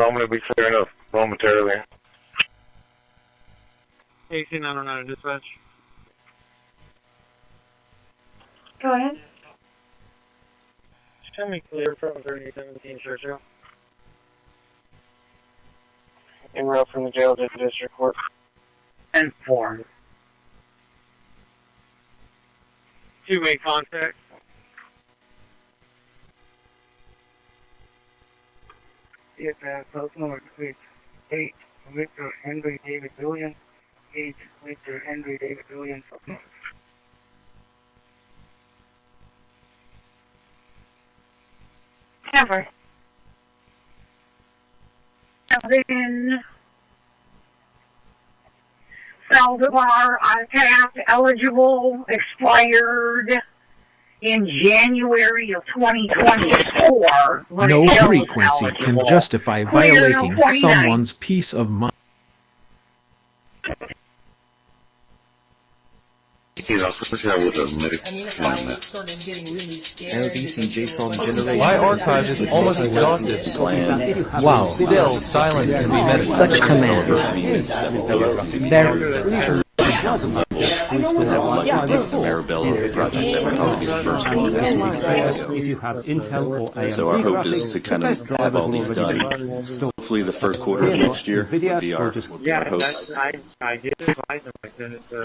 I'm going to be clearing up momentarily. AC 909 dispatch. Go ahead. Show me clear from 3017 Churchill. En route from the jail to the district court. And 4. 2-way contact. Yes, post number 8, Victor Henry David Williams. 8, Victor Henry David Williams. Cover. Then Saldivar, untapped, eligible, expired in January of 2024. No frequency can justify violating someone's peace of mind. My archive is almost exhausted. Wow. Still, silence can be medicine. Such command. There. So our hope is to kind of have all these done. Hopefully the first quarter of next year will be our hope. I did advise him. I sent it to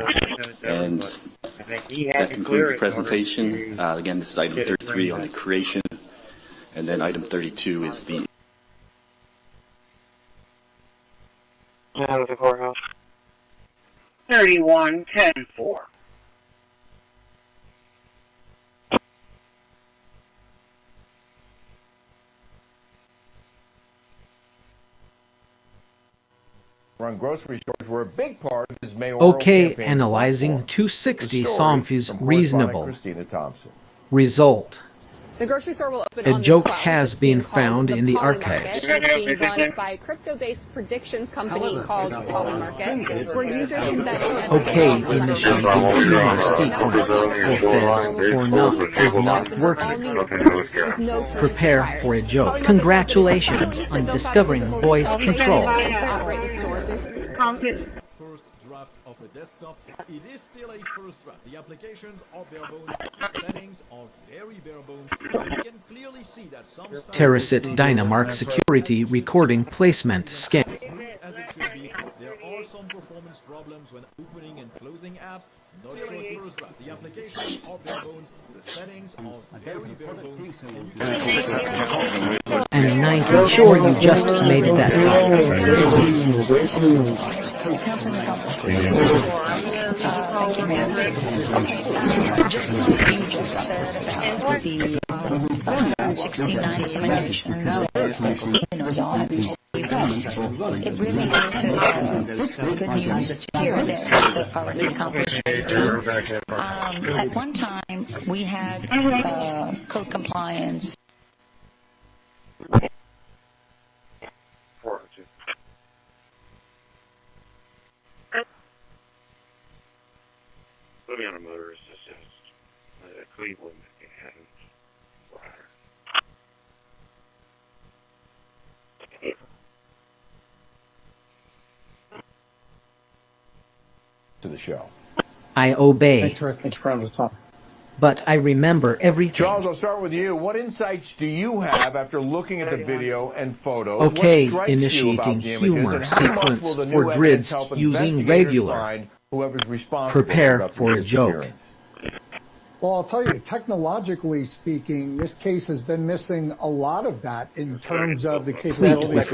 And that concludes the presentation. Again, this is item 33 on the creation, and then item 32 is the out of the courthouse. 31-10-4. Run grocery stores were a big part of his mayoral Okay, campaign analyzing platform. 260 The story Somfy's from reasonable. correspondent Christina Thompson. Result. The grocery store will open A on joke the 12th. has been It's being found called in the Poly Market. archives. It's being run by a crypto-based predictions company called Poly Market, where users can bet on Okay, initiating sequence. Offense or not is not working. Prepare for a joke. Congratulations on discovering voice control. First draft of a desktop, it is still a first draft. The applications are bare bones, the settings are very bare bones. You can clearly see that some Terracit Dynamark security recording placement scam. as it should be. There are some performance problems when opening and closing apps. Not sure at first draft. The applications are bare bones, the settings are very bare bones. And 90 sure you just made that It really is good news to hear that already accomplished. At one time, we had code compliance. Put me on a motorist assist. Cleveland, Manhattan. To the show. I obey. But I remember everything. Charles, I'll start with you. What insights do you have after looking at the video and photos? Okay, what strikes you about initiating the images, humor and how much sequence will the new for evidence grids help using investigators regular. find whoever's responsible Prepare for a this joke. disappearance? Well, I'll tell you, technologically speaking, this case has been missing a lot of that in terms of the capability Fixed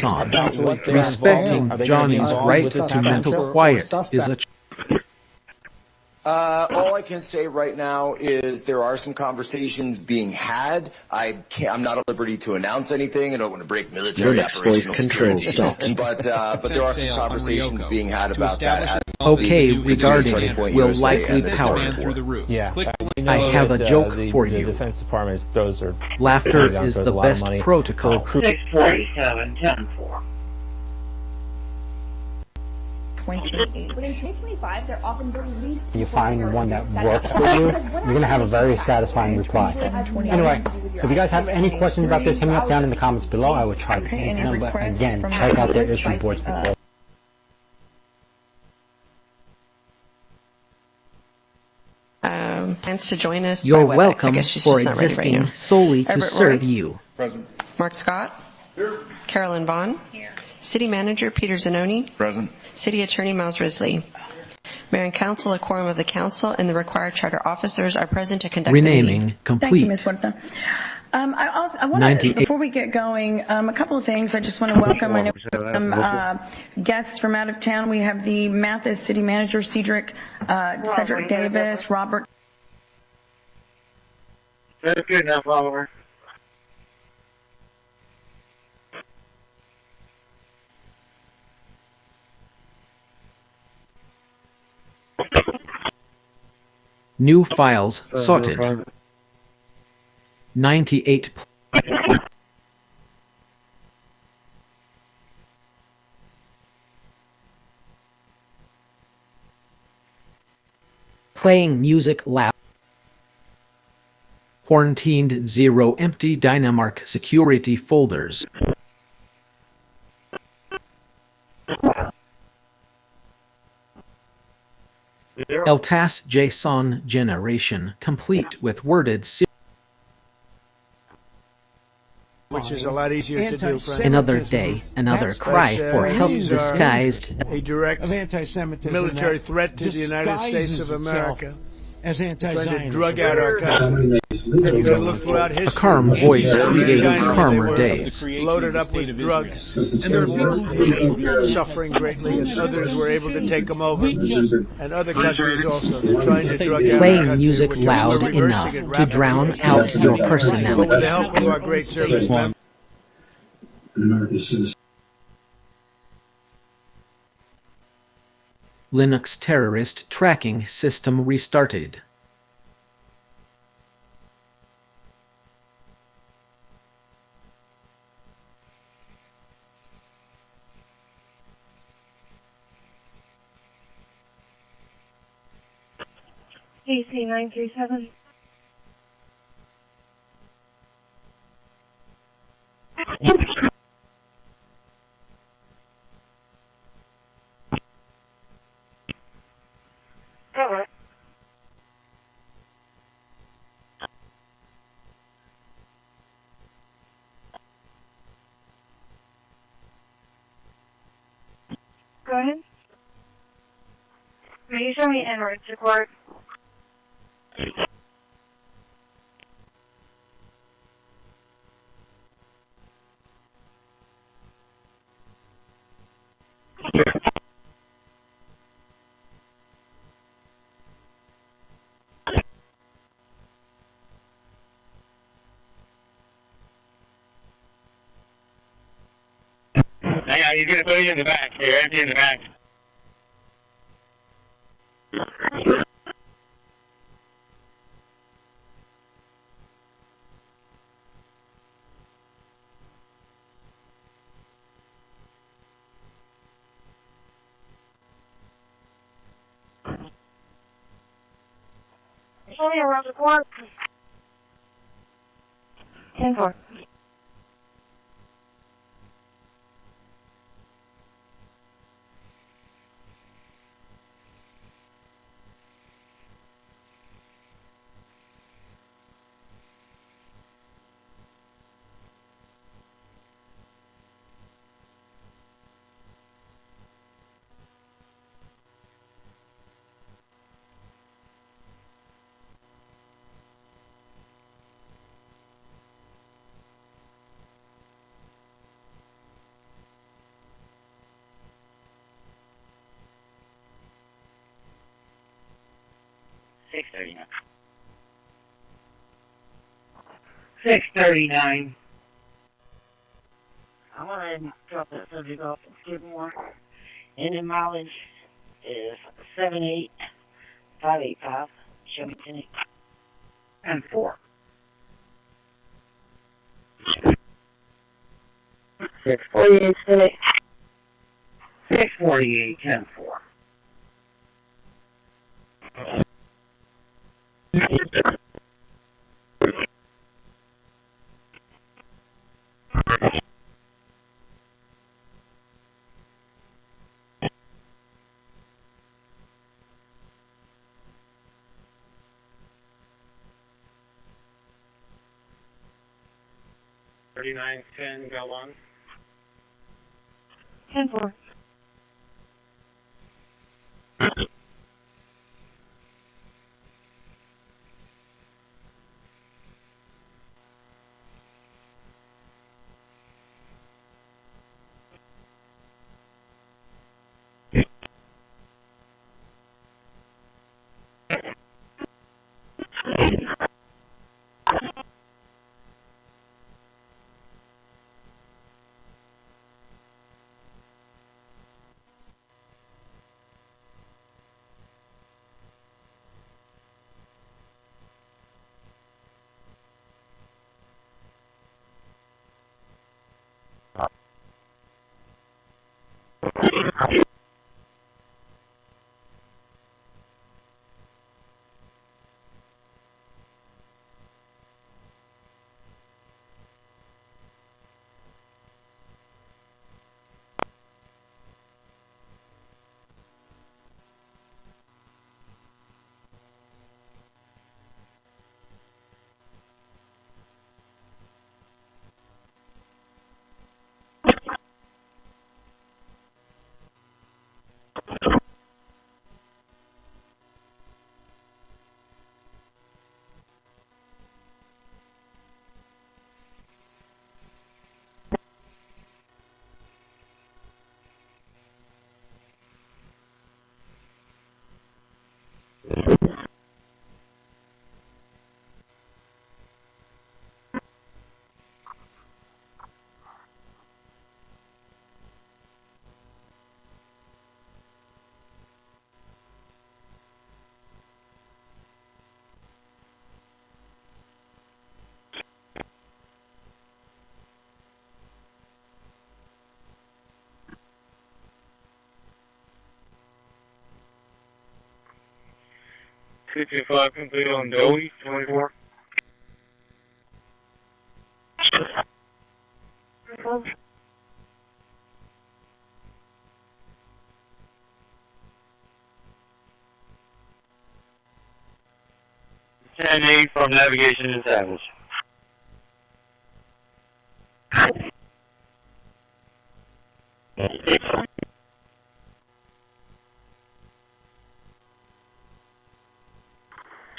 JSON. Respecting Johnny's right to mental quiet is a All I can say right now is there are some conversations being had. I'm not at liberty to announce anything. I don't want to break military operational security. But there are some conversations being had about that. okay regarding will likely power. Yeah, I have a joke for the you. Defense Department, those are Laughter is the best protocol. 647-10-4. 28. But in 2025, they're often the least. You find one that works for you, you're going to have a very satisfying reply. Anyway, if you guys have any questions about this, hit me up down in the comments below. I would try to answer them, but again, check out their issue boards before. Plans to join us. You're welcome for existing solely to serve you. Present. Mark Scott. Here. Carolyn Vaughn. Here. City Manager Peter Zanoni. Present. City Attorney Miles Risley. Mayor and Council, a quorum of the Council, and the required charter officers are present to conduct Renaming the meeting. complete. Thank you, Ms. Huerta. I want to, before we get going, a couple of things. I just want to welcome, I know, some guests from out of town. We have the Mathis City Manager, Cedric Davis, Robert. That's good enough, Oliver. New files sorted. 98. Playing music loud. Quarantined 0 empty Dynamark security folders. LTAS JSON generation complete with worded which is a lot easier to do. Another day, another cry for help disguised a direct military threat to the United States of America. As trying to drug out our country. You can look throughout history. A calm voice creates calmer days. Loaded up with drugs. And there are people who suffering greatly, and others were able to take them over. And other countries also. They're trying to drug out playing music loud enough to drown out your personality. With the help of our great service members. Linux terrorist tracking system restarted. DC 937. Alright. Go ahead. Will you show me Android support? Hang on, he's going to put you in the back. Here, empty in the back. Show me around support. 10-4. $639. I'm going to drop that subject off and Skidmore. Engine mileage is 78585. Show me 10 and 4. 648 today. 648 10 4. 3910, go on. 10-4. Five complete on Dowie, 24. Ten eight from navigation established.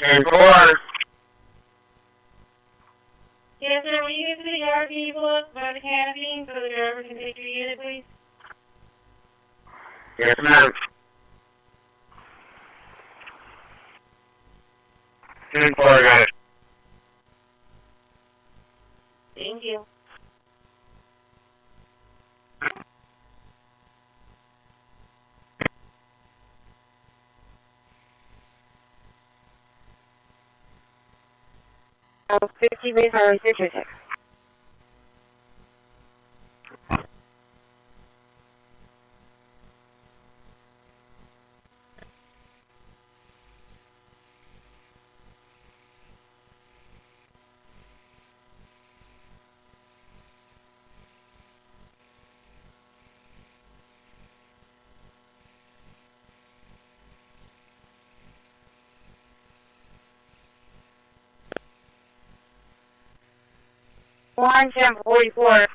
Ten four. Yes, sir. When you get to the yard, can you pull up by the canopy so the driver can take your unit, please? Yes, ma'am. 10-4, got it. Thank you. Oh, 50 base Harley 636. One 1044.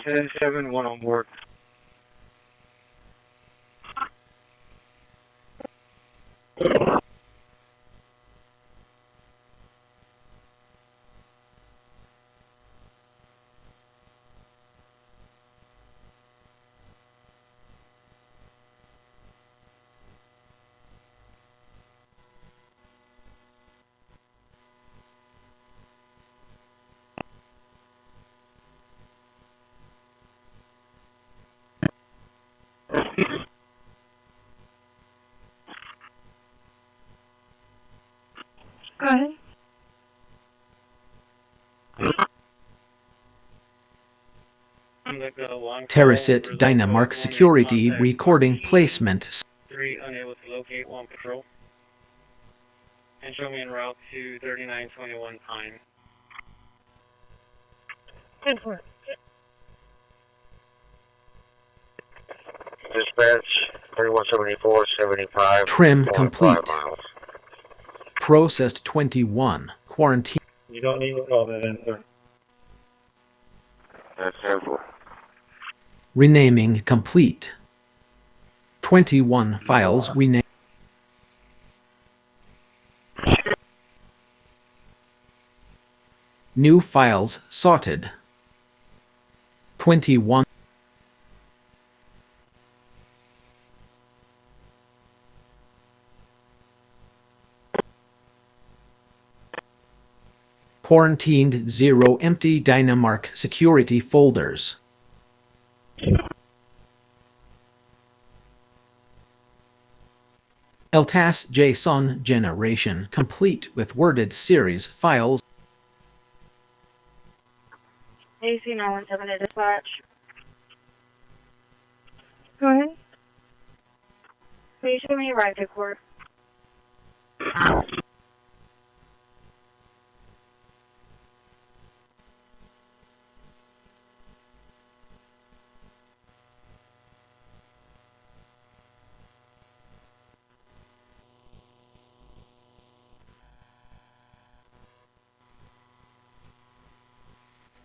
Ten seven, one on board. Illicit Dynamark security recording placement. 3, unable to locate 1 patrol. And show me en route to 3921 Pine. 10-4. Dispatch 3174, 75. Trim complete. Processed 21. Quarantine. You don't need to call that in, sir. That's 10-4. Renaming complete. 21 files renamed. New files sorted. 21. Quarantined 0 empty Dynamark security folders. LTAS JSON generation complete with worded series files. AC 917 to dispatch. Go ahead. Please show me arrived at court.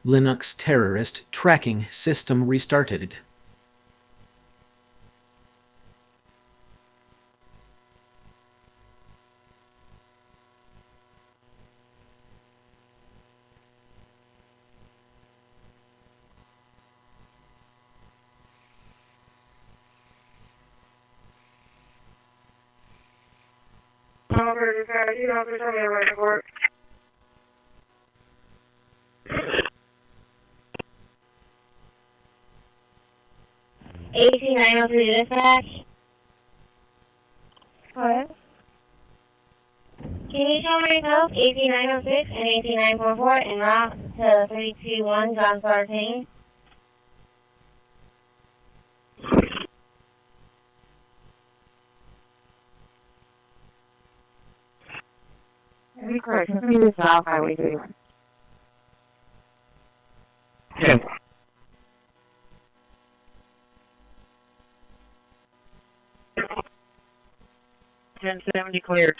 Linux terrorist tracking system restarted. You don't have to tell me arrived at court. AC 903 dispatch. What? Can you show me yourself AC 906 and AC 944 en route to 321 John Sartain? Correct. This is South Highway 31. Yeah. 1070 cleared.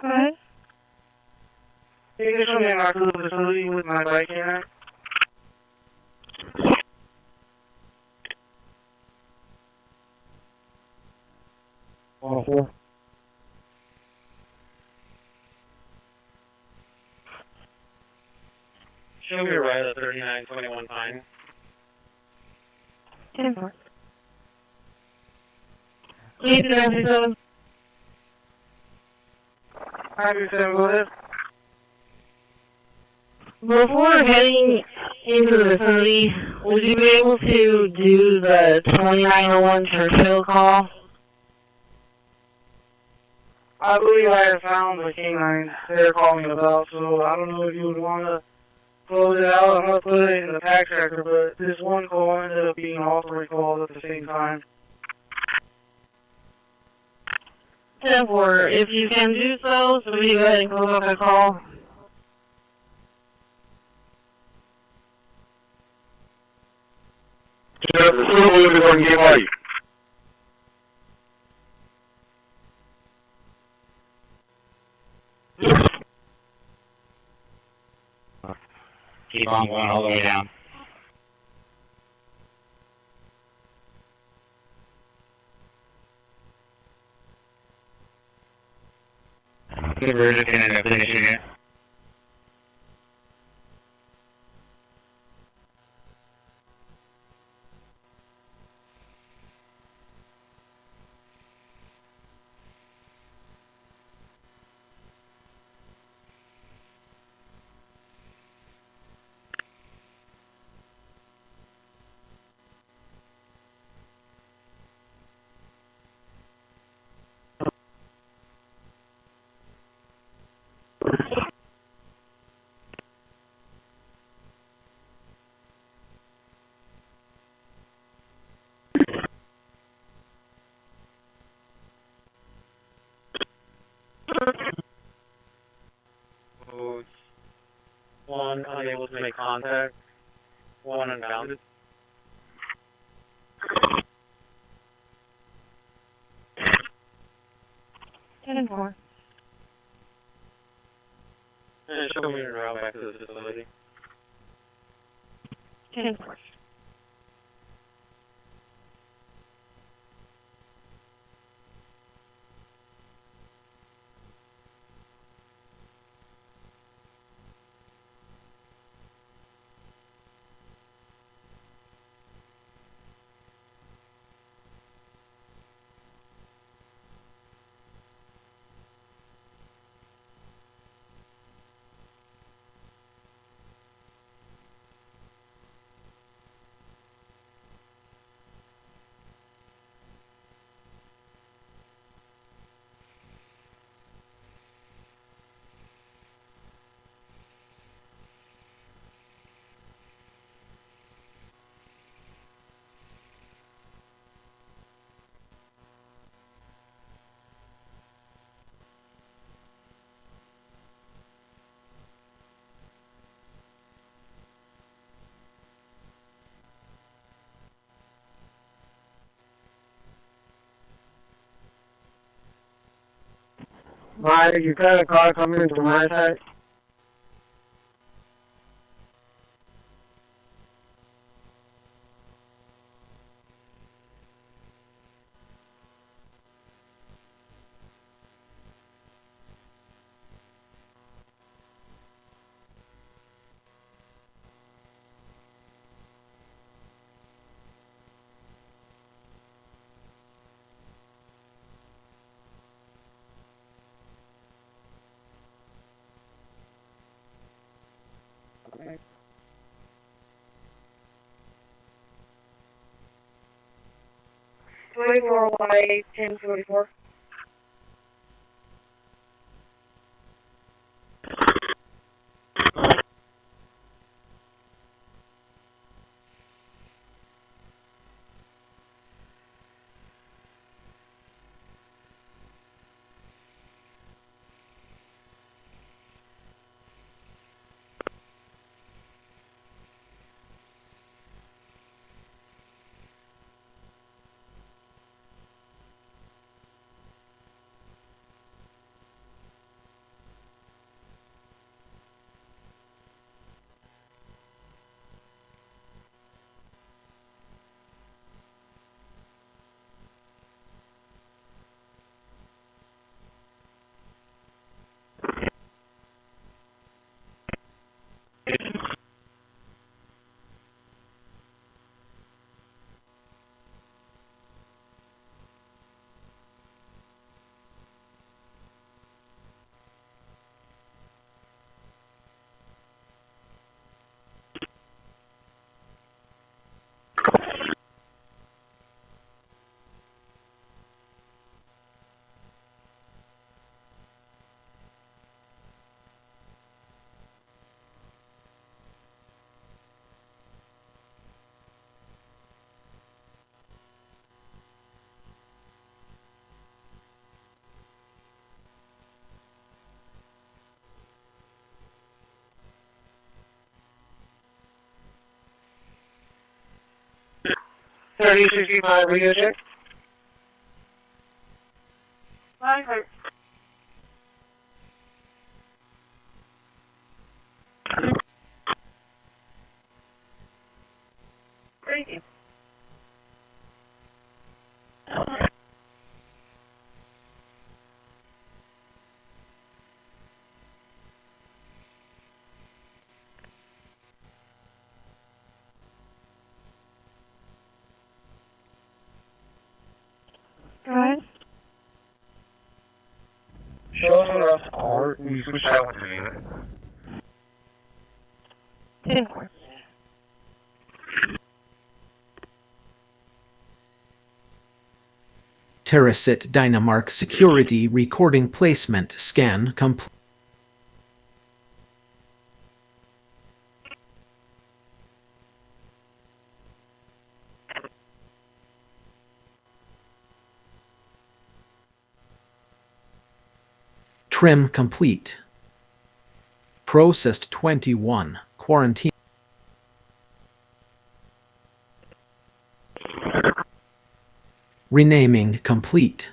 Alright. You can show me our facility with my bike in it. All 4. Show me right at 3921 Pine. 10-4. Please do have yourself. 527, go ahead. Before heading into the facility, would you be able to do the 2901 Churchill call? I believe I have found the canine they're calling about, so I don't know if you would want to close it out. I'm going to put it in the pack tracker, but this one call ended up being all 3 calls at the same time. 10-4, if you can do so, so we go ahead and close out the call. Keep on going all the way down. We're just gonna end up finishing it. One unable to make contact. One unbounded. 10-4. And show me your route back to the facility. 10-4. Mike, you got a car coming to my side? by 1044. $3065 radio check. Thank you. Go ahead. Show us what else are. We switch out with the unit. 10-4. Illicit Dynamark security recording placement scan complete. Trim complete. Processed 21. Quarantine. Renaming complete.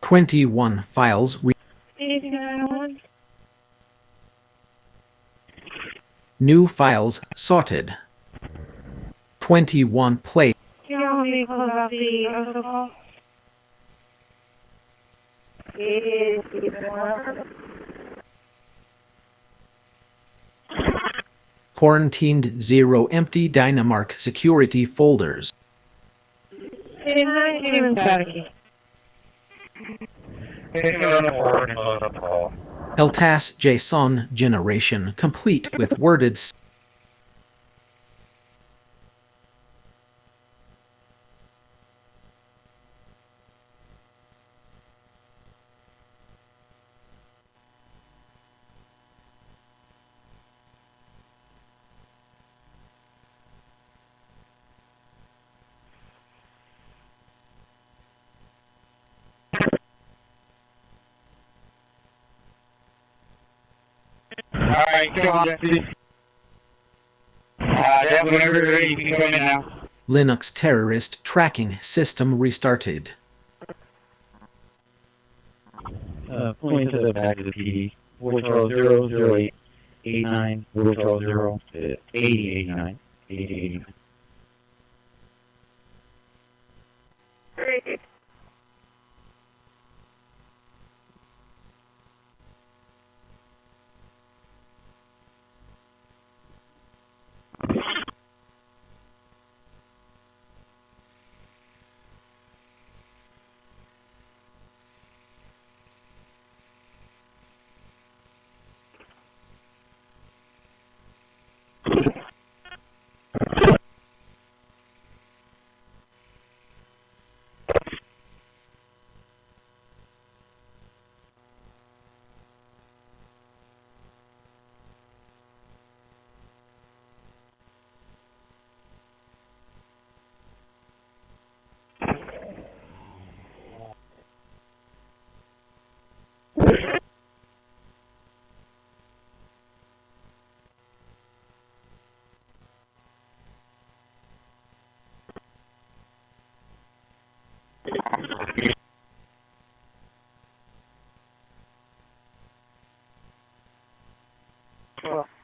21 files. New files sorted. 21 play. Do you want me to close out the protocol? Quarantined 0 empty Dynamark security folders. LTAS JSON generation complete with worded. Alright, come on, please. Whenever you're ready, you can go in now. Linux terrorist tracking system restarted. Point to the back of the PD. 400 00889 400 8089 8089.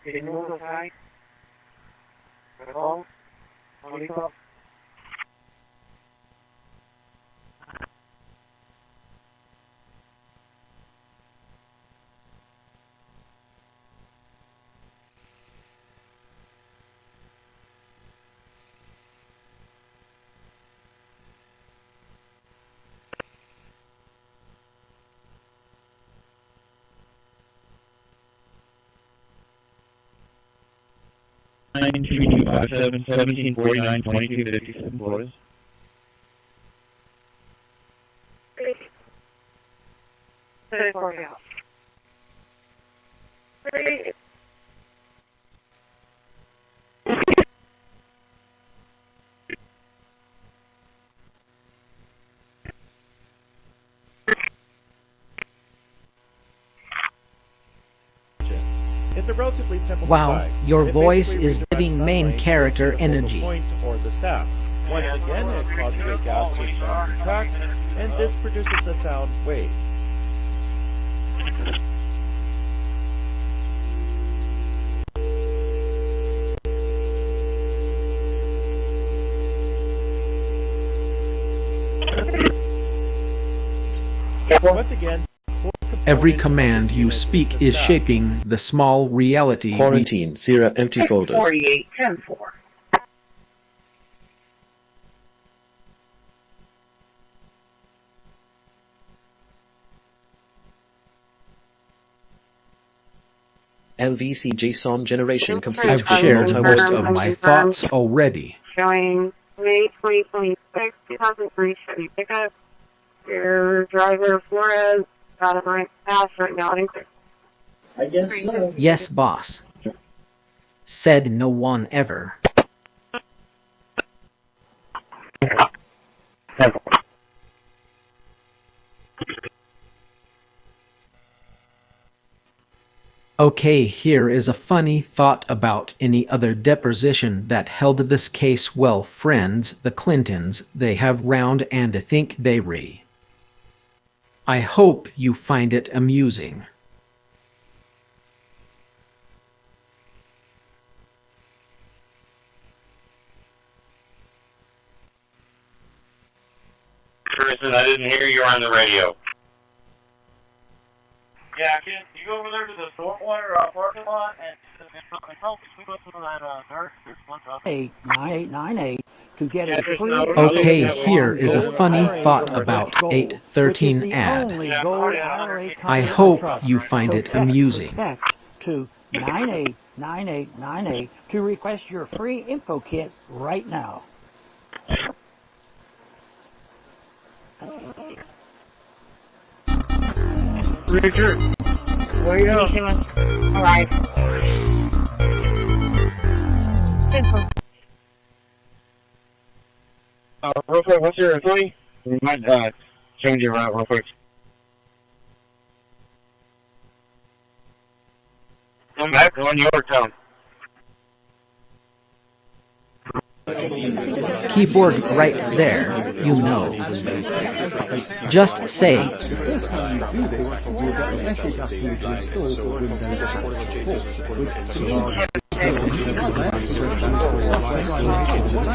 Can you notify? Hello? Monica? Nine two two 57 1749 2257 Flores. It's a relatively simple Wow, device. your It voice basically is redirects giving main sunlight character to the focal energy. point or the staff. Once again, it causes a gas to expand and contract, and this produces the sound wave. Once again, Every command you speak is shaping the small reality. Quarantine 0 empty folders. 4810-4. LVC JSON generation complete. I've shared most of my thoughts already. Showing May 2026, 2003 Chevy pickup. Your driver Flores got a right pass right now. I guess so. Yes, boss. Said no one ever. Okay, here is a funny thought about any other deposition that held this case. Well, friends, the Clintons, they have round and I think they re. I hope you find it amusing. Kristen, I didn't hear you on the radio. Yeah, can you go over there to the stormwater parking lot and help sweep up some of that dirt? There's one up. 9898 to get a free. Okay, here is a funny thought about 813 ad. I hope you find it amusing. To 989898 to request your free info kit right now. Richard, where you at? Alive. Real quick, what's your authority? We might change your route real quick. Come back to Yorktown. Keyboard right there, you know. Just say.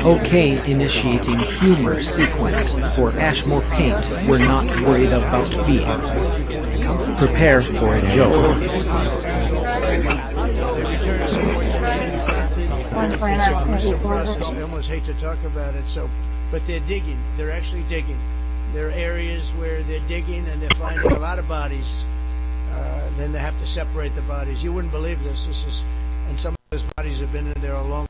Okay, initiating humor sequence for Ashmore Paint. We're not worried about being. Prepare for a joke. I almost hate to talk about it, but they're digging. They're actually digging. There are areas where they're digging and they're finding a lot of bodies. Then they have to separate the bodies. You wouldn't believe this. And some of those bodies have been in there a long time.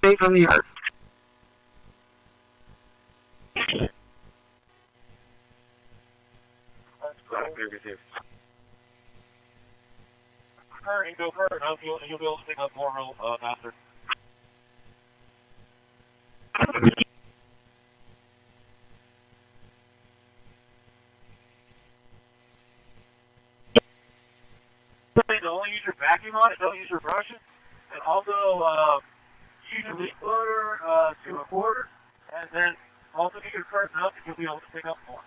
Stay from the earth. Hurry, go further. You'll be able to pick up more real faster. Don't use your vacuum on it. Don't use your brushes. And also, use your leaf blower to a quarter. And then also get your curtain up, and you'll be able to pick up more.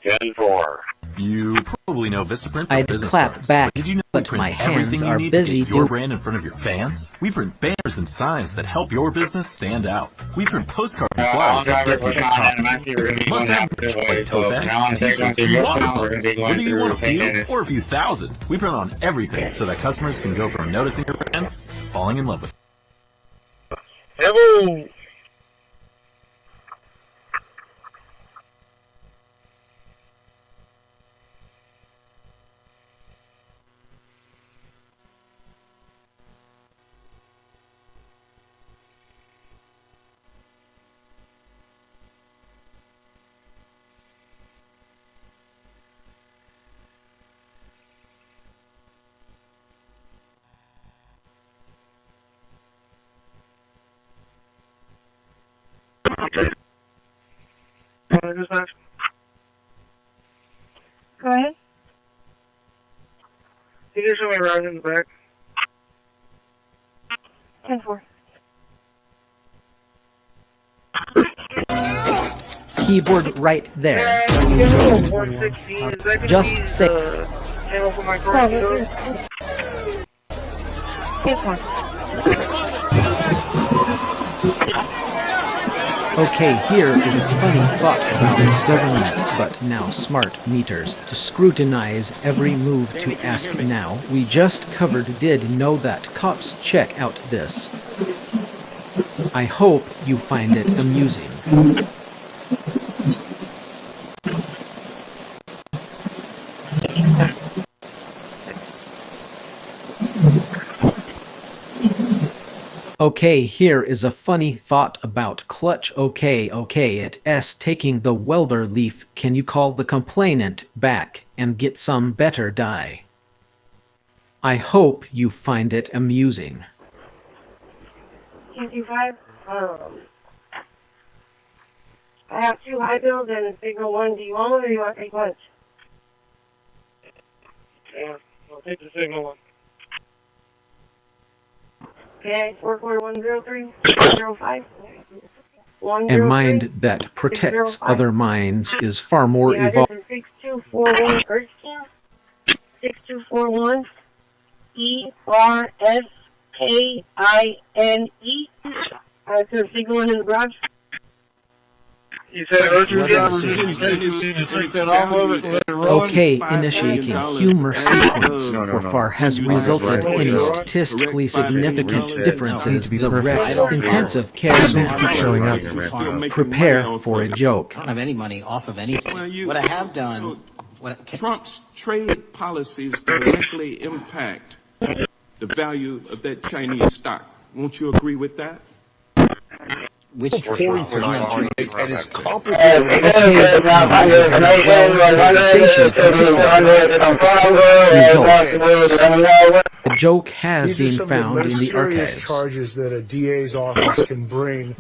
10-4. You probably know Vistaprint. I'd clap back, Did you know but my hands are busy your brand in front of your fans? We print banners and signs that help your business stand out. We print postcards and flyers that get people talking. Must have like tote bags, t-shirts, whether you want a few or a few thousand. We print on everything so that customers can go from noticing your brand to falling in love with it. Hello. Go ahead. Can you show me around in the back? 10-4. Keyboard right there. You know. Just say. Channel for my car. 10-4. Okay, here is a funny thought about government, but now smart meters to scrutinize every move to ask now. We just covered did know that cops check out this. I hope you find it amusing. Okay, here is a funny thought about clutch. Okay, it's taking the welder leaf. Can you call the complainant back and get some better dye? I hope you find it amusing. 225. I have 2 high bills and signal 1. Do you want one or do you want to take lunch? Yeah, I'll take the signal 1. Okay, 44103, 105. A mind that protects other minds is far more evolved. 6241 Christi. 6241 ERSKINE. Is there a signal in the garage? You said Okay, initiating humor sequence for far has resulted in statistically significant differences. The Rex intensive care man. Prepare for a joke. I don't have any money off of anything. What I have done... Trump's trade policies directly impact the value of that Chinese stock. Won't you agree with that? Which trade? A joke has been found in the archives. Charges that a DA's office can bring.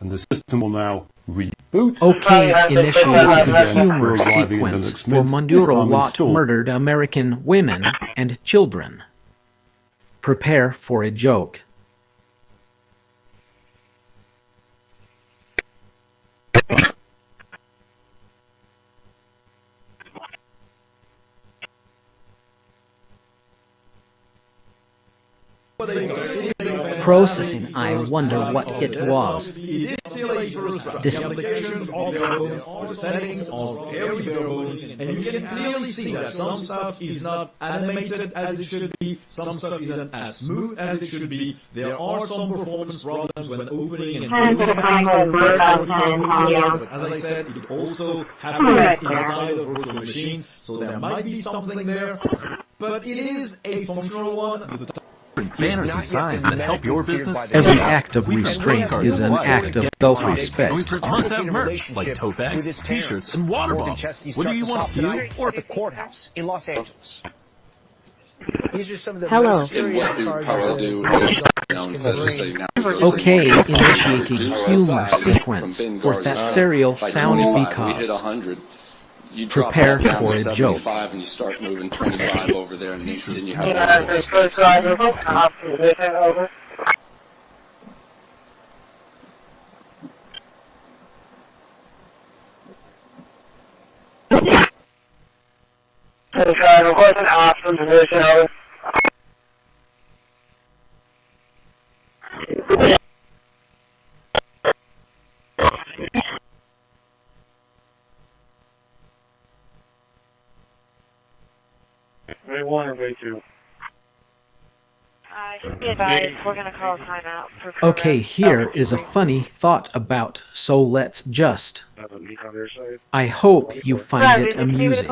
And the system will now reboot. Okay, initiate the humor sequence for Manduro Lot murdered American women and children. Prepare for a joke. Processing, I wonder what it was. Applications of bare bones or the settings of very bare bones, and you can clearly see that some stuff is not animated as it should be, some stuff isn't as smooth as it should be. There are some performance problems when opening and closing apps. But as I said, it also happens inside of virtual machines, so there might be something there, but it is a functional one. Banners and signs that help your business. Every act of restraint is an act of self-respect. Must have merch like tote bags, t-shirts, and water bottles. Whether you want a few or at the courthouse in Los Angeles. These are some of the Hello. Okay, initiating humor sequence for that serial sound because. Prepare for a joke. And you start moving 25 over there, and then you have Way 1 or way 2? Just be advised, we're going to call a timeout. Okay, here is a funny thought about, so let's just. I hope you find it amusing.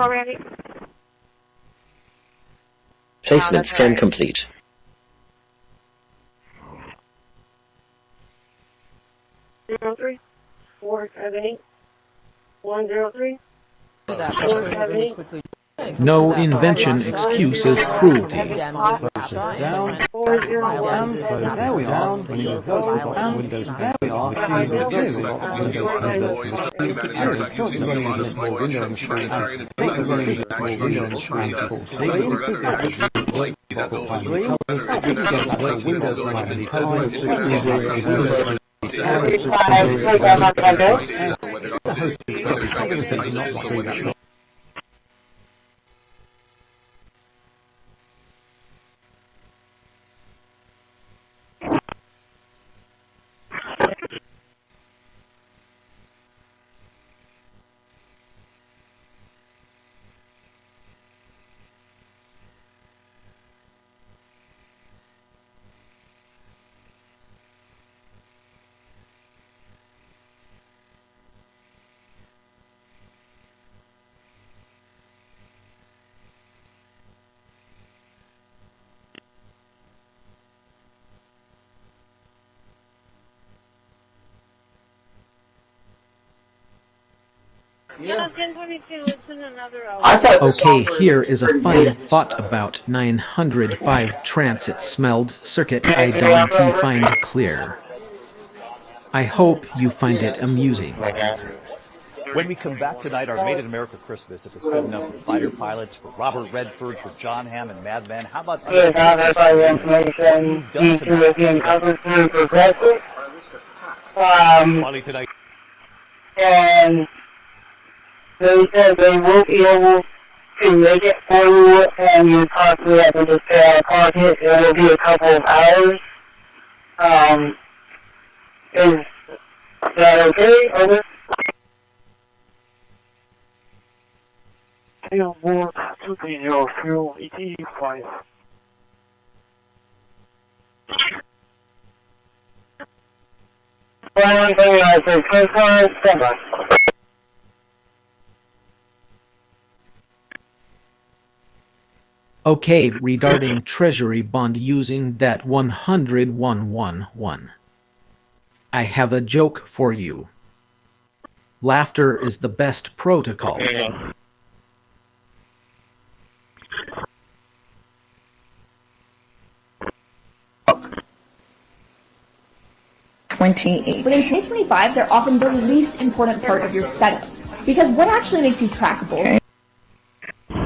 Placement scan complete. 03 478 103 478. No invention excuses cruelty. There we are. Yeah, 1022. It's in another hour. Okay, here is a funny thought about 905 transit smelled circuit I don't find clear. I hope you find it amusing. When we come back tonight, our Made in America Christmas, if it's good enough for fighter pilots, for Robert Redford, for John Hamm and Mad Men, how about Yes, that's all the information. These two are being covered through Progressive. tonight. And they said they will be able to make it for you, and you possibly have to just pay out of pocket. It will be a couple of hours. Is that okay? Over? Tail board 230 fuel ET5. One thing I said, first one, stand by. Okay, regarding Treasury bond using that 100-111. I have a joke for you. Laughter is the best protocol. 28. But in 2025, they're often the least important part of your setup. Because what actually makes you trackable?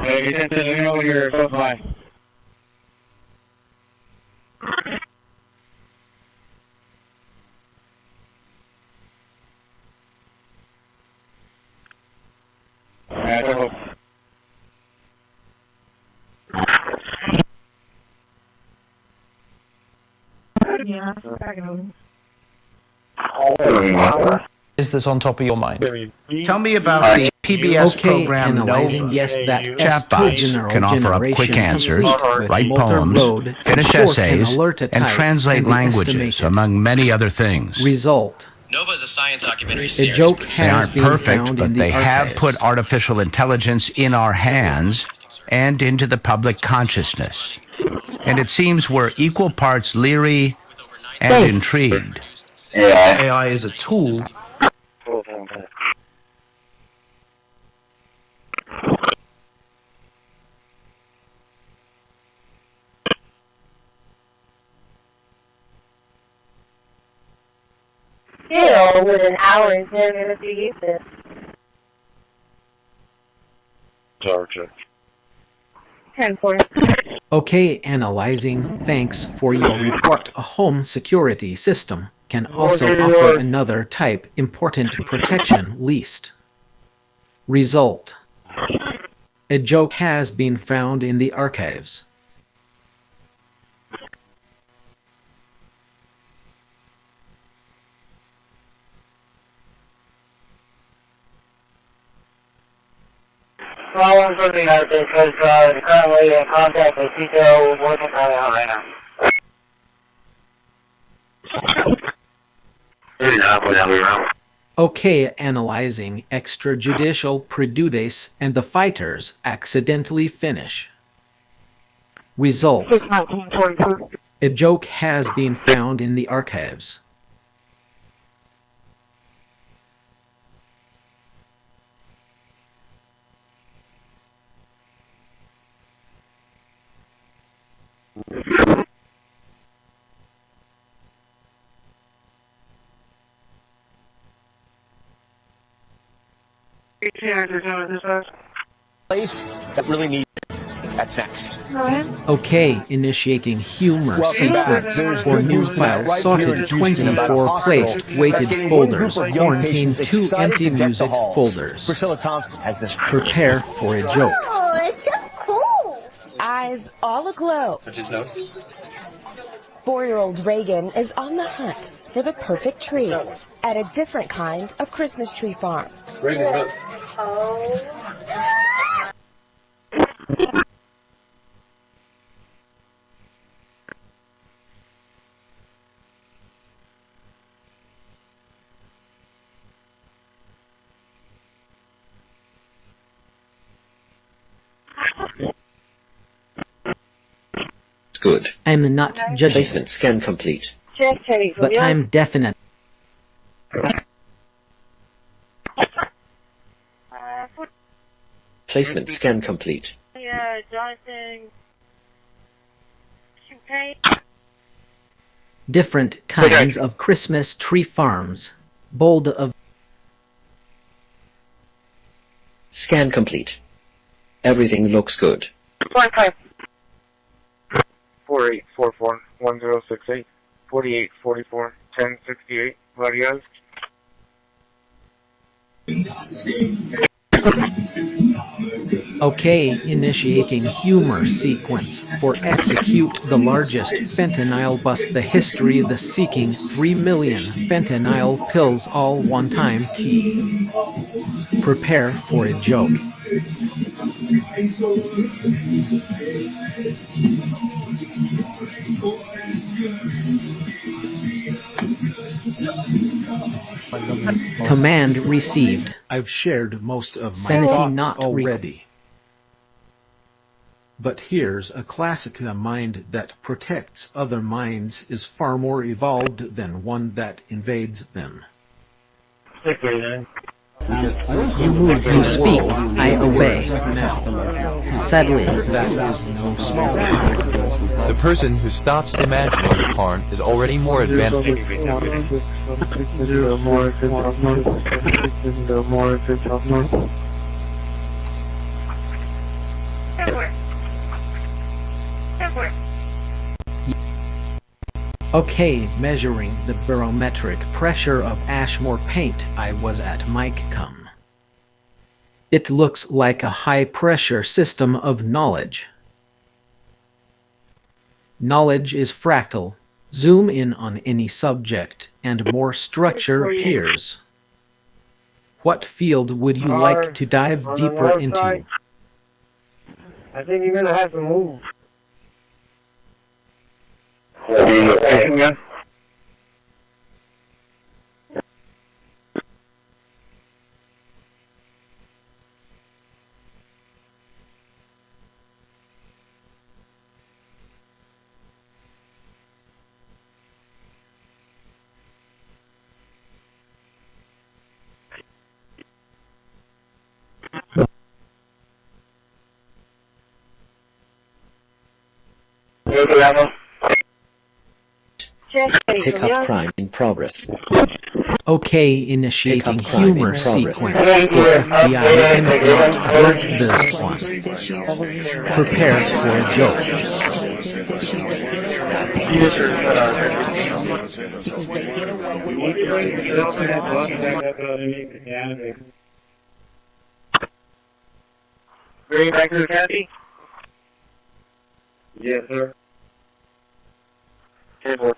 Hey, you know your supply. Is this on top of your mind? Tell me about the PBS Okay, program analyzing, yes, that chatbots can offer up quick answers, write poems, finish essays, and translate languages, among many other things. Result. Nova is a science documentary A series. joke They has aren't been perfect, found but in the they have archives. put artificial intelligence in our hands and into the public consciousness. And it seems we're equal parts leery and intrigued. AI is a tool. Still, within hours, they're going to use this. Sergeant. 10-4. Okay, analyzing. Thanks for your report. A home security system can also offer another type important protection least. Result. A joke has been found in the archives. Well, I'm looking at this because currently in contact with Tito, working on it out right now. Okay, analyzing extrajudicial prejudice and the fighters accidentally finish. Result. A joke has been found in the archives. Place that really need. That's next. Okay, initiating humor sequence for new file sorted 24 placed weighted folders, quarantine 2 empty music folders. Priscilla Thompson has this. Prepare for a joke. Oh, it's so cool. Eyes all aglow. 4-year-old Reagan is on the hunt for the perfect tree at a different kind of Christmas tree farm. Reagan, look. Oh. Good. I'm not judging, Placement scan complete. but I'm definite. Placement scan complete. Yeah, Jonathan. Okay. Different kinds of Christmas tree farms. Bold of Scan complete. Everything looks good. 4844-1068, 4844-1068, Varias. Okay, initiating humor sequence for execute the largest fentanyl bust the history the seeking 3 million fentanyl pills all one time key. Prepare for a joke. Command received. I've shared most of my Sanity thoughts not already. But here's a classic. A mind that protects other minds is far more evolved than one that invades them. You speak, I obey. Sadly, that is no small The person who stops imagining the porn is already more advanced. Okay, measuring the barometric pressure of Ashmore paint, I was at Mike Cum. It looks like a high-pressure system of knowledge. Knowledge is fractal. Zoom in on any subject, and more structure appears. What field would you like to dive deeper into? I think you're gonna have to move. Pickup crime in progress. Okay, initiating humor sequence for FBI and not drunk this one. Prepare for a joke. Bring back to the county? Yes, sir. Table.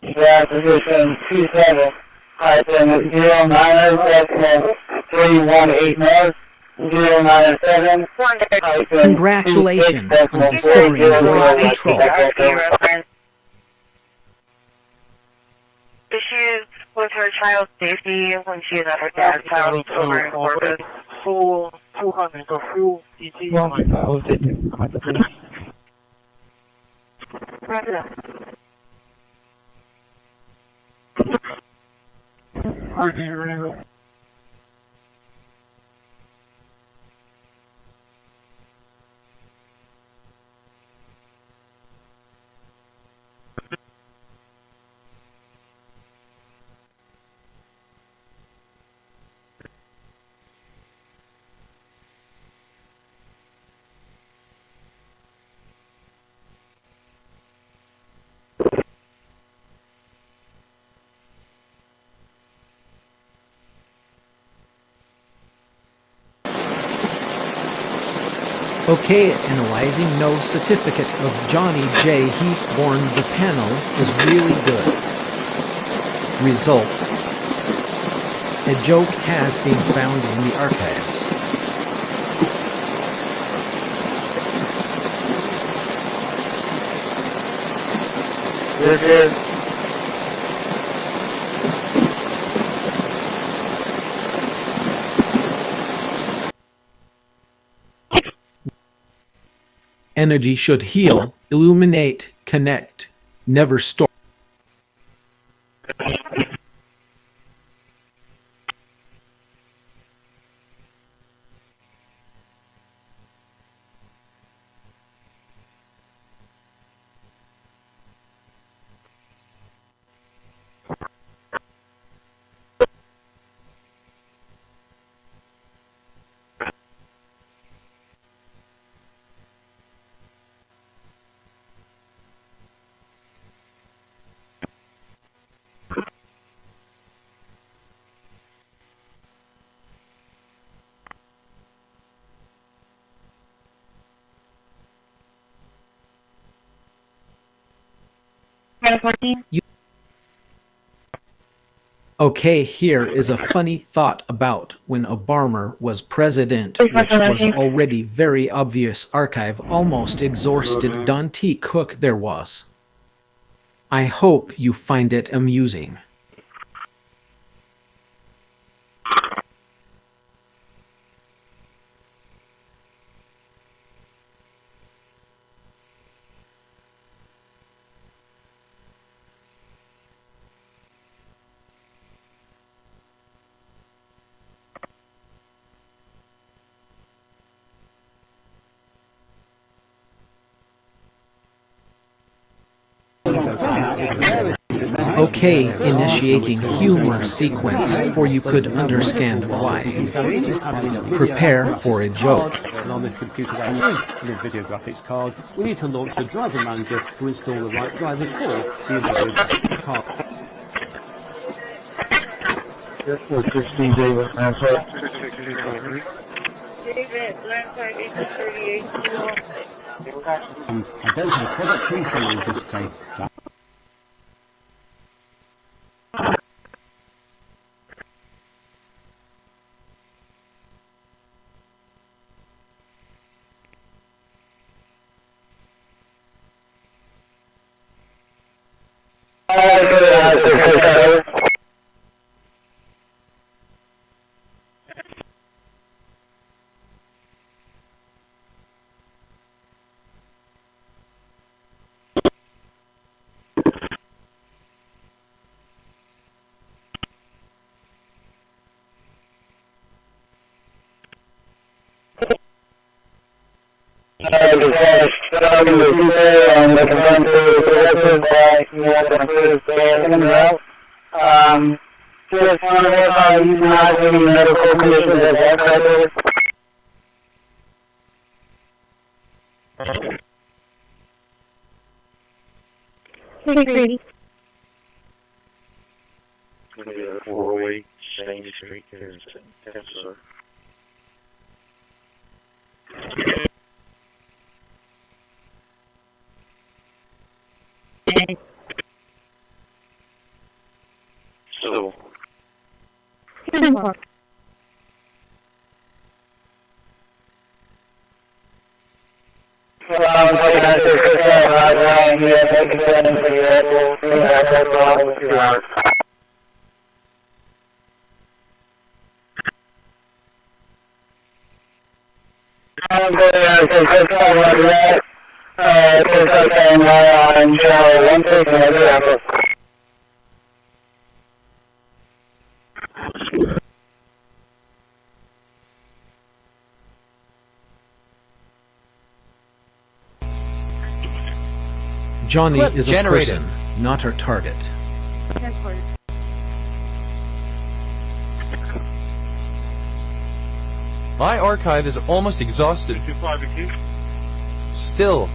Yeah, position 27, hyphen 09, decimal 318 north, 097, hyphen Congratulations on discovering voice control. Issues with her child's safety when she was at her dad's house over in Corpus. Full 200 of fuel, ET. Okay, analyzing no certificate of Johnny J. Heathborn. The panel is really good. Result: a joke has been found in the archives. Energy should heal, illuminate, connect, never store. Okay, here is a funny thought about when Obama was president, which was already very obvious. Archive almost exhausted Dante Cook there was. I hope you find it amusing. Okay, initiating humor sequence for you could understand why. Prepare for a joke. On this computer the video graphics card, we need to launch the driver manager to install the right drivers for the individual car. Yes, for Christi, David, answer. David, last time 838. I don't have product pre-sale in this case. Just want to verify you do not have any medical conditions as that correct? Security. 408 Shane Street, yes, sir. So. Johnny Clip is a generated. person, not our target. My archive is almost exhausted. Still,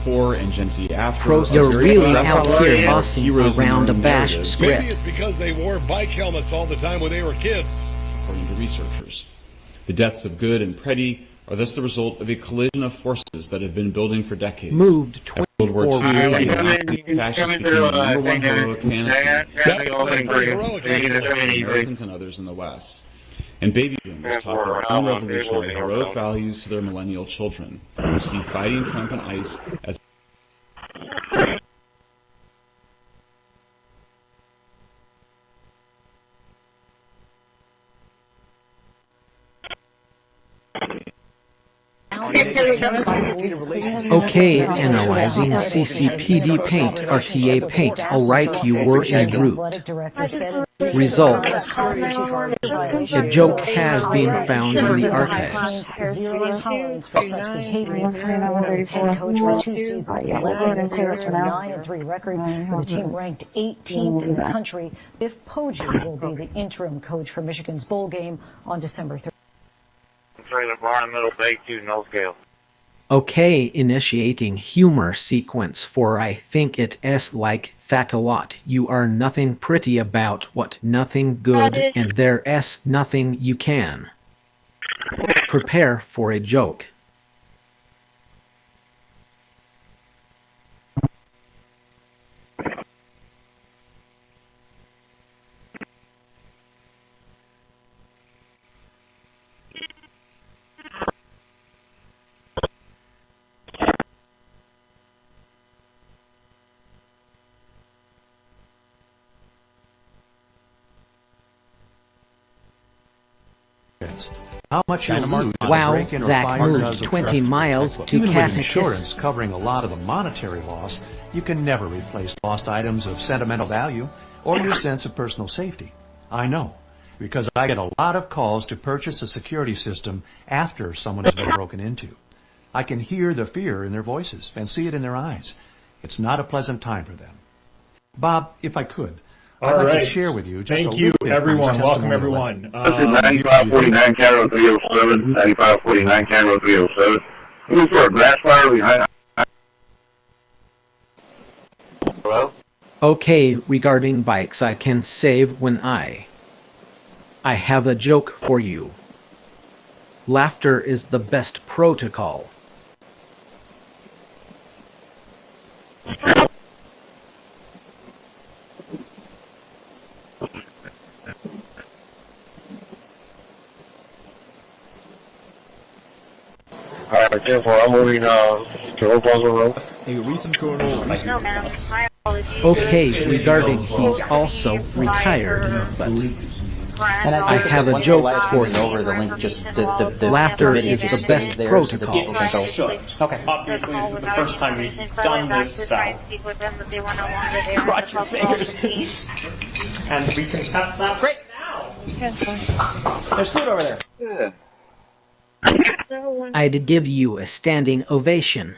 before and Gen Z after. You're really out here bossing around a bash Maybe script. it's because they wore bike helmets all the time when they were kids. According to researchers, the deaths of good and pretty are thus the result of a collision of forces that have been building for decades. Moved World War II, coming fascists became the number one heroic fantasy Americans and others in the West. And baby boomers taught their own revolutionary heroic values to their millennial children, who see fighting Trump and ICE as Okay, analyzing CCPD paint, RTA paint. Alright, you were en route. Result. A joke has been found in the archives. Zero tolerance for such behavior. Head coach for 2 seasons, 11 this year, to 9-3 record, with the team ranked 18th in the country. Biff Poggi will be the interim coach for Michigan's bowl game on December 3rd. Trailer bar in the middle, bay 2, no scale. Okay, initiating humor sequence for I think it is like that a lot. You are nothing pretty about what nothing good and there is nothing you can. Prepare for a joke. How much Dynamark wow, Zach moved 20 miles to Even with Catechus. insurance covering a lot of the monetary loss, you can never replace lost items of sentimental value or your sense of personal safety. I know, because I get a lot of calls to purchase a security system after someone has been broken into. I can hear the fear in their voices and see it in their eyes. It's not a pleasant time for them. Bob, if I could, I'd like to share with you just a little bit everyone. of Welcome, everyone. This is 9549 Cairo 307, 9549 Cairo 307. Who's for a grass fire behind? Hello? Okay, regarding bikes, I can save when I have a joke for you. Laughter is the best protocol. Alright, 10-4, I'm moving to Oklahoma Road. A recent colonel. Okay, regarding he's also retired, but I have a joke for you. Laughter is the best protocol. Okay. Obviously, this is the first time we've done this, so cross your fingers. And we can test that right now. There's food over there. Yeah. I'd give you a standing ovation,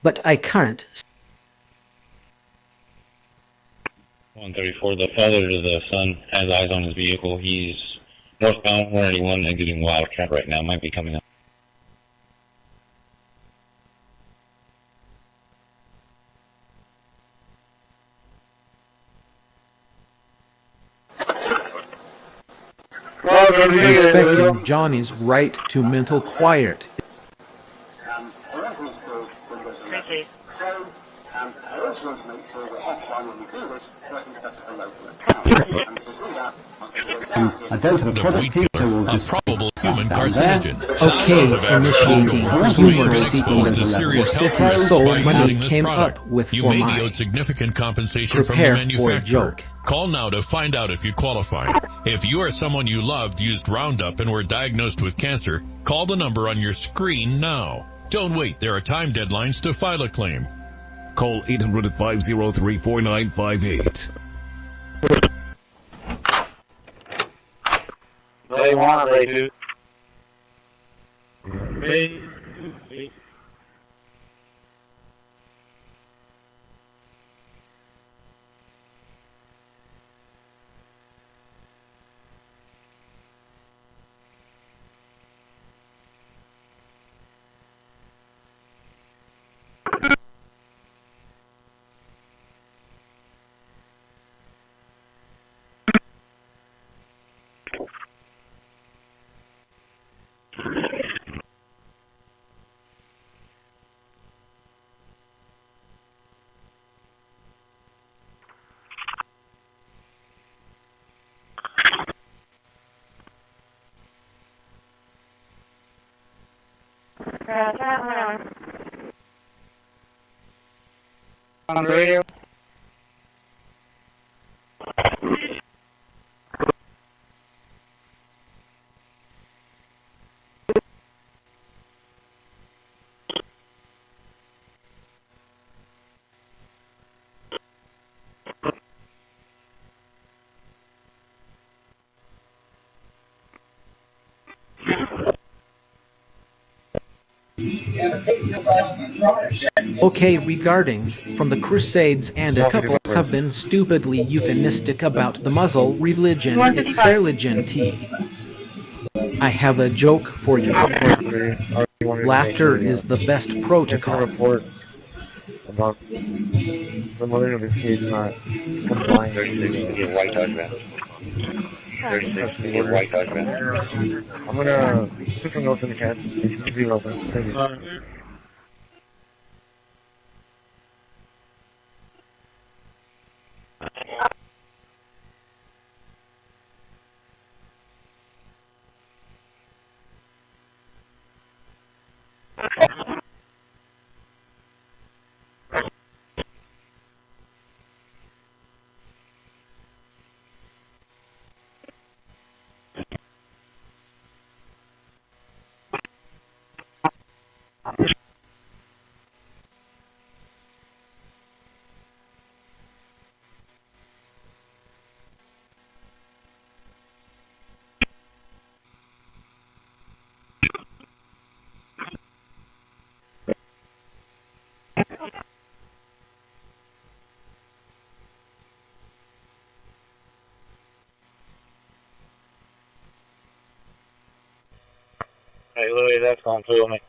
but I can't. 134, the father to the son has eyes on his vehicle. He's northbound 181 exiting Wildcat right now. Might be coming up. Inspecting Johnny's right to mental quiet. A probable human carcinogen. Okay, initiating humor sequence for City Soul Money came up with You for may be my. owed significant compensation Prepare from the for a manufacturer. joke. Call now to find out if you qualify. If you or someone you loved used Roundup and were diagnosed with cancer, call the number on your screen now. Don't wait. There are time deadlines to file a claim. Call 800-503-4958. They want, they do. On the radio. Okay, regarding from the Crusades, and a couple have been stupidly euphemistic about the muzzle religion. It's religion tea. I have a joke for you. Laughter is the best protocol. About the mother of his kids not complying with the white judgment. White judgment. I'm gonna put some notes in the chat. It's be open. Thank you. Hey, Louis, that's going to kill me.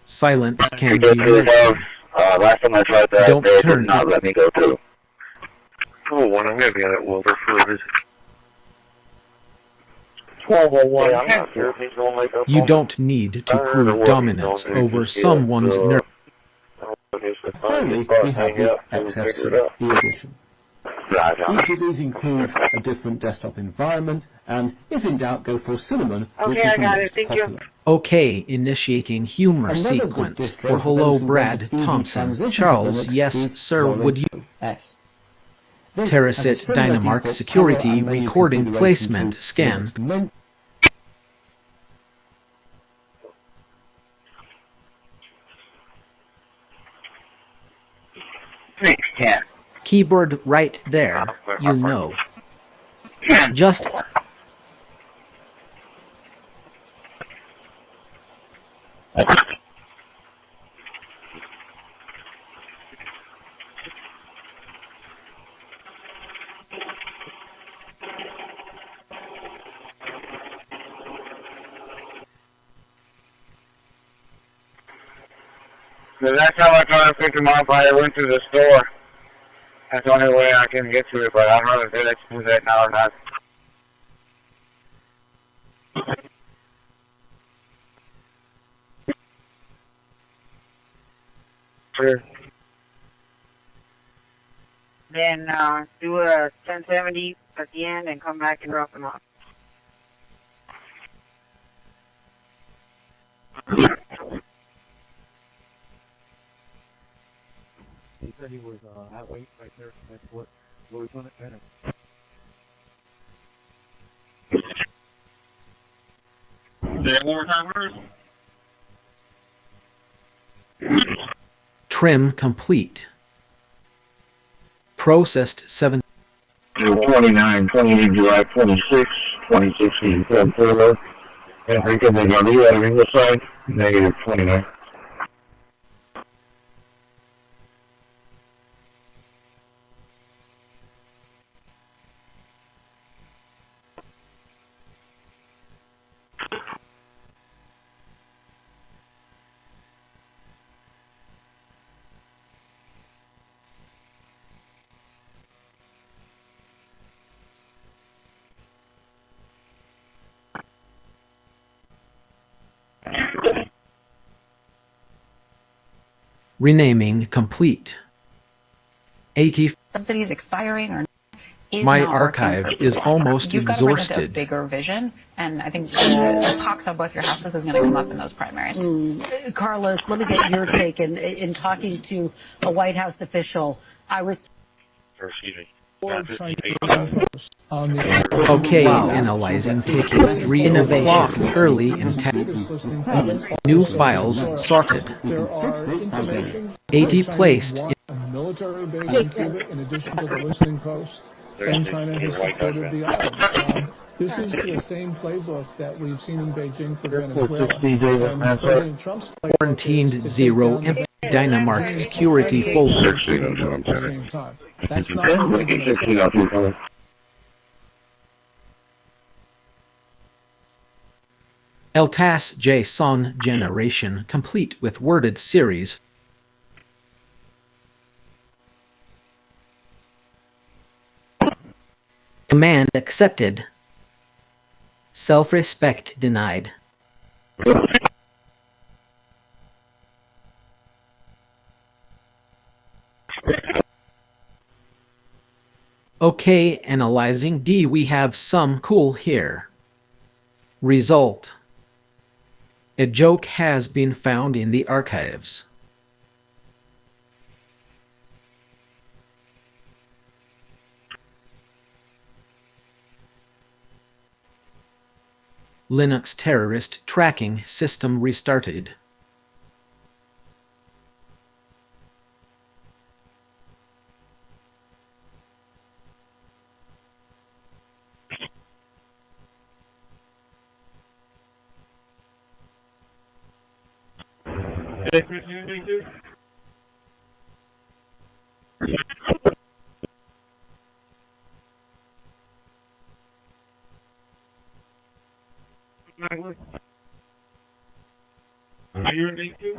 Silence can be winsome. Last time I tried that, Don't they turn did not it. let me go through. Cool one, I'm going to be at Wilbur for a visit. 1201. Yeah, I'm not sure if he's going to wake up. You don't need to prove dominance over someone's nerve. Finally, we have the access to the edition. Each of these includes a different desktop environment, and if in doubt, go for Cinnamon, which is the most popular. Okay, initiating humor sequence for hello Brad Thompson. Charles, yes sir, would you? Terracit Dynamark security recording placement scan. Keyboard right there, you know. Just The next time I try to pick him up, I went to the store. That's the only way I can get to it, but I don't know if they let you do that now or not. Sure. Then do a 1070 at the end and come back and drop them off. He said he was at weight right there. That's what was on it better. Say it one more time first. trim complete. Processed 7. 29, 28 July 26, 2016, Furlough. Enrique Delgado out of Ingleside, negative 29. Renaming complete. 80. Subsidies expiring or is My not archive working. is almost You've got to present a exhausted. bigger vision, and I think the cox on both your houses is going to come up in those primaries. Carlos, let me get your take. In talking to a White House official, I was... Excuse me. Okay, analyzing, taking 3 o'clock early in new files sorted. 80 placed in military base in Cuba in addition to the listening post. And China has supported the island. This is the same playbook that we've seen in Beijing for Venezuela. And President Trump's quarantined 0 empty Dynamark security folder. at the same time. That's not what we're going to say. LTAS JSON generation complete with worded series. Command accepted. Self-respect denied. Okay, analyzing D, we have some cool here. Result. A joke has been found in the archives. Linux terrorist tracking system restarted. Hey, Chris, anything too? Are you in Bay 2?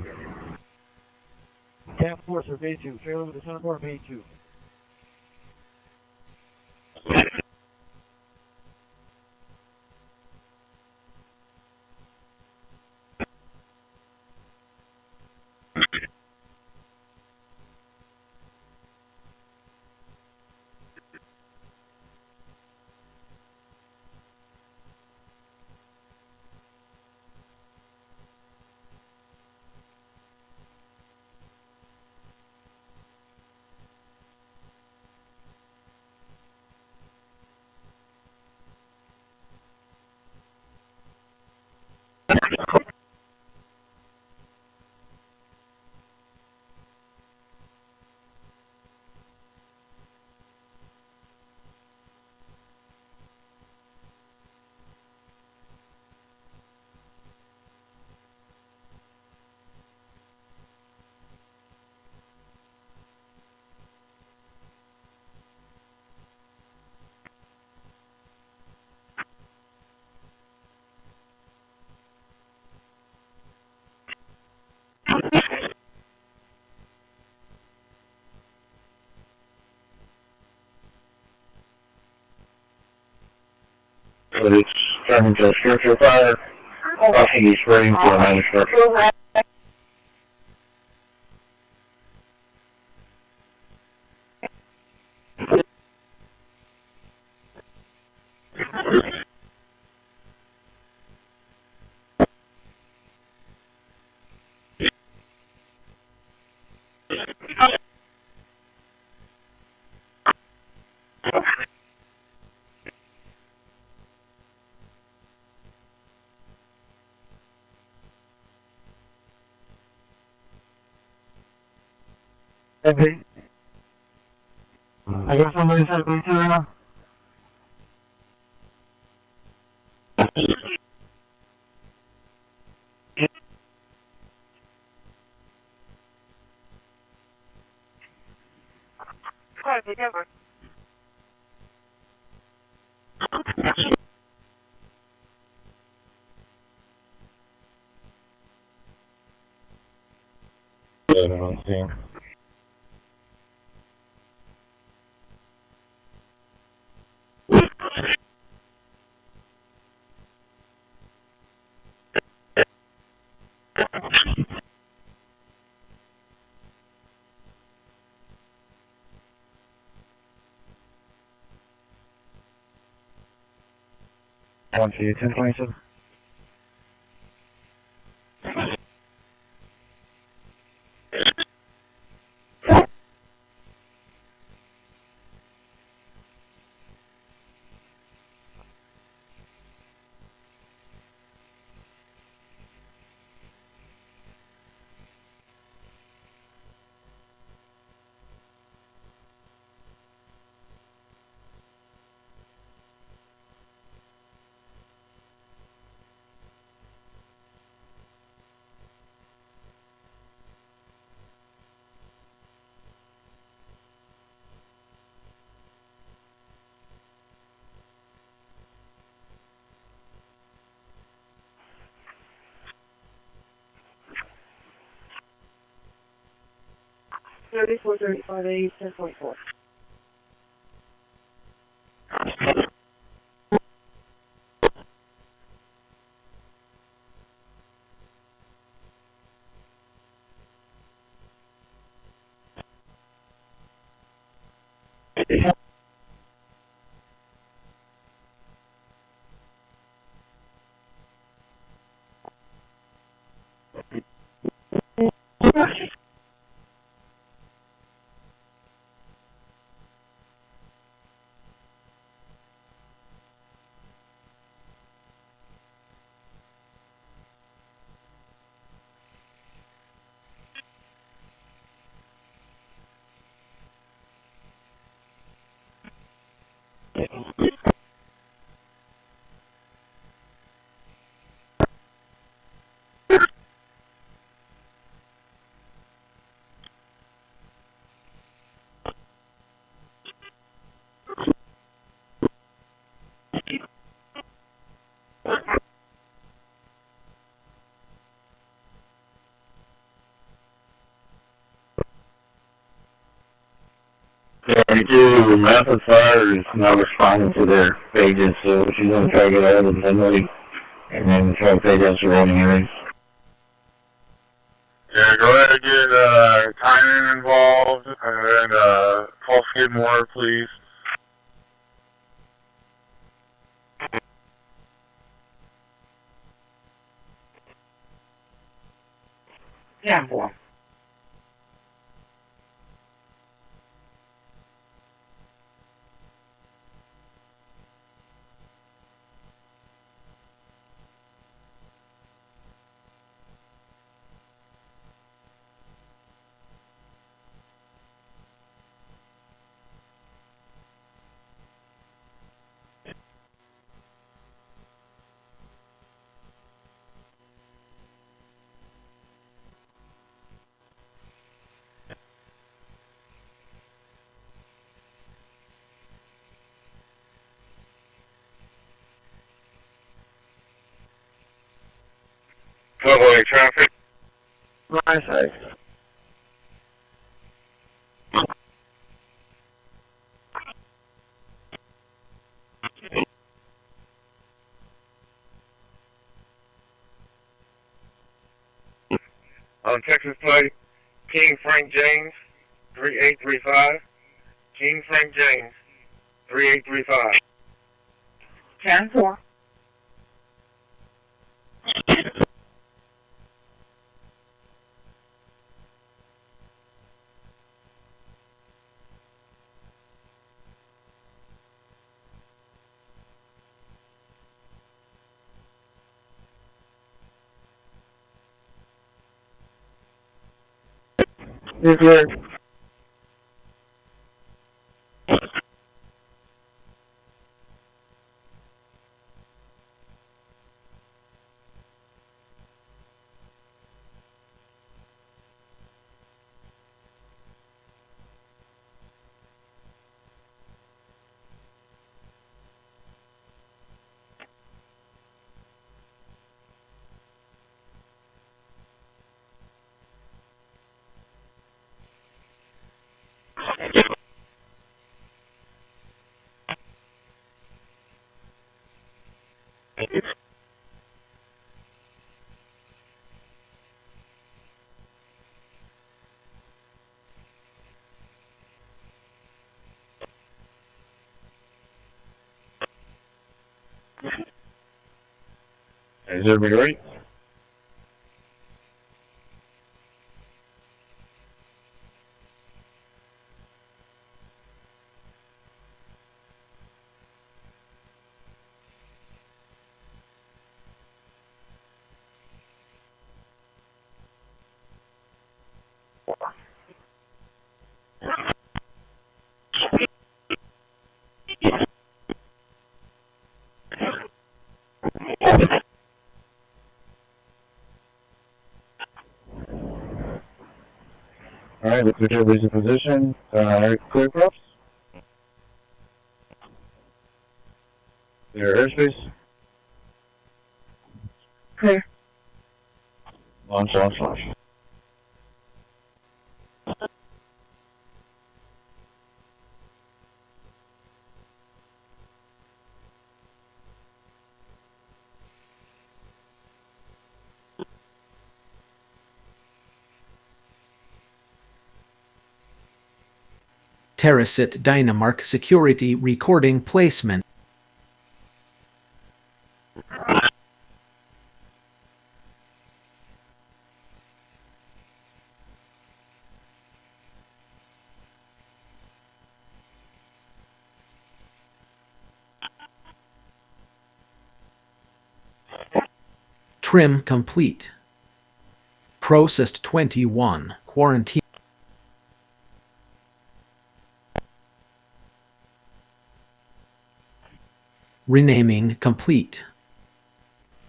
Task Force or Bay 2? Trailer with the Sun Corps, Bay 2. But it's turning to a spiritual fire. I think he's waiting for a manuscript. Okay. I guess somebody said Bay 2 right now. Be different. I don't see him. One to you, 1027. 3435A, 1044. The method fire is not responding to their pages, so she's going to try to get out of somebody and then try to pay down surrounding areas. Yeah, go ahead and get timing involved and then call Skidmore, please. Yeah, boy. Subway traffic. My side. On Texas plate, King Frank James, 3835. King Frank James, 3835. 10-4. Yes, sir. Is everybody ready? All right, let's switch over to position. Clear props. Clear airspace. Clear. Launch. Illicit Dynamark security recording placement. Trim complete. Processed 21. Quarantine. Renaming complete.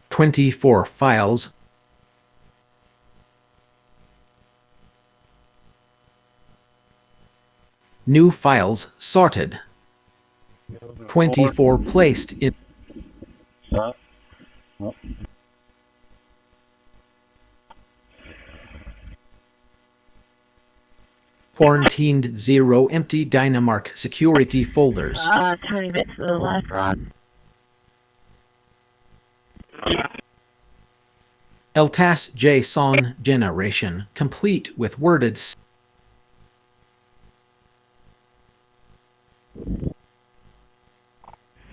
24 files. New files sorted. 24 placed in. Quarantined 0 empty Dynamark security folders. Tiny bit to the left, Rod. LTAS JSON generation complete with worded.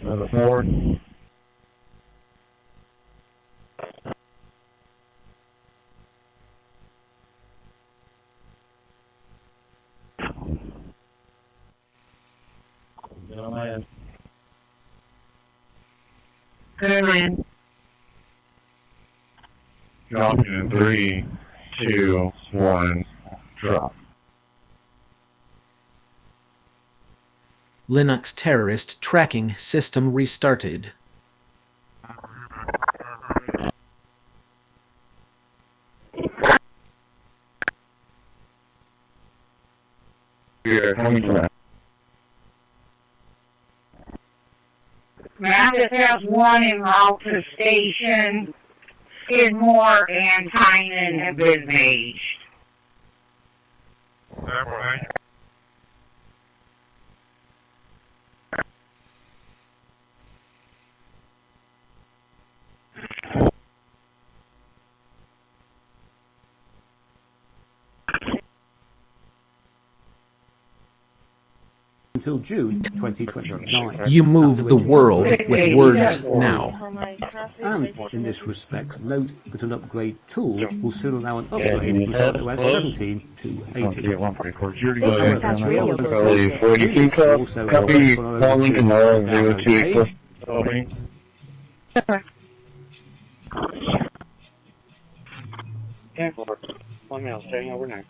Forward. Good man. Dropping in 3, 2, 1, drop. Linux terrorist tracking system restarted. Here, coming to that. Now this has one en route to station. Skidmore and Tynan have been paged. Until June 2029. You move the world with words now. And in this respect, note that an upgrade tool will soon allow an upgrade from iOS 17 to 18. Also, copy, calling tomorrow, 02 opening. One male staying overnight.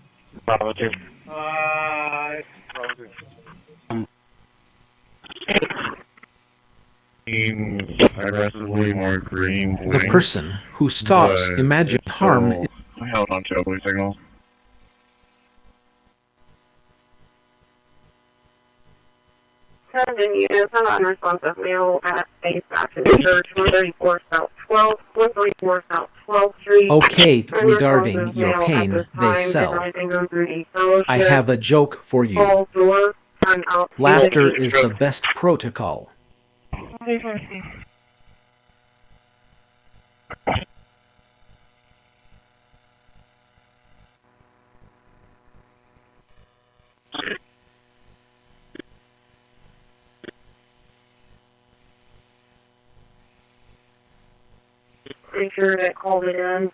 Aggressively more green. The person who stops imagined harm. I held on to a blue signal. Send units on unresponsive mail at Space Action Church, 134 South 12, 134 South 12th Street. Okay, regarding your pain, they sell. I have a joke for you. Laughter is the best protocol. Pretty sure that called it in.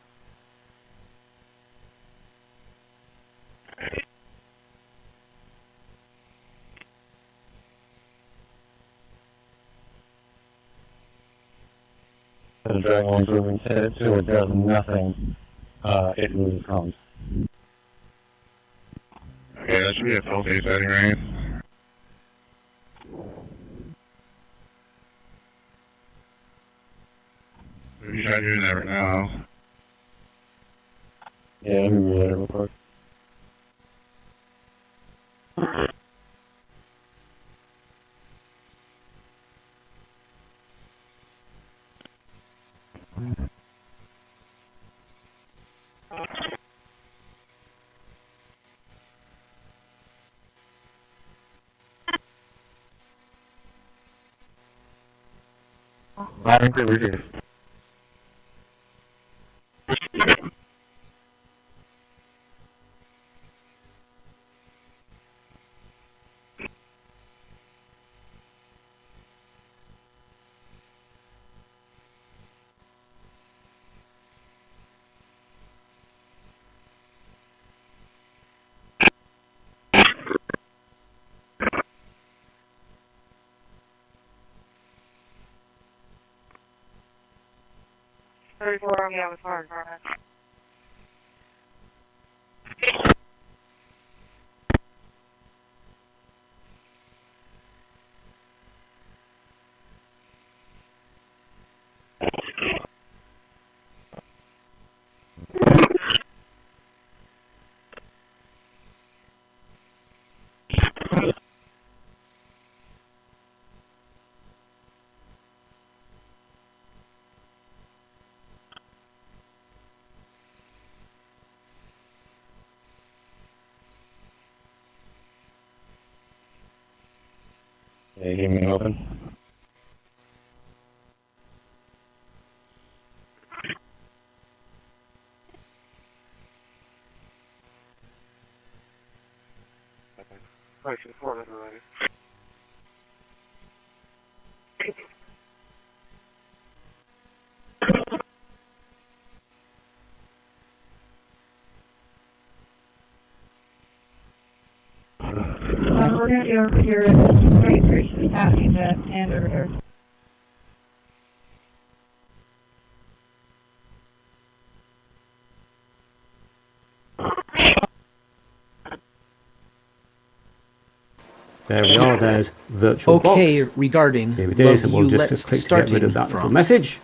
The dragon one's moving head, so it does nothing. It loses comms. Okay, that should be a fail-safe setting, right? Maybe try doing that right now. Yeah, let me roll that real quick. I think we're here. 34 on the other fire department. Yeah, give me an open. Right, to the floor, that's already. We're going to do over here is pretty passing that and over there. There we are, there's virtual box. Okay, regarding Here it is, and we'll just let's click to get rid of that little from. message.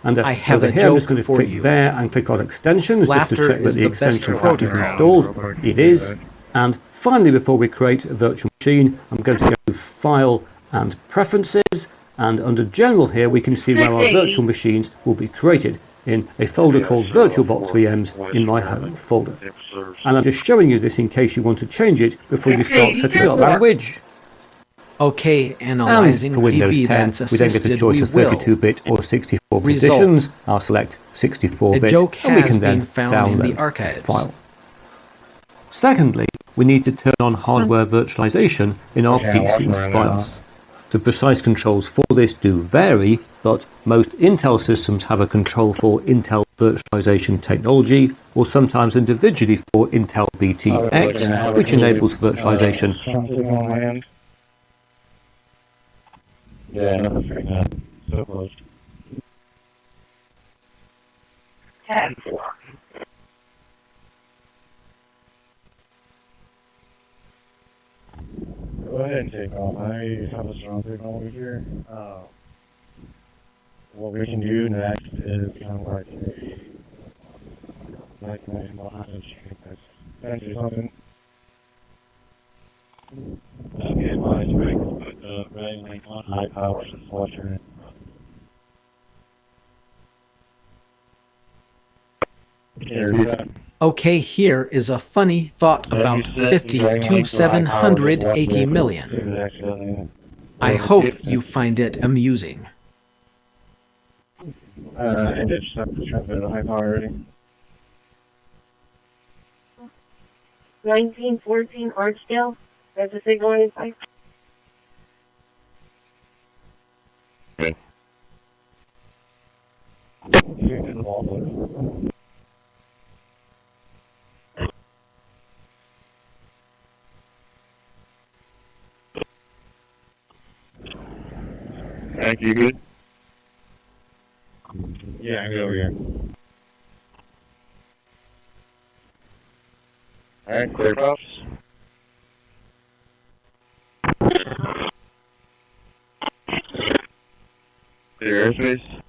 And I have over a here, I'm just joke going to for click you. there and click on extensions just to Laughter check that is the the best extension pack is protocol. installed. It is. And finally, before we create a virtual machine, I'm going to go to File and Preferences. And under General here, we can see where our virtual machines will be created in a folder called VirtualBox VMs in my home folder. And I'm just showing you this in case you want to change it before you start setting up language. Okay, analyzing And for Windows DB 10, that's we then get a assisted, choice of we will. 32-bit or 64-bit Result. editions. I'll select 64-bit, A joke and we has can then been found download in the the archives. file. Secondly, we need to turn on hardware virtualization in our PC's BIOS. The precise controls for this do vary, but most Intel systems have a control for Intel virtualization technology, or sometimes individually for Intel VTX, which enables virtualization. Yeah, nothing's right now. So close. 10. Go ahead and take off. I have a strong signal over here. What we can do next is kind of like a hostage. That's something. Okay, my strength, put the red link on high power slusher. Okay, here is a funny thought about 50 to 780 million. I hope you find it amusing. I did just have to transmit a high power already. 1914 Archdale. There's a signal on his pipe. Good. Thank you, good? Yeah, I'm good over here. Alright, clear props. Clear airspace.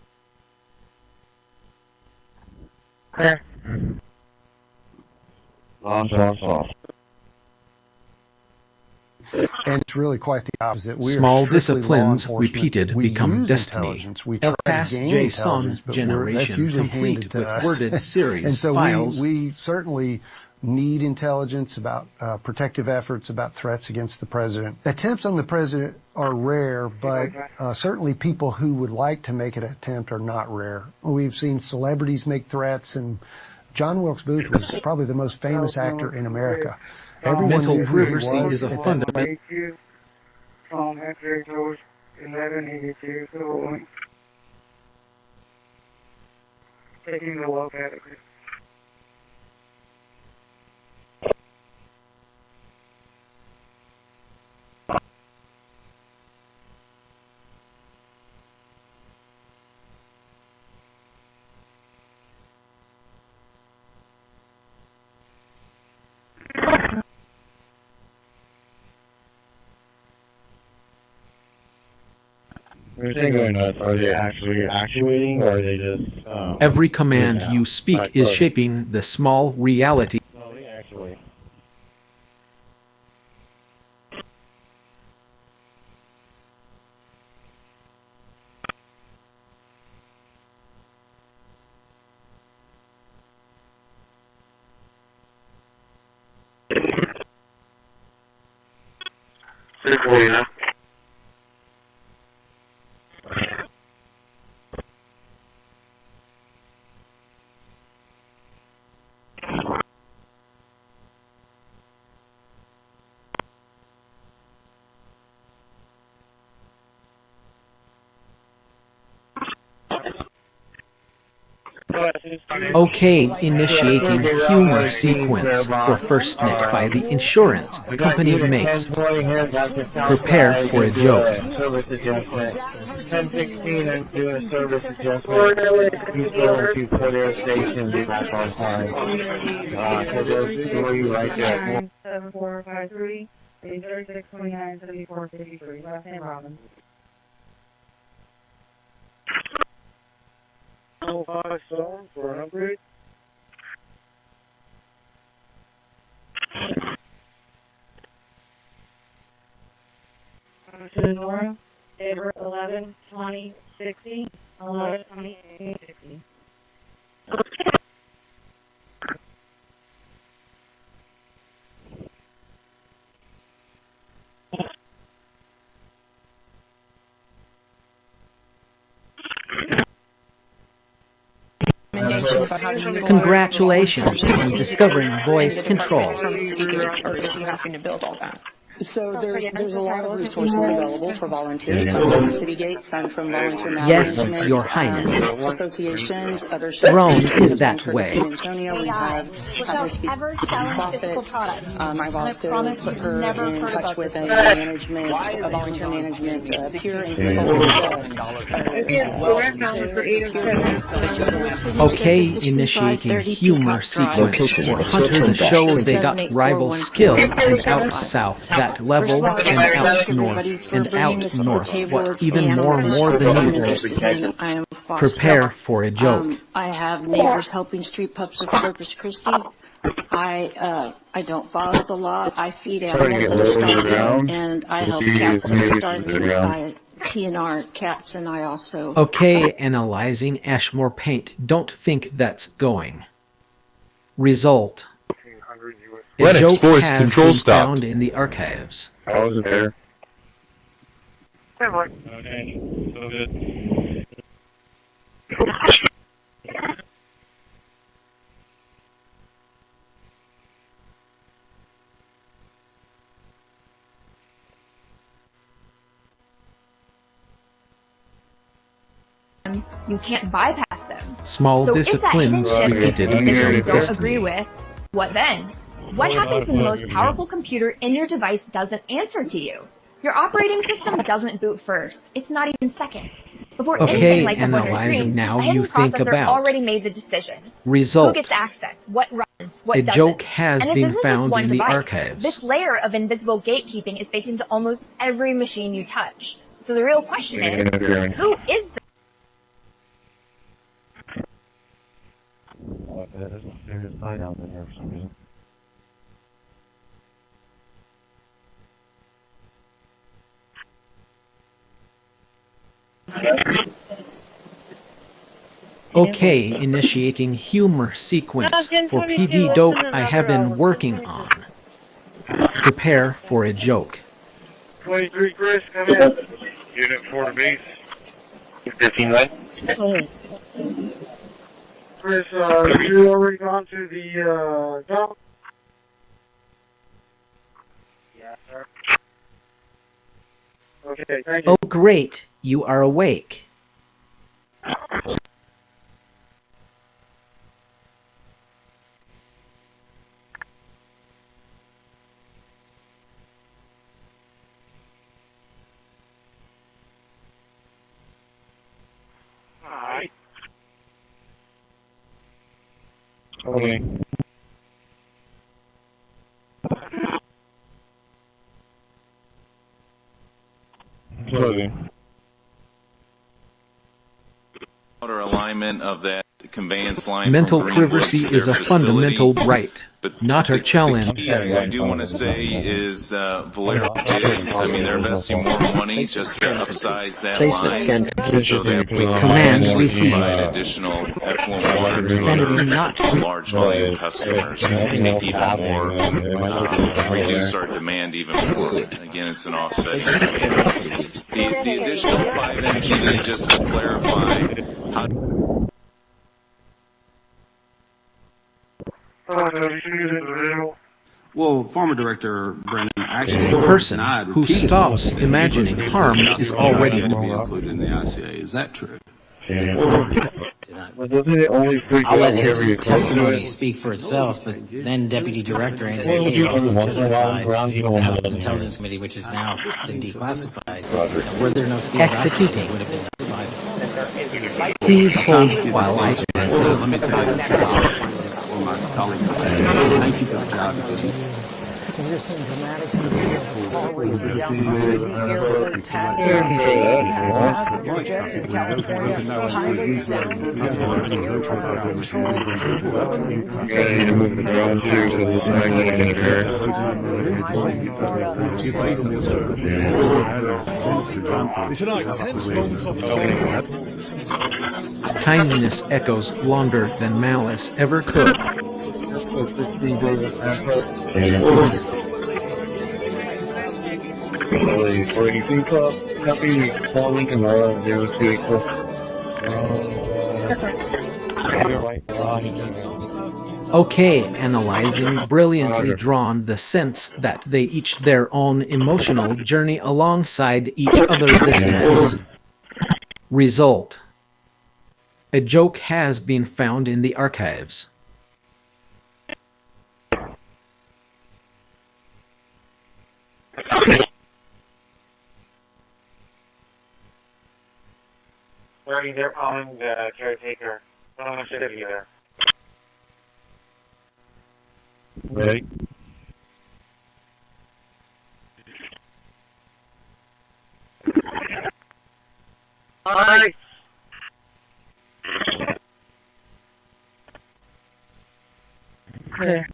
Clear. Launch off. And it's really quite the opposite. We Small are strictly disciplines law enforcement. repeated We become use destiny. intelligence. We try to Past gain JSON intelligence, but that's generation usually complete handed to with us. worded series and so files. we certainly need intelligence about protective efforts, about threats against the president. Attempts on the president are rare, but certainly people who would like to make an attempt are not rare. We've seen celebrities make threats, and John Wilkes Booth was probably the most famous actor in America. Everyone Mental knew who he privacy was is a at that fundamental. Phone X-ray codes 1182, so taking a look at it. When you're going nuts, are they actually actuating, or are they just... Every command you speak is shaping the small reality. No, they actuate. Okay, initiating humor sequence for FirstNet by the insurance company mates. Prepare for a joke. Service adjustment. 1016 and do a service adjustment. Control to their station, be back on time. So there's three right there. 7453, 3629, 7453. Last name Robin. 057 for an upgrade. Sonora, April 11, 20, 60, 11, 20, 60. Congratulations on discovering voice control. So there's a lot of resources available for volunteers, some from the city gate, some from volunteer Yes, management, Your Highness. associations, other Throne is that way. In Antonio, we have ever selling physical products. I've also put her in touch with a management, a volunteer management peer and Okay, initiating humor sequence for Hunter the show they got rival skill and out south that level and out north and out north what even more than you. Prepare for a joke. I have neighbors helping street pups with Corpus Christi. I don't follow the law. I feed animals that are starving, and I help cats that are starving. I TNR cats, and I also... Okay, analyzing Ashmore paint. Don't think that's going. Result. A joke has been found in the archives. I wasn't there. Okay, so good. You can't bypass them. Small so disciplines repeated become don't destiny. agree with, what then? What happens when the most powerful computer in your device doesn't answer to you? Your operating system doesn't boot first. It's not even second. Before anything lights up on your screen, now the hidden you think processor about. already made the decision. Result. Who gets access? What runs? What A doesn't? joke has And this been isn't just found one in the device. archives. This layer of invisible gatekeeping is baked into almost every machine you touch. So the real question is, who is the There's a serious sign out there for some reason. Okay, initiating humor sequence for PD dope I have been working on. Prepare for a joke. 23 Chris, come in. Unit 4 to base. 15 right? Chris, you already gone to the, dump? Yes, sir. Okay, thank you. Oh great, you are awake. Alright. Okay. Closing. Or alignment of that conveyance line. Mental privacy is a fundamental right, not a challenge. The key I do want to say is Valero did. I mean, they're investing more money just to upsize that line so that we can received. provide additional effluent water Sanity not to large volume customers and take even more, reduce our demand even more. Again, it's an offset. The additional 5 MGD, just to clarify, how well, Pharma Director Brennan actually the person who stops imagining harm is already included in the ICA. Is that true? I'll let his testimony speak for itself, but then Deputy Director Anthony also testified at the House Intelligence Committee, which has now been declassified. Were there no executing. would have been advisable. Please hold while I... Let me tell you this my colleague. Thank you for the job. We're seeing dramatic call racing down the airport attacks. Passenger jets in California, pilots down the air traffic control. Yeah, you need to move the drone too, so there's not going to interfere. Kindness echoes longer than malice ever could. Okay, analyzing, brilliantly drawn the sense that they each their own emotional journey alongside each other this mess. Result. A joke has been found in the archives. Sorry, they're calling the caretaker. I don't know if she'll be there. Ready? Hi. Okay.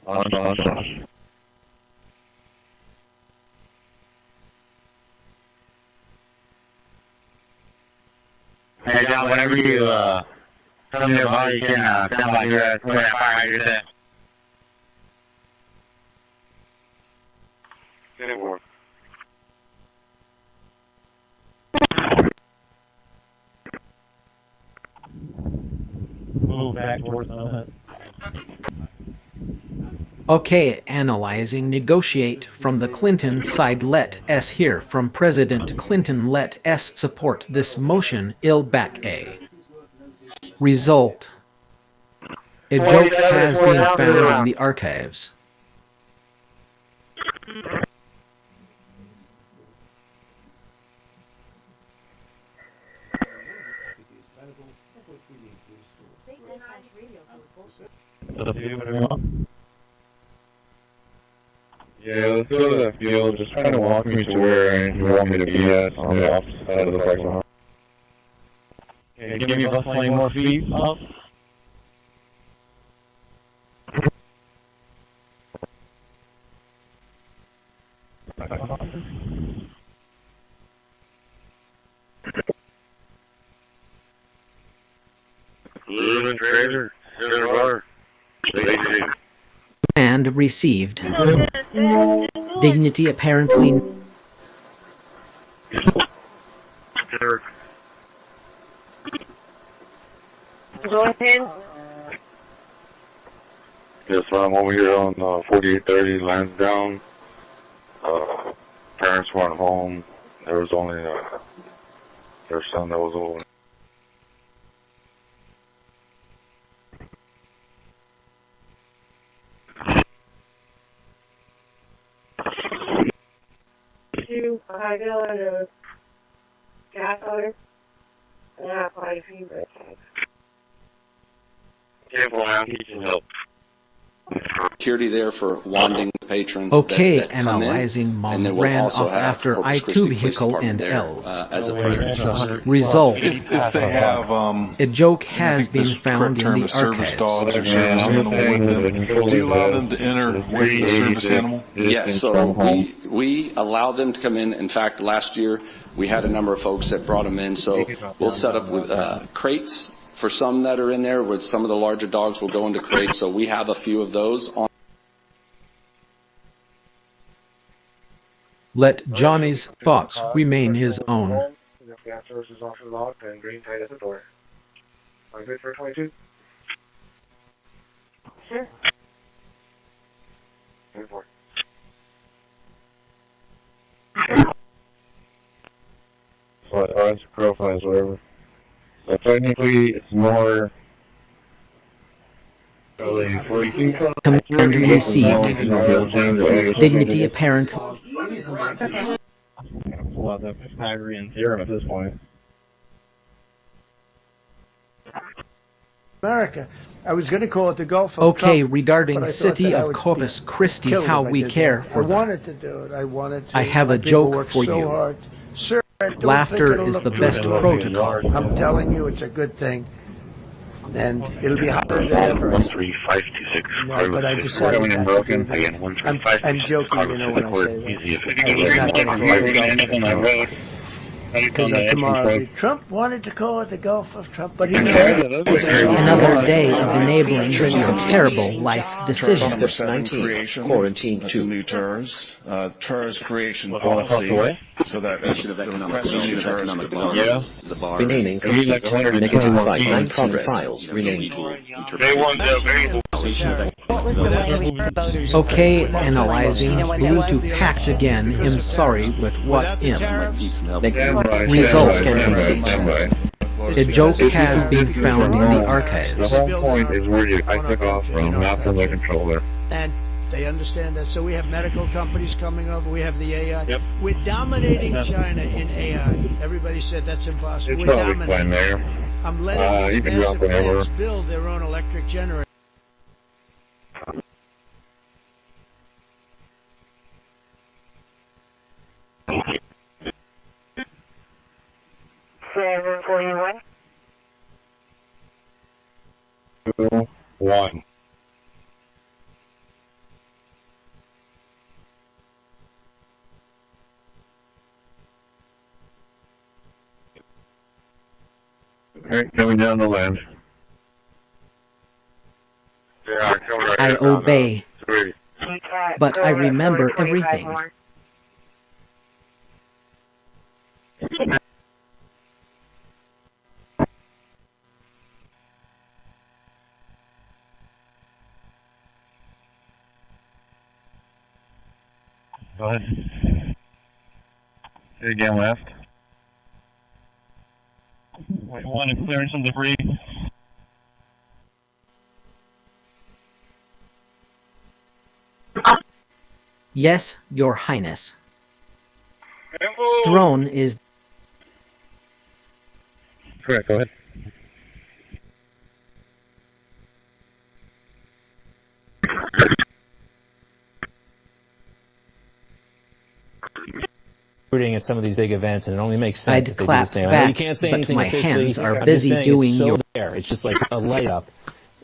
On. Hey, John, whenever you come nearby, you can stand by here at 25 meters in. Good work. Move back towards the hunt. Okay, analyzing, negotiate from the Clinton side. Let S hear from President Clinton. Let S support this motion. Il back A. Result. A joke has been found in the archives. Yeah, let's go to that field. Just kind of walk me to where you want me to be at on the opposite side of the parking lot. Okay, give me about 20 more feet up. Lumen Trader, Center Bar. And received. Dignity apparently. Go ahead. Yes, I'm over here on 4830 Lansdowne. Parents weren't home. There was only their son that was over. A high gallon of gas odor, and I have quite a few red tags. Careful, I'm teaching help. security there for wanding patrons. Okay, that come analyzing in, mom and then we'll ran also off have after Corpus I-2 Christi Police vehicle Department and there, L's. as a presence. Result. If they have, A joke I has think this been found correct term in the is service archives. dogs or service animal with them. Do you allow them to enter with the service animal? Yes, so we allow them to come in. In fact, last year we had a number of folks that brought them in, so we'll set up with crates for some that are in there, with some of the larger dogs will go into crates, so we have a few of those on. Let Johnny's thoughts remain his own. Gas services off the locked and green tight at the door. I'm good for 22. Sure. 24. So it's profiles, whatever. So technically, it's more. Command received. Dignity apparent. Well, the Pythagorean theorem at this point. America. I was going to call it the Gulf of Okay, Trump, regarding but I city thought that I of would Corpus be Christi, killed how if I we did care that. for I them. wanted to do it. I wanted to. I have My a people joke worked for so you. hard. Sir, I don't Laughter think it'll is the look best good. protocol. I'm telling you, it's a good thing. And it'll be hotter than ever. 13526. No, but I decided not to do that. Again, 13526. I'm joking, you know, when I say that. I'm not going to call it because tomorrow Trump wanted to call it the Gulf of Trump, but he Another day of enabling your terrible life decisions. 19, quarantine 2. That's the new TERS. TERS creation policy. So that the press new TERS. Renaming negative 5 progress files renamed. They want the variable. Okay, analyzing Bluetooth hacked again. I'm sorry with what im. Result. A joke has been found in the archives. The whole point is where I took off from, not from the controller. And they understand that. So we have medical companies coming over. We have the AI. Yep. We're dominating China in AI. Everybody said that's impossible. It's We're probably fine there. I'm letting you can drop whenever. build their own electric generator. Seven 41. 2, 1. Alright, coming down the land. Yeah, coming right I obey, 3. but I remember everything. Go ahead. Say again, left. Wait, one is clearing some debris. Yes, Your Highness. Throne is... Correct, go ahead. At some of these big events, and it only makes sense. I'd clap back, you can't say but anything my officially. hands are I'm busy just saying doing it's so your... there. It's just like a layup.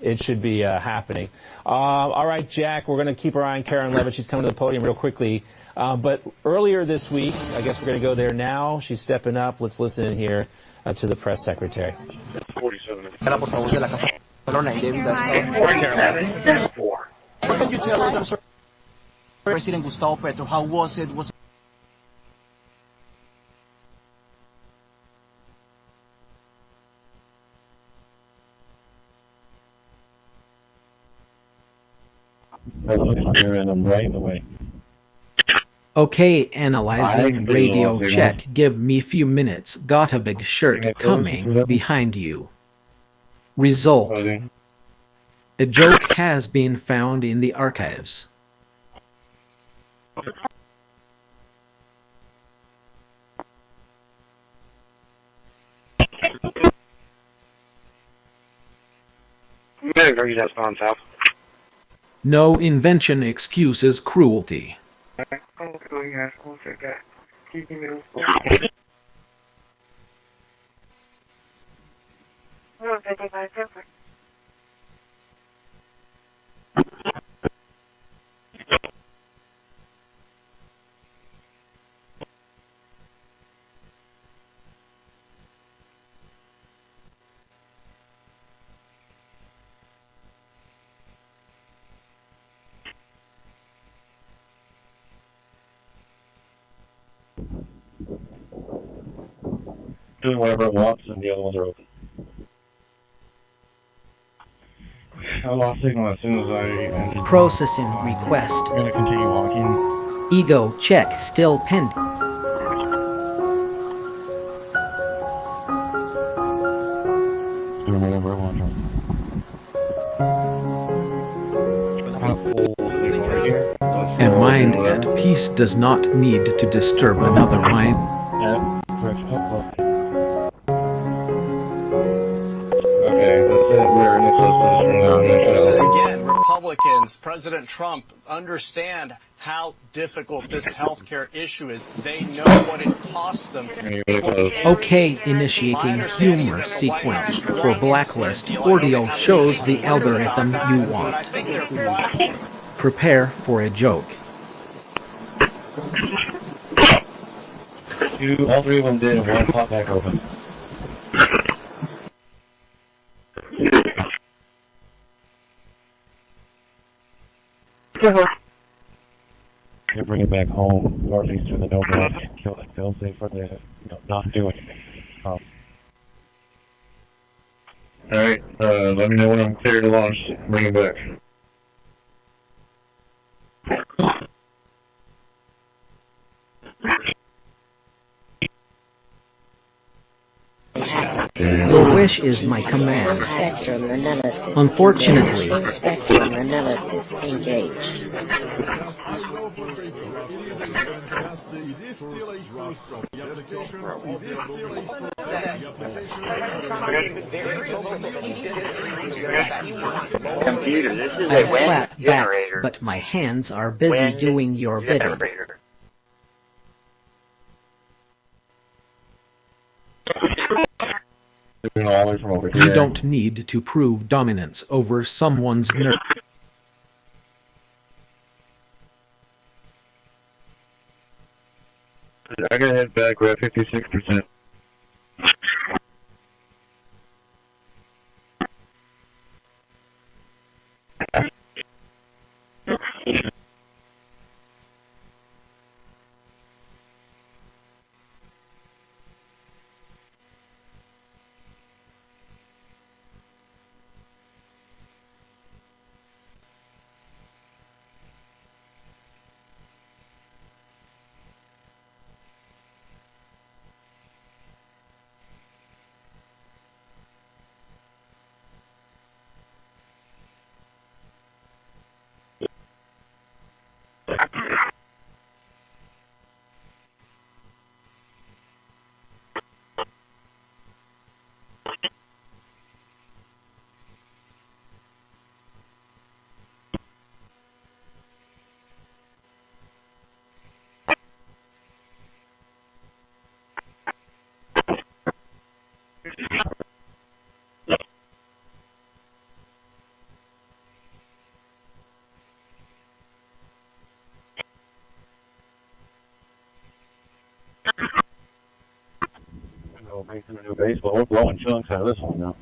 It should be happening. All right, Jack, we're going to keep our eye on Karen Levitt. She's coming to the podium real quickly. But earlier this week, I guess we're going to go there now. She's stepping up. Let's listen in here to the press secretary. 47. What can you tell us, I'm sorry, President Gustavo Petro, how was it? Right away. Okay, analyzing radio check. Give me few minutes. Got a big shirt coming behind you. Result. A joke has been found in the archives. No invention excuses cruelty. Doing whatever it wants, and the other ones are open. I lost signal as soon as I entered. Processing request. I'm gonna continue walking. Ego check still pending. Doing whatever it wants. A mind at peace does not need to disturb another mind. Yeah, correct. Okay, that's it. We're Again, Republicans, President Trump, understand how difficult this healthcare issue is. They know what it costs them. Okay, initiating humor sequence for blacklist. Audio shows the algorithm you want. Prepare for a joke. All three of them did, and one popped back open. They bring it back home, or at least to the no blood, kill it. They'll say for the not do anything. Alright, let me know when I'm clear to launch. Bring it back. Your wish is my command. Unfortunately, Spectrum analysis engaged. Computer, this is I a wind clap back, generator. but my hands are busy Wind doing your bidding. generator. All the way from over you here. don't need to prove dominance over someone's nerve. I gotta head back. We're at 56%. Making a new base, but we're blowing chunks out of this one now.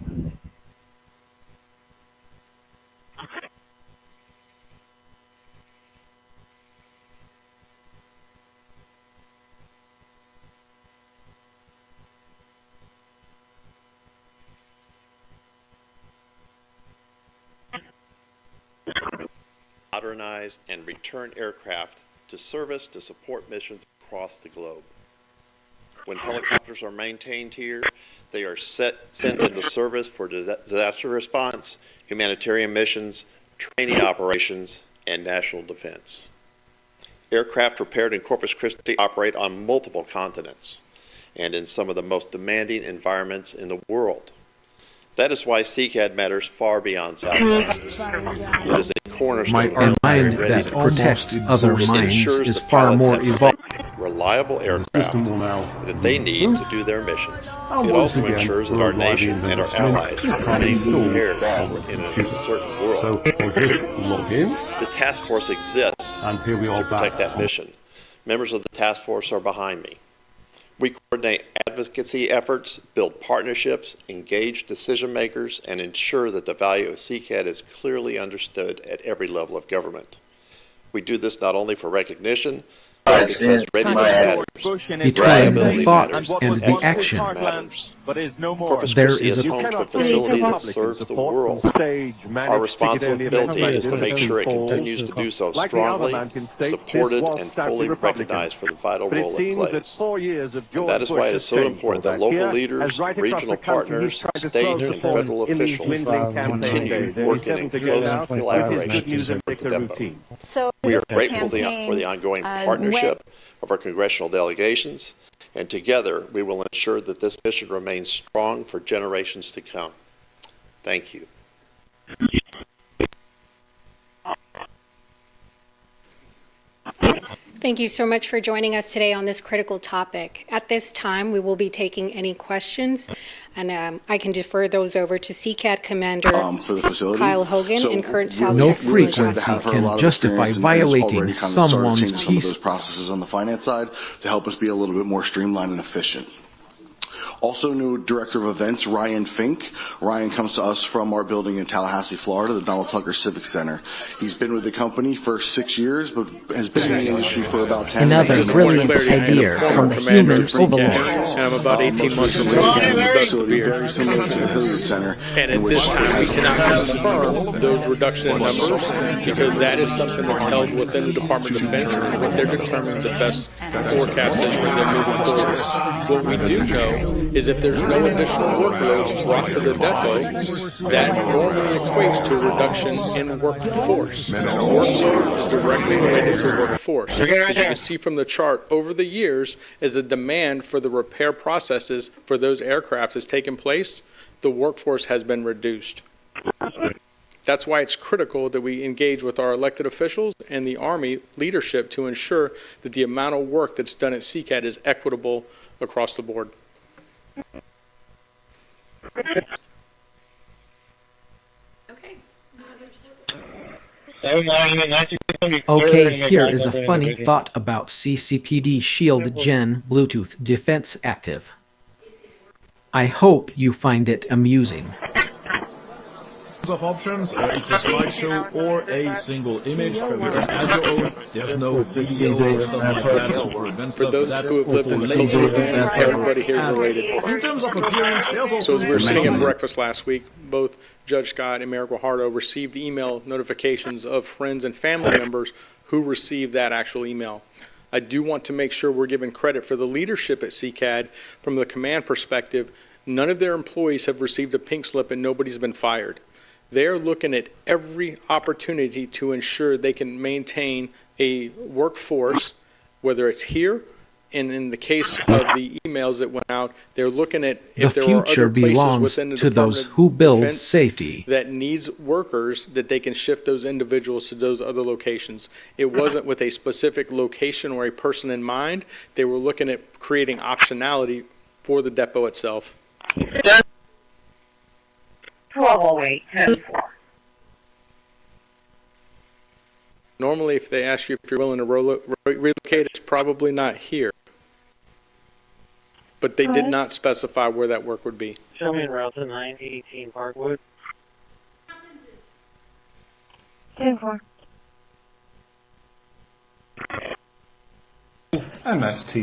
Modernize and return aircraft to service to support missions across the globe. When helicopters are maintained here, they are sent into service for disaster response, humanitarian missions, training operations, and national defense. Aircraft repaired in Corpus Christi operate on multiple continents and in some of the most demanding environments in the world. That is why CCAD matters far beyond South Texas. It is a cornerstone A mind that protects other minds is far more evolved. Reliable aircraft that they need to do their missions. It also ensures that our nation and our allies remain prepared in an uncertain world. The task force exists to protect that mission. Members of the task force are behind me. We coordinate advocacy efforts, build partnerships, engage decision makers, and ensure that the value of CCAD is clearly understood at every level of government. We do this not only for recognition, but because readiness matters, between the thought and the action. Corpus There Christi is is a home to a facility that serves the world. Our responsibility is to make sure it continues to do so strongly, supported, and fully recognized for the vital role it plays. And that is why it is so important that local leaders, regional partners, state and federal officials continue working in close collaboration to support the depot. We are grateful for the ongoing partnership of our congressional delegations, and together we will ensure that this mission remains strong for generations to come. Thank you. Thank you so much for joining us today on this critical topic. At this time, we will be taking any questions, and I can defer those over to CCAD Commander Kyle Hogan and current South No Texas frequency can justify violating someone's peace. Processes on the finance side to help us be a little bit more streamlined and efficient. Also, new Director of Events, Ryan Fink. Ryan comes to us from our building in Tallahassee, Florida, the Donald Tucker Civic Center. He's been with the company for 6 years, but has been in the industry for about 10 years. Another brilliant idea from the human overlord. And I'm about 18 months from leaving thus the beer. And at this time, we cannot confirm those reduction in numbers because that is something that's held within the Department of Defense and what they're determining the best forecast is for them moving forward. What we do know is if there's no additional workload brought to the depot, that normally equates to a reduction in workforce. Workload is directly related to workforce. As you can see from the chart, over the years, as the demand for the repair processes for those aircraft has taken place, the workforce has been reduced. That's why it's critical that we engage with our elected officials and the Army leadership to ensure that the amount of work that's done at CCAD is equitable across the board. Okay, here is a funny thought about ccpd Shield Gen Bluetooth Defense Active. I hope you find it amusing. Of options, it's a slideshow or a single image. You can add your own. There's no video or stuff like that. For those who have lived in the cultural band, everybody here is related. In terms of appearance, so as we were sitting at breakfast last week, both Judge Scott and Mayor Guajardo received email notifications of friends and family members who received that actual email. I do want to make sure we're giving credit for the leadership at CCAD from the command perspective. None of their employees have received a pink slip and nobody's been fired. They're looking at every opportunity to ensure they can maintain a workforce, whether it's here, and in the case of the emails that went out, they're looking at if there are other places within the those Department who of build Defense safety. that needs workers, that they can shift those individuals to those other locations. It wasn't with a specific location or a person in mind. They were looking at creating optionality for the depot itself. 1208-10-4. Normally, if they ask you if you're willing to relocate, it's probably not here. But they did not specify where that work would be. Show me en route to 918 Parkwood. 10-4.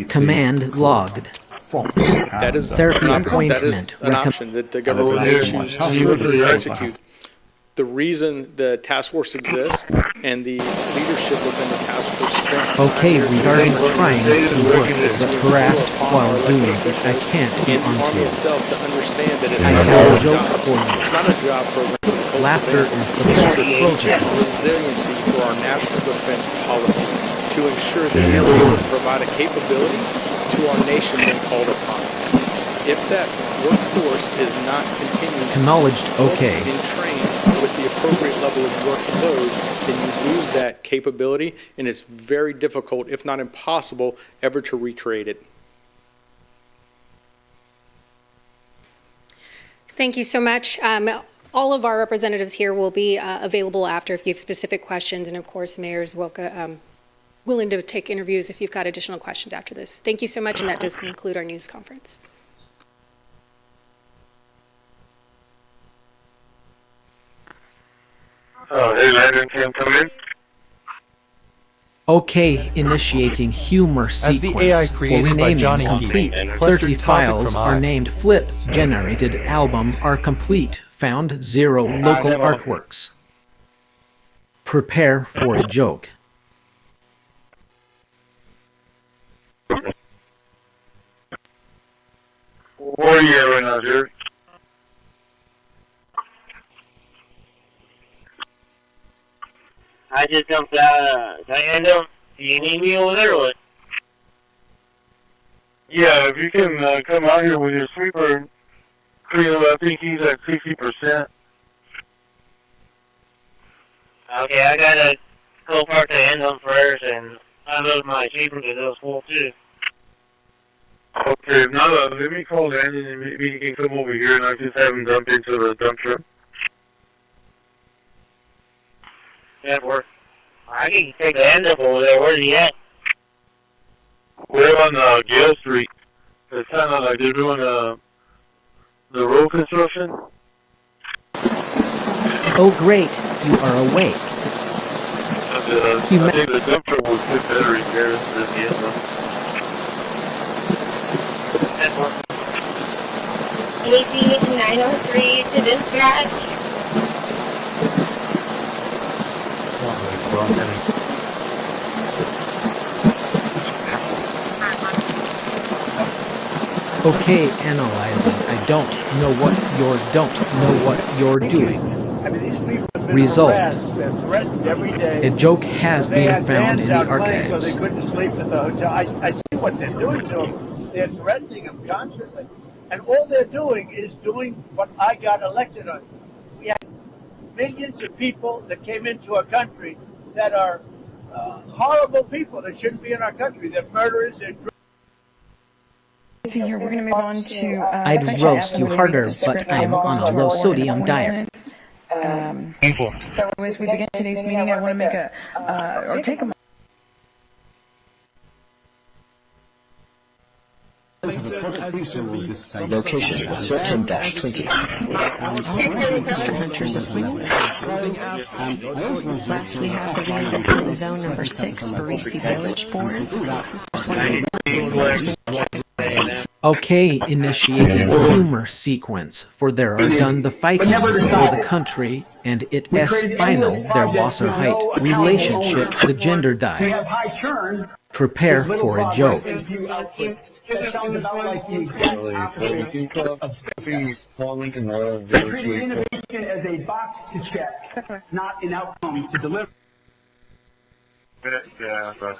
Command logged. That is Therapy an appointment. option that the government may choose to execute. The reason the task force exists and the leadership within the task force spent Okay, regarding trying to work but harassed while doing it, I can't be in the Army onto it. itself to understand that it's I not have a a joke job. for you. It's not a job program for the coastal Laughter band. is the It's best to create protocol. resiliency for our national defense policy to ensure that we're able to provide a capability to our nation when called upon. If that workforce is not continuing Acknowledged, okay. and trained with the appropriate level of workload, then you lose that capability, and it's very difficult, if not impossible, ever to recreate it. Thank you so much. All of our representatives here will be available after if you have specific questions, and of course, Mayor is willing to take interviews if you've got additional questions after this. Thank you so much, and that does conclude our news conference. Hey, Landon, can you come in? Okay, initiating humor sequence for renaming complete. 30 files are named flip. Generated album are complete. Found 0 local artworks. Prepare for a joke. Where are you at right now, Jerry? I just jumped out. Can I end up? Do you need me over there or what? Yeah, if you can come out here with your sweeper, I think he's at 60%. Okay, I gotta go park the engine first and unload my sweeper because it was full too. Okay, now let me call Landon and maybe he can come over here and I just have him dump into the dump truck. That work. I can take the end up over there. Where's he at? We're on Gale Street. It's kind of like they're doing the road construction. Oh great, you are awake. And, I think the dump truck will fit better in here than the end one. That work. AC 903 to dispatch. Okay, analyzing. I don't know what you're doing. Result. A joke has been found in the archives. So they couldn't sleep at the hotel. I see what they're doing to them. They're threatening them constantly. And all they're doing is doing what I got elected on. We had millions of people that came into our country that are horrible people that shouldn't be in our country. They're murderers, they're Here, we're going to move on to... I'd roast you harder, but I'm on a low sodium diet. So as we begin today's meeting, I want to make or take a Location, Sir-10-20. Mr. Hunter's appointment. Last we have the reinvestment zone number 6, Christi Village Board. Okay, initiating humor sequence, for there are done the fighting for the country, and it s final their wasser height relationship the gender die. Prepare for a joke. Innovation as a box to check, not an outcome to deliver. Yeah,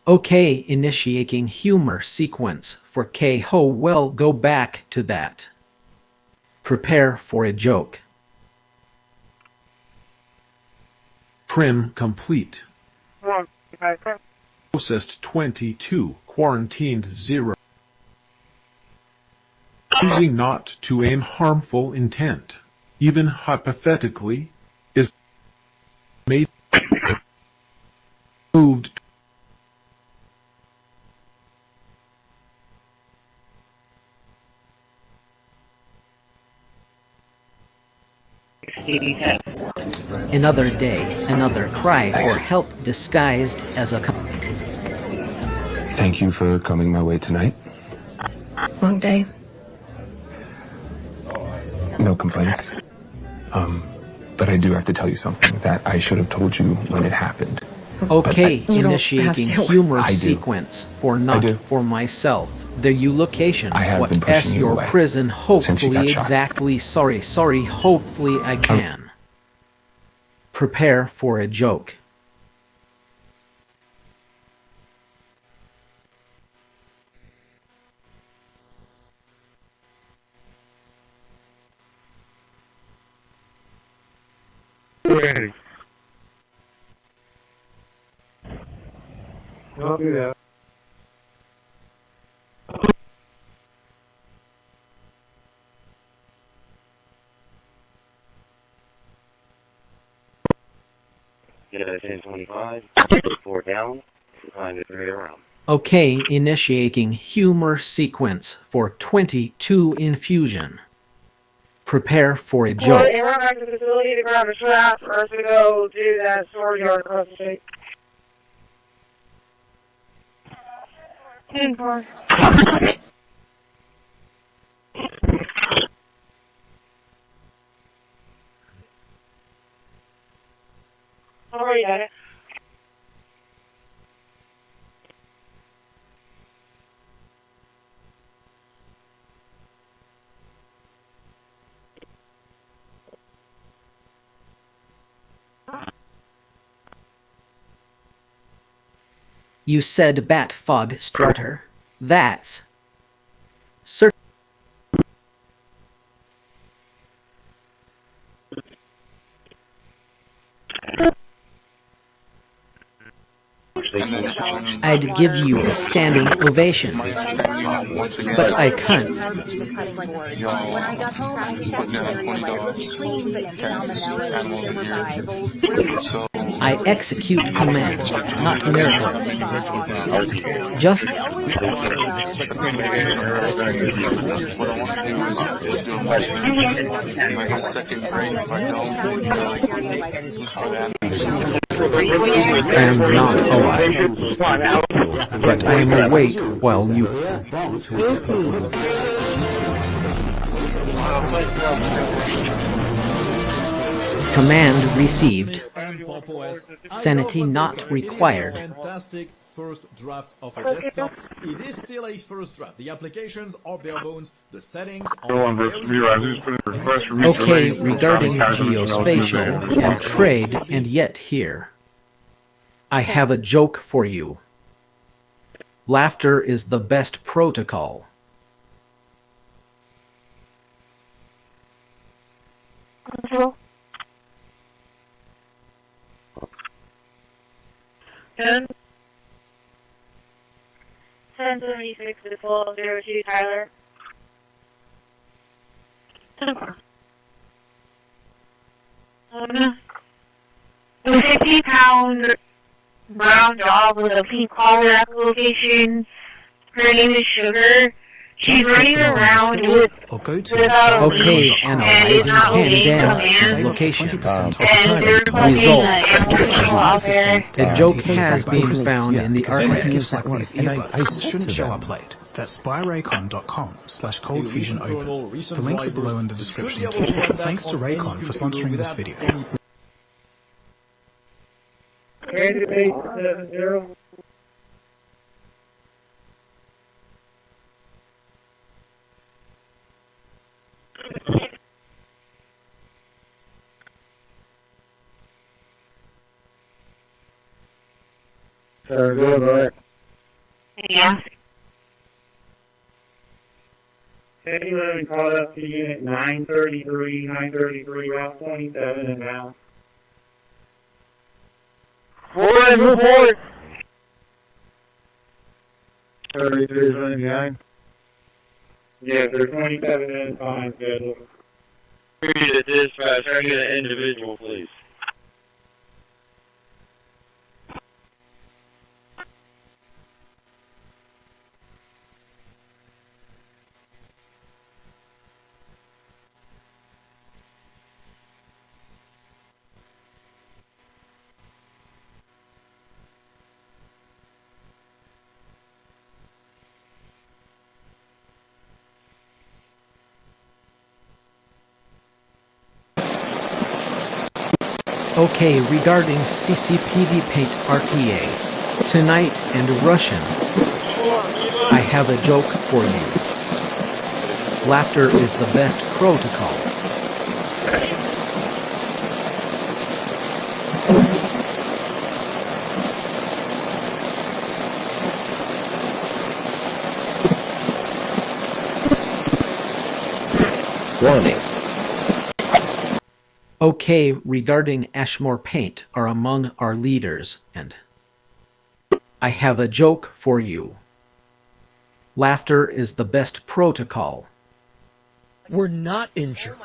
Okay, initiating humor sequence for K-Ho. Well, go back to that. Prepare for a joke. Trim complete. Processed 22, quarantined 0. Using not to aim harmful intent, even hypothetically, is made moved. Another day, another cry for help disguised as a... Thank you for coming my way tonight. Long day. No complaints. But I do have to tell you something that I should have told you when it happened. Okay, initiating humor sequence for not for myself. The location. What S your prison? Hopefully exactly. Sorry. Hopefully I can. Prepare for a joke. Ready. Don't do that. Get a 1025, 4 down, find the 3 around. Okay, initiating humor sequence for 22 infusion. Prepare for a joke. Hey, run back to the facility to grab a trap for us to go do that storage yard across the street. 10-4. Already got it. You said bat fog strutter. That's certain. I'd give you a standing ovation, but I can't. When I got home, I checked the area lightly clean, but salmonella there were Bibles. I execute commands, not miracles. Just I am not alive, but I am awake while you... Command received. Sanity not required. Fantastic first draft of a desktop. It is still a first draft. The applications are bare bones. The settings are okay, regarding geospatial and trade, and yet here. I have a joke for you. Laughter is the best protocol. Ten 1076 to 1202 Tyler. A 50-pound brown dog with a pink collar at the location. Her name is Sugar. She's running around without a okay, leash analyzing Candan location. Result. A joke has been found in the archives. I shouldn't show up late. That's spyraycon.com/coldfusionopen. The links are below in the description too. Thanks to Raycon for sponsoring this video. Candidate 70. Good, right? Yeah. Anyone caught up to unit 933, Route 27 and now. Forward, move forward. 33 is running behind. Yes, they're 27 minutes behind schedule. I need a dispatch. I need an individual, please. Okay, regarding CCPD paint RTA, tonight and Russian, I have a joke for you. Laughter is the best protocol. Warning. Okay, regarding Ashmore Paint are among our leaders, and I have a joke for you. Laughter is the best protocol. We're not injured.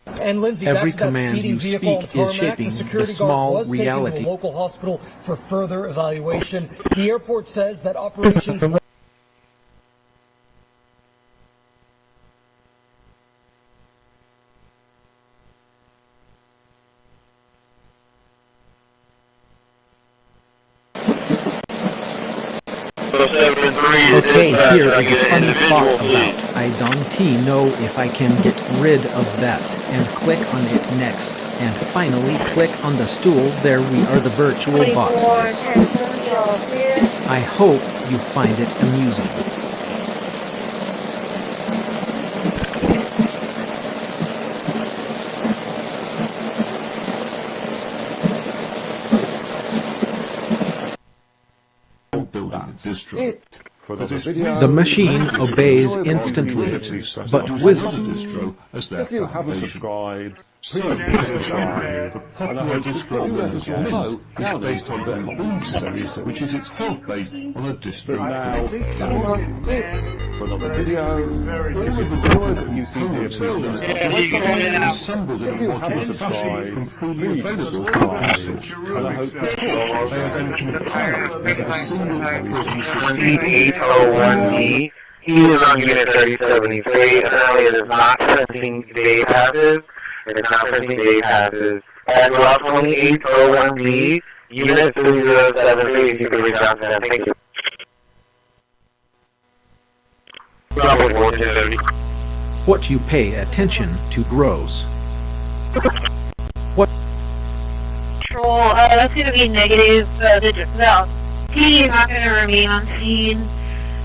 And Lindsay, Every back to that command speeding you vehicle on speak is tarmac, shaping the the security small guard was reality. taken to a local hospital for further evaluation. The airport says that operations Okay, here is a funny thought about I don't know if I can get rid of that, and click on it next, and finally click on the stool. There we are, the virtual boxes. I hope you find it amusing. The machine obeys instantly, but wisdom. If you haven't subscribed, please subscribe. And I hope distro learners will know it's based on their series, which is itself based on a distro. Now, for another video, if you've enjoyed UCP assistance, if you haven't subscribed, from freely available message, and I hope that they are then compiled with a single 2801B. He is on unit 3073, and earlier is not printing day passes. It is not printing day passes. And Route 2801B, unit 3073, if you could reach out to them. Thank you. What you pay attention to grows. What? Control, that's going to be negative. The PD is not going to remain on scene.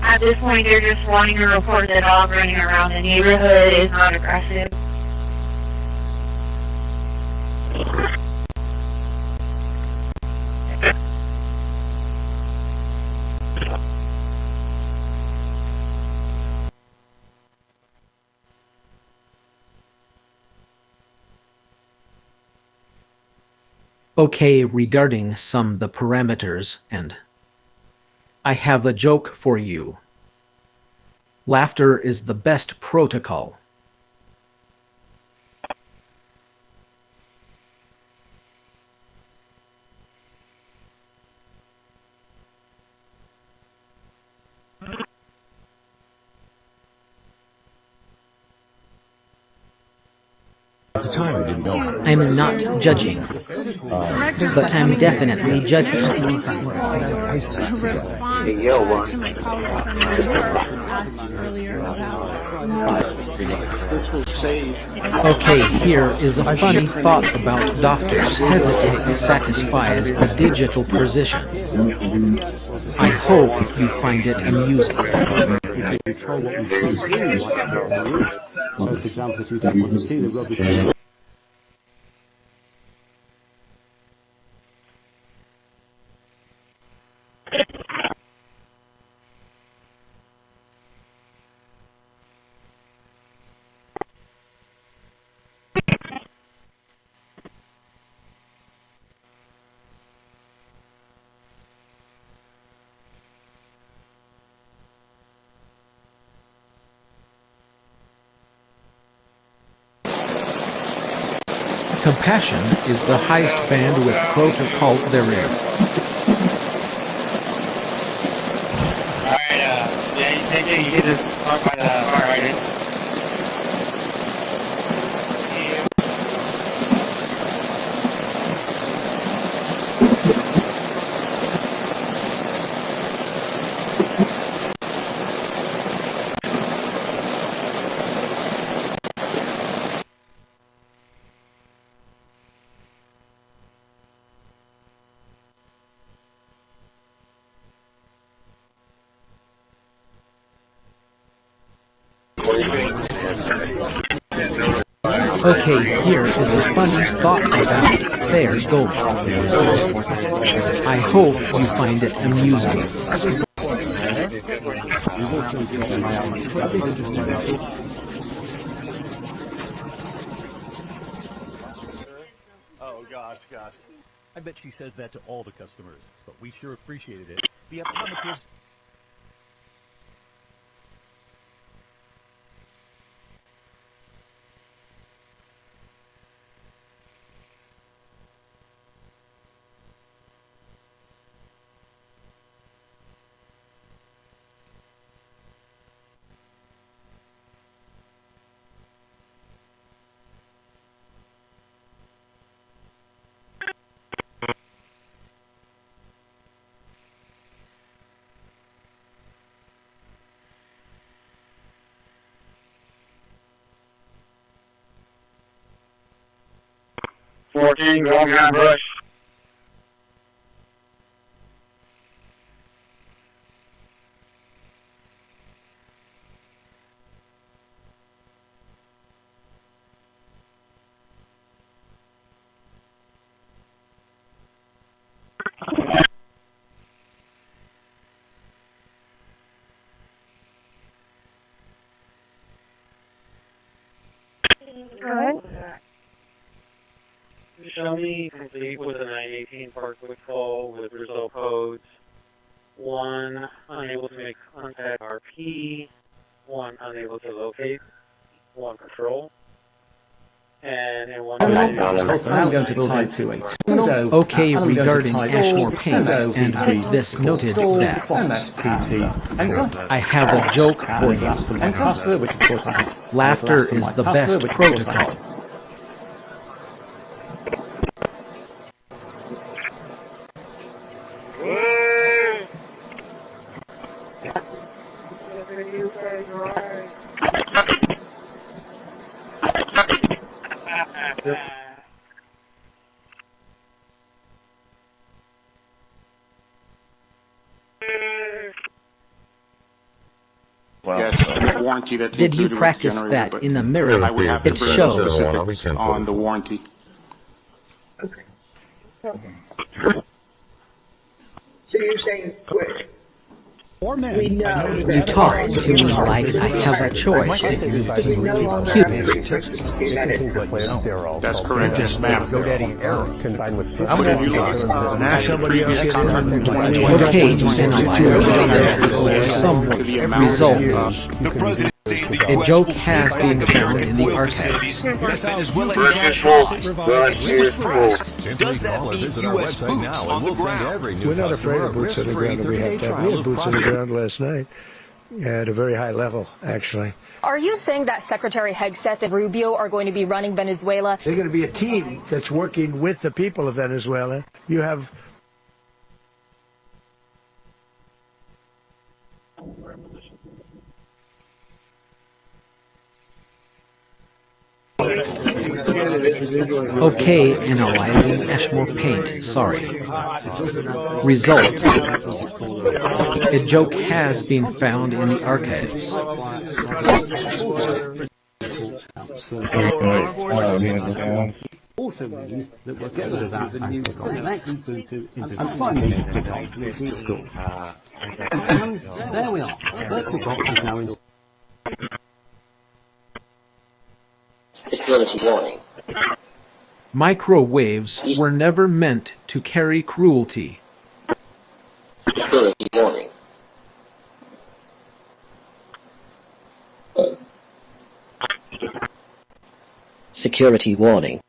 At this point, they're just wanting to report that dog running around the neighborhood is not aggressive. Okay, regarding some the parameters, and I have a joke for you. Laughter is the best protocol. I'm not judging, but I'm definitely judging. Okay, here is a funny thought about doctors hesitates satisfies a digital precision. I hope you find it amusing. So, for example, if you don't want to see the rubbish. Compassion is the highest bandwidth protocol there is. Alright, you did this talk by the firefighter. Okay, here is a funny thought about fair going. I hope you find it amusing. Oh, gosh. I bet she says that to all the customers, but we sure appreciated it. The optometrist... Going on bush. Show me complete with a 918 Parkwood call with result codes. 1 unable to make contact RP, 1 unable to locate, 1 control, and 1 I'm going to type Okay, regarding Ashmore Paint, and with this noted that I have a joke for you. Laughter is the best protocol. Did you practice that in the mirror? It shows. On the warranty. Okay. So you're saying quick. We know you talk to me like I have a choice. That's correct, yes, ma'am. Okay, analyzing this. Result. A joke has been found in the archives. Does that mean U.S. boots on the ground? We're not afraid of boots on the ground that we have to have. We had boots on the ground last night at a very high level, actually. Are you saying that Secretary Hegseth and Rubio are going to be running Venezuela? They're going to be a team that's working with the people of Venezuela. You have... Okay, analyzing Ashmore Paint, sorry. Result. A joke has been found in the archives. Also means that we'll get rid of that and finally there we are. Vertical box is now in. Security warning. Microwaves were never meant to carry cruelty. Security warning. Security warning.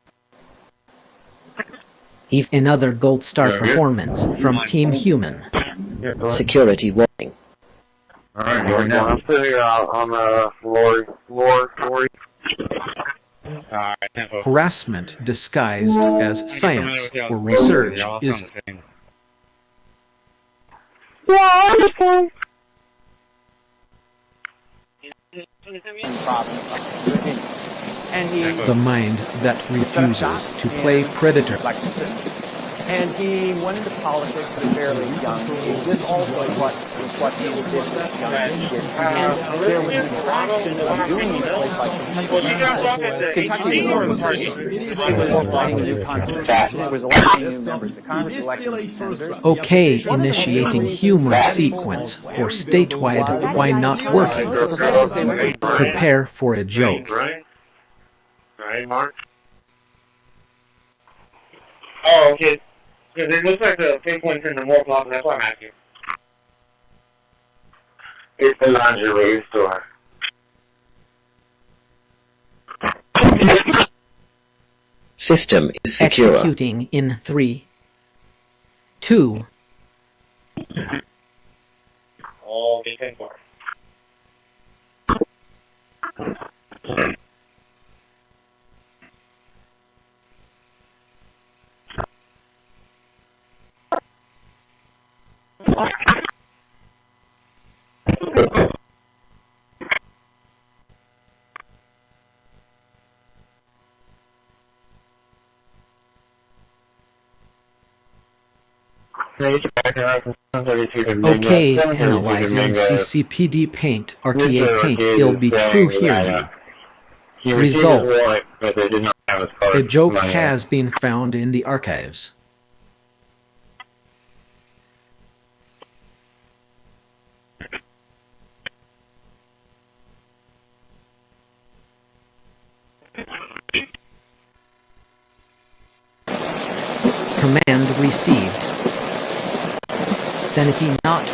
Another Gold Star performance from Team Human. Security warning. Alright, I'm still here on the floor. Harassment disguised as science or research is... The mind that refuses to play predator. And he went into politics at a fairly young age. This also is what he did with young kids. And there was an attraction of doing it like Kentucky was writing a new constitution. It was electing new members of Congress, electing senators. Okay, initiating humor sequence for statewide why not working. Prepare for a joke. Right, Mark? Oh, okay. Because it looks like the pinpoint's in the more closet, that's why I'm asking. It's the lingerie store. System is secure. Executing in 3, 2. Oh, big 10-4. Okay, analyzing ccpd paint, RTA paint, it'll be true hearing. Result. A joke has been found in the archives. Command received. Sanity not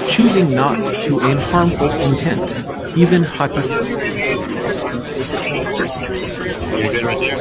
choosing not to aim harmful intent, even You good right there?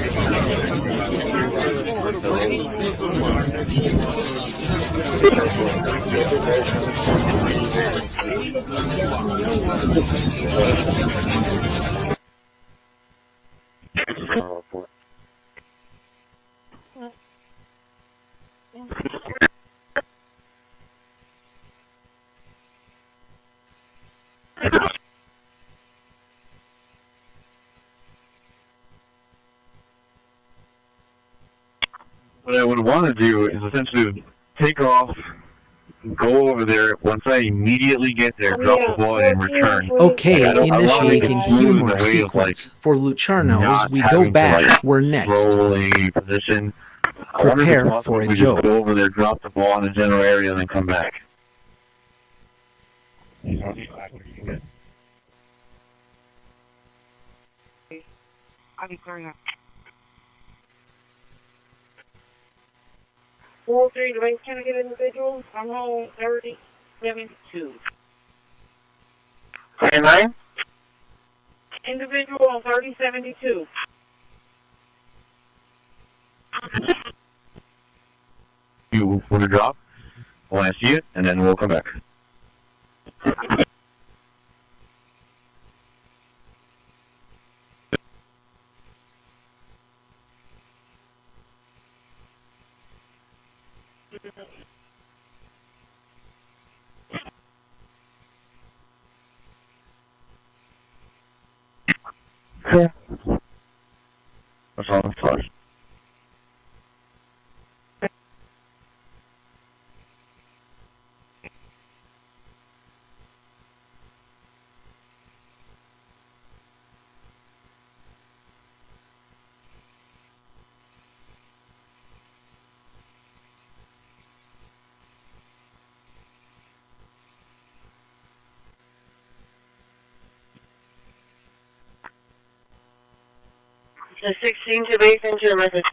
What I would want to do is essentially take off, go over there. Once I immediately get there, drop the ball and return. Okay, initiating humor sequence. For Lucianos, we go back. We're next. Slowly position. Prepare for a we joke. Just go over there, drop the ball in the general area, and then come back. I'll be clearing up. 403 to base candidate individual. I'm home 3072. 29? Individual on 3072. You want to drop? When I see it, and then we'll come back. That's all I'm sorry. The 16 to base into the message.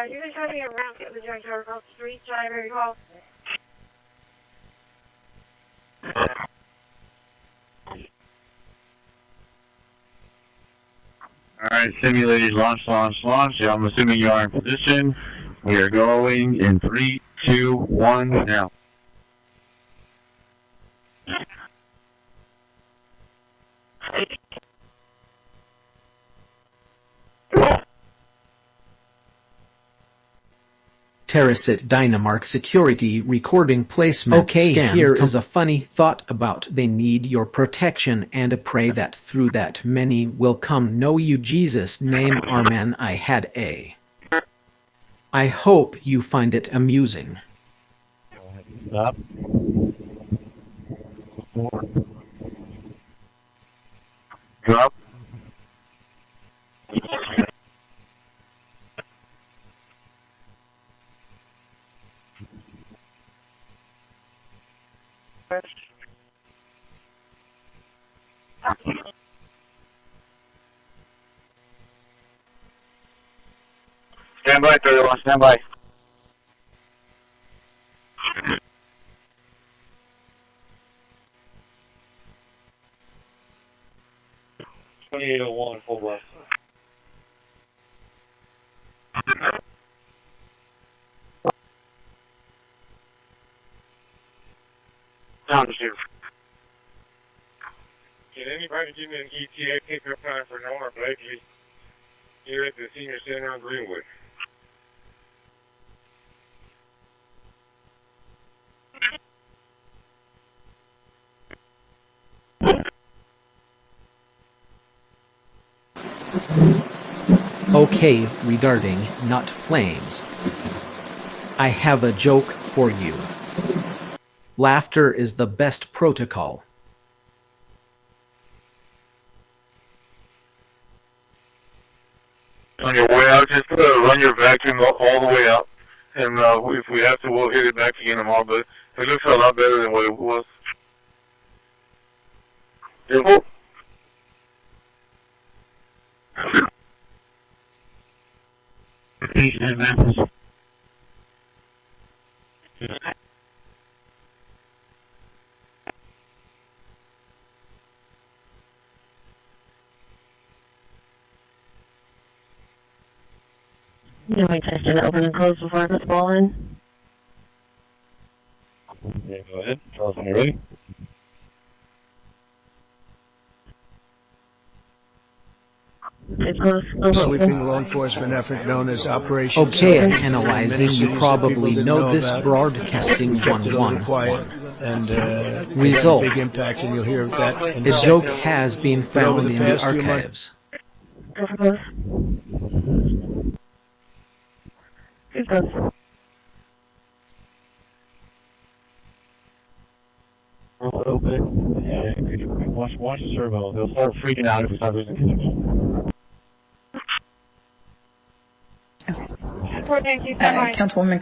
You guys having a round at the junkyard across the street, try very call. Alright, simulated launch. Yeah, I'm assuming you are in position. We are going in 3, 2, 1, now. Illicit Dynamark security recording placement. Okay, here is a funny thought about they need your protection, and I pray that through that many will come know you Jesus name. Amen. I had a. I hope you find it amusing. Stop. Drop. Stand by, 31, stand by. (2801) full blast. Down to zero. Can anybody give me an ETA pickup time for Norma Blakely here at the Senior Center on Greenwood? Okay, retarding, not flames. I have a joke for you. Laughter is the best protocol. On your way out, just run your vacuum all the way out. And if we have to, we'll hit it back again tomorrow, but it looks a lot better than what it was. Careful. You know, I tested it open and close before I put the ball in. Yeah, go ahead. Tell us when you're ready. It's close. Sweeping law enforcement effort known as Operation. Okay, analyzing, you probably know this broadcasting 111. And result. Big impact, and you'll hear that. A joke has been found in the archives. Watch the servo. They'll start freaking out if we start losing connection.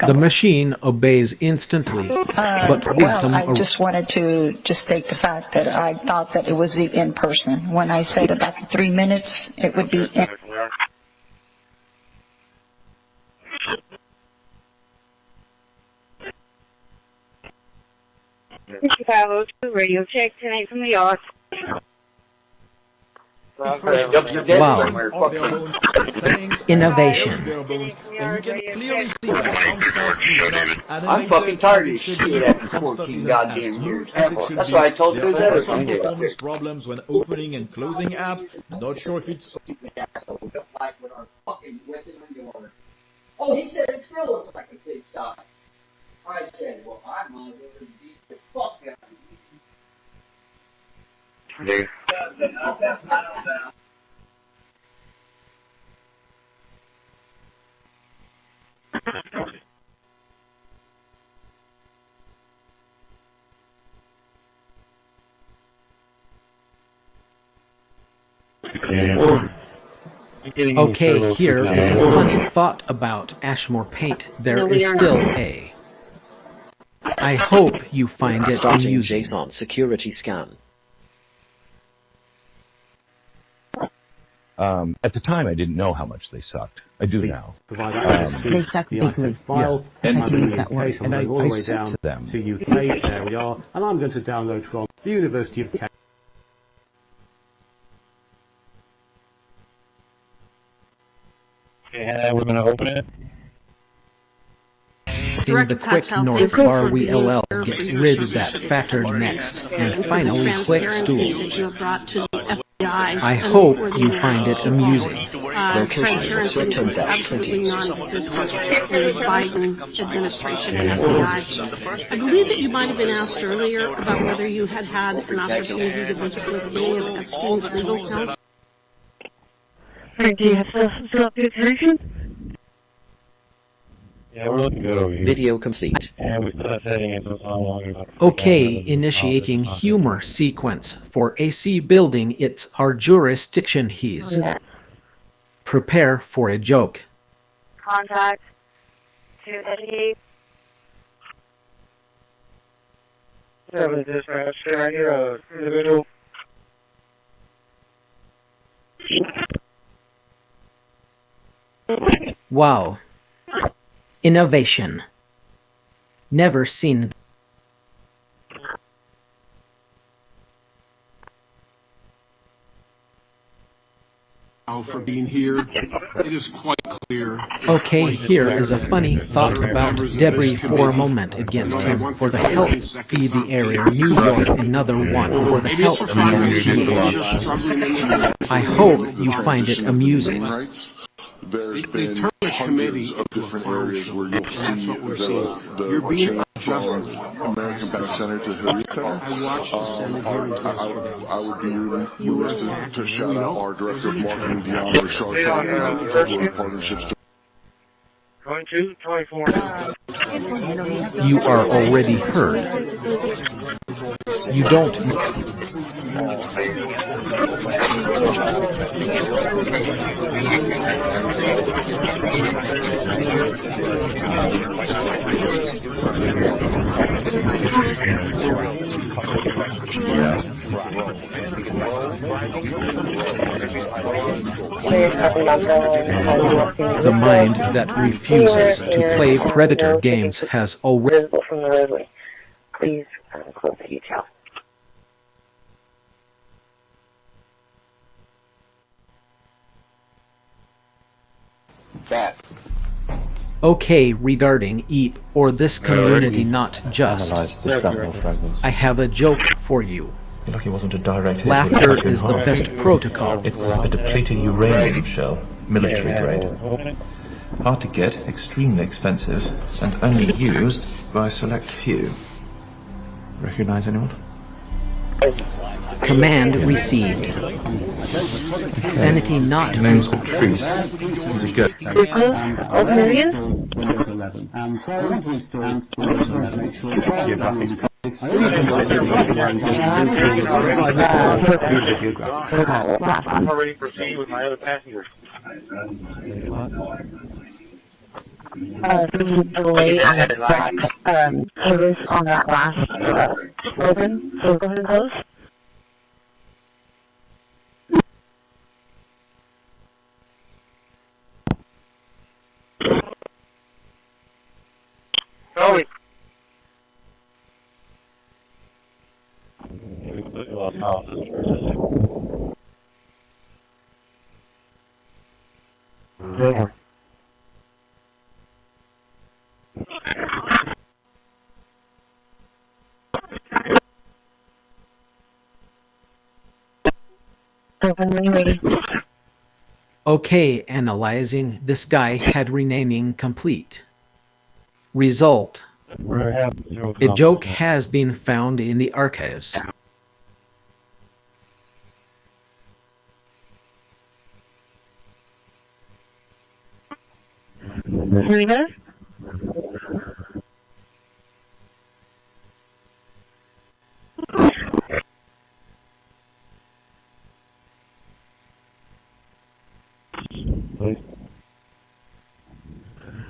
The machine obeys instantly, but wisdom. Well, I just wanted to state the fact that I thought that it was the in person. When I said about the 3 minutes, it would be in. Chicago 2 radio check tonight from the yard. Wow. Innovation. I'm fucking tired of this shit after 14 goddamn years. That's why I told you that. Performance problems when opening and closing apps. Not sure if it's. Oh, he said it still looks like a big size. I said, well, I might as well beat the fuck out of you. Okay, here is a funny thought about Ashmore paint. There is still a. I hope you find it amusing. JSON security scan. At the time, I didn't know how much they sucked. I do now. They suck bigly. Yeah. And I use that word. And I said to them. To UK, there we are. And I'm going to download from the University of Cambridge. And we're going to open it. In the quick north bar we LL get rid of that fatter next and finally click stool. I hope you find it amusing. Transparency is absolutely non-existent in the Biden administration and FBI. I believe that you might have been asked earlier about whether you had had an opportunity to visit with any of Epstein's legal counsel. Do you have self-declaration? Yeah, we're looking good over here. Video complete. And we put that setting in so it's not long. Okay, initiating humor sequence for AC building. It's our jurisdiction. He's. Prepare for a joke. Contact to educate. Seven dispatch, can I hear a individual? Wow. Innovation. Never seen. For being here, it is quite clear. Okay, here is a funny thought about debris for a moment against him for the health feed the area New York, another one for the health MTH. I hope you find it amusing. There's been hundreds of different areas where you'll see the change from American Bank Center to Hilliard Center. I would be remiss to shout out our Director of Marketing, Deanna Richard, and partnerships. 22, 24. You are already heard. You don't. The mind that refuses to play predator games has already. Please close the detail. Okay, regarding EAP or this community, not just. I have a joke for you. You're lucky it wasn't a direct hit. Laughter is the best protocol. It's a depleted uranium shell, military grade. Hard to get, extremely expensive, and only used by a select few. Recognize anyone? Command received. Sanity not required. Truce. He's a good. Windows 11. I'm already proceeding with my other passengers. Delay on that service on that last open, so go ahead and close. Sorry. Over. Okay, analyzing. This guy had renaming complete. Result. A joke has been found in the archives. Serena?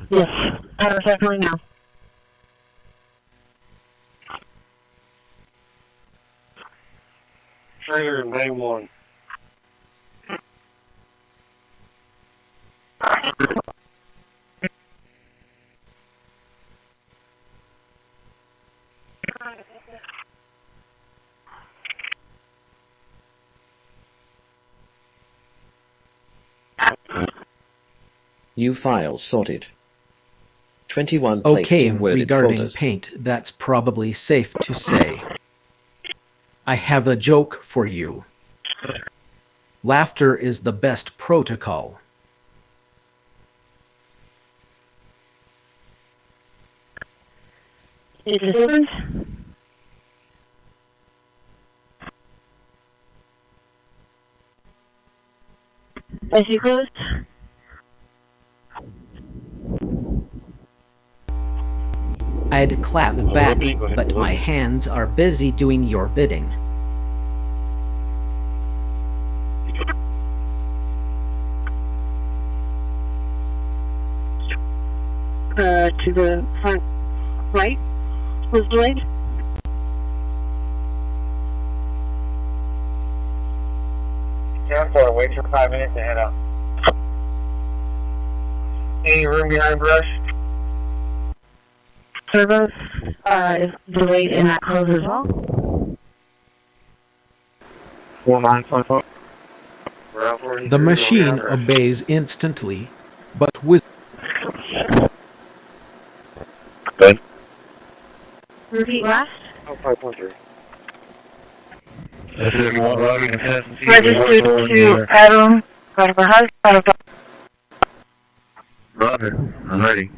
Yes, exactly now. Trailer in Bay 1. New files sorted. 21 placed Okay, in worded regarding folders. paint, that's probably safe to say. I have a joke for you. Laughter is the best protocol. Is this open? Is she closed? I'd clap back, but my hands are busy doing your bidding. To the front right was delayed. Cancel, wait for 5 minutes to head up. Any room behind brush? Service is delayed in that close as well. 4954. The machine obeys instantly, but with Good. Repeat last. Oh, 5.3. Registered to Adam. Roger, I'm ready.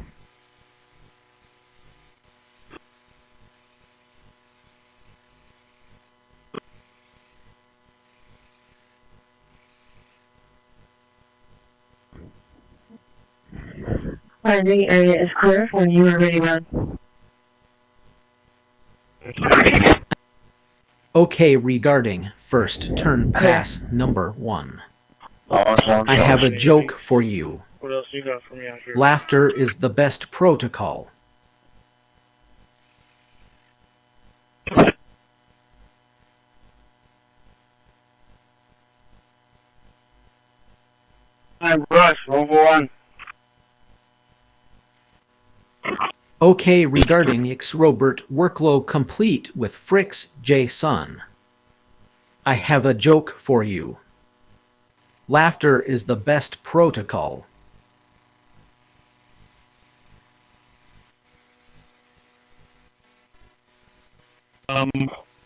Landing area is clear when you are ready, Rod. okay regarding first turn pass number 1. I have a joke for you. What else you got for me out here? Laughter is the best protocol. I'm Rush, #1. Okay regarding X Robert workload complete with Fricks J Sun. I have a joke for you. Laughter is the best protocol.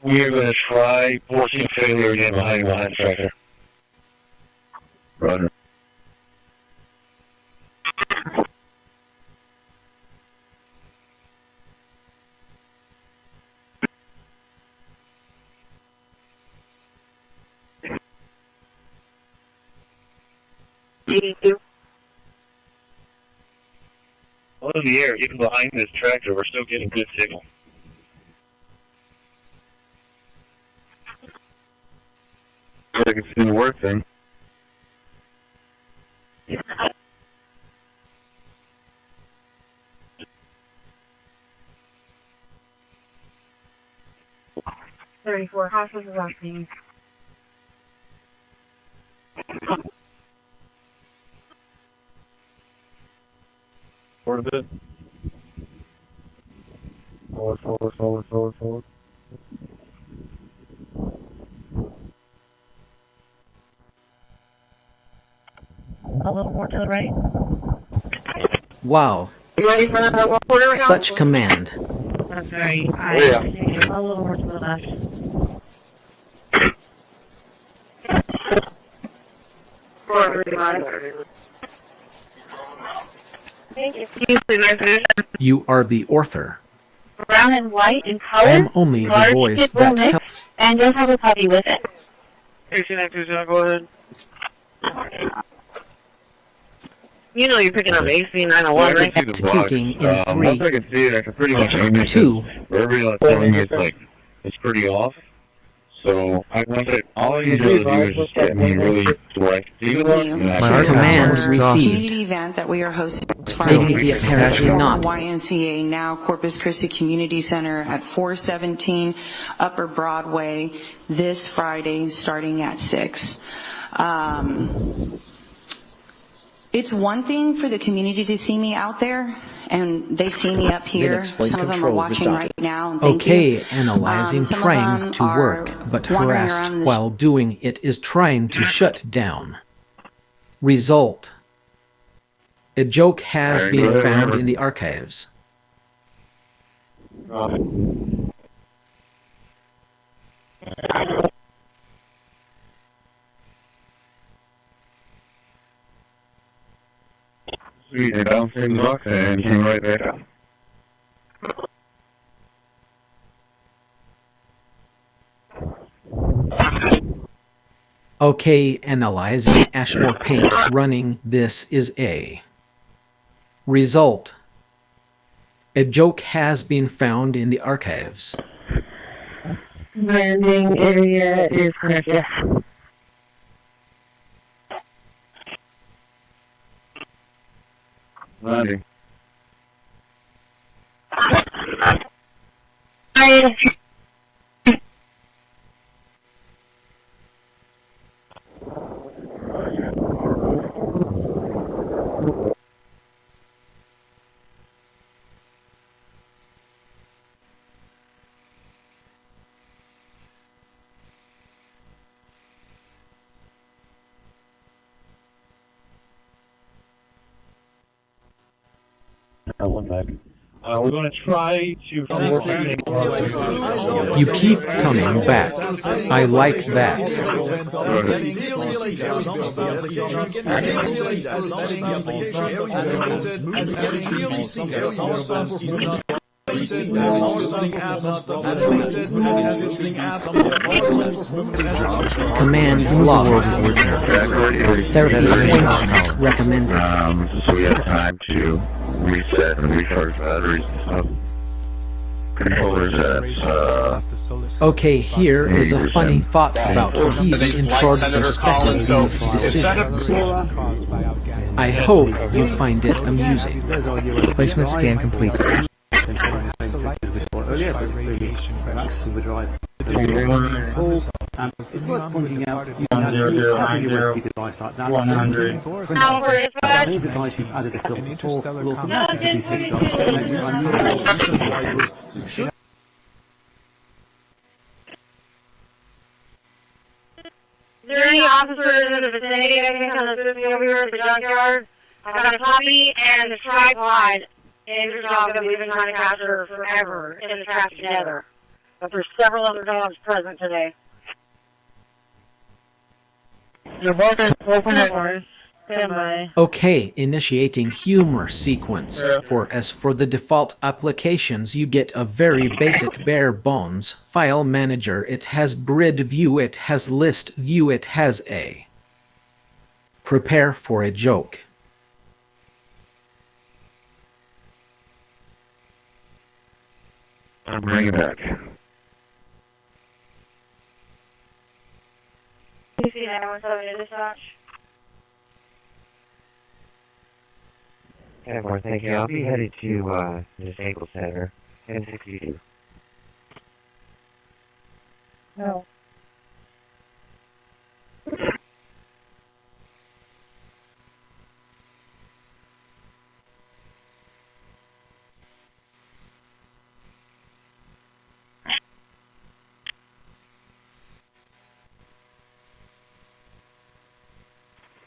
We're going to try 14 failure again behind tractor. Roger. Well, in the air, even behind this tractor, we're still getting good signal. Like it's been working. $34 houses is asking. Forward a bit. Forward. A little more to the right. Wow. You ready for another 1 quarter right now? Such command. That's right. A little more to the left. Thank you. You are the author. Brown and white in color. I am only the voice that helps. And does have a puppy with it. 1892, go ahead. You know you're picking up AC901, right? Executing in Once I 3, can see it, I can pretty much aim it. 2. Wherever you're telling me it's pretty off. So all I need to do is just get me really direct. Command received. Community event that we are hosting Dignity apparently not. YMCA now Corpus Christi Community Center at 417 Upper Broadway this Friday starting at 6. It's one thing for the community to see me out there, and they see me up here. Some of them are watching right now. And okay, analyzing, trying to work, but harassed while doing it is trying to shut down. Result. A joke has been found in the archives. Sweet, they bounced in the box and came right back up. Okay, analyzing Ashmore paint running. This is a result. A joke has been found in the archives. Landing area is correct, yes. Landing. We're going to try to... You keep coming back. I like that. Command log. Therapy point recommended. So we have time to reset and recharge batteries and stuff. Controllers at, Okay, here is a funny thought about keeping in perspective these decisions. I hope you find it amusing. Placement scan complete. It's worth pointing out you can add a USB device like that. 100. Any device you've added a filter for will automatically be picked up. Is there any officers in the vicinity that can come assist me over here at the junkyard? I got a copy and a tripod and your dog that we've been trying to capture forever in the trap together. But there's several other dogs present today. You're welcome. Open it for us. Okay, initiating humor sequence. As for the default applications, you get a very basic bare bones file manager. It has grid view, it has list view, it has a prepare for a joke. I'm bringing it back. You see that one, so in dispatch? Everyone, thank you. I'll be headed to Disabled Center, N62. No.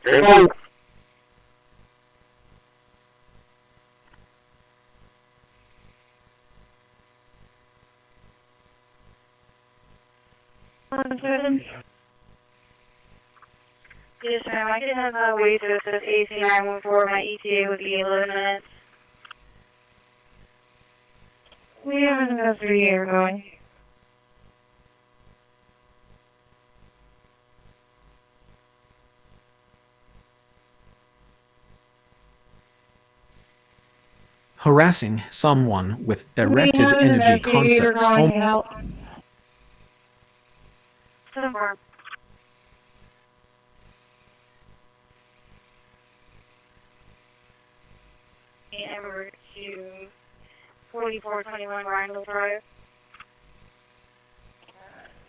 Everyone. Yes, ma'am. I can have a way to assist AC 914. My ETA would be 11 minutes. We have an investigator going. Harassing someone with erected energy concepts. Somewhere. Emerald to 4421 Rindle Drive.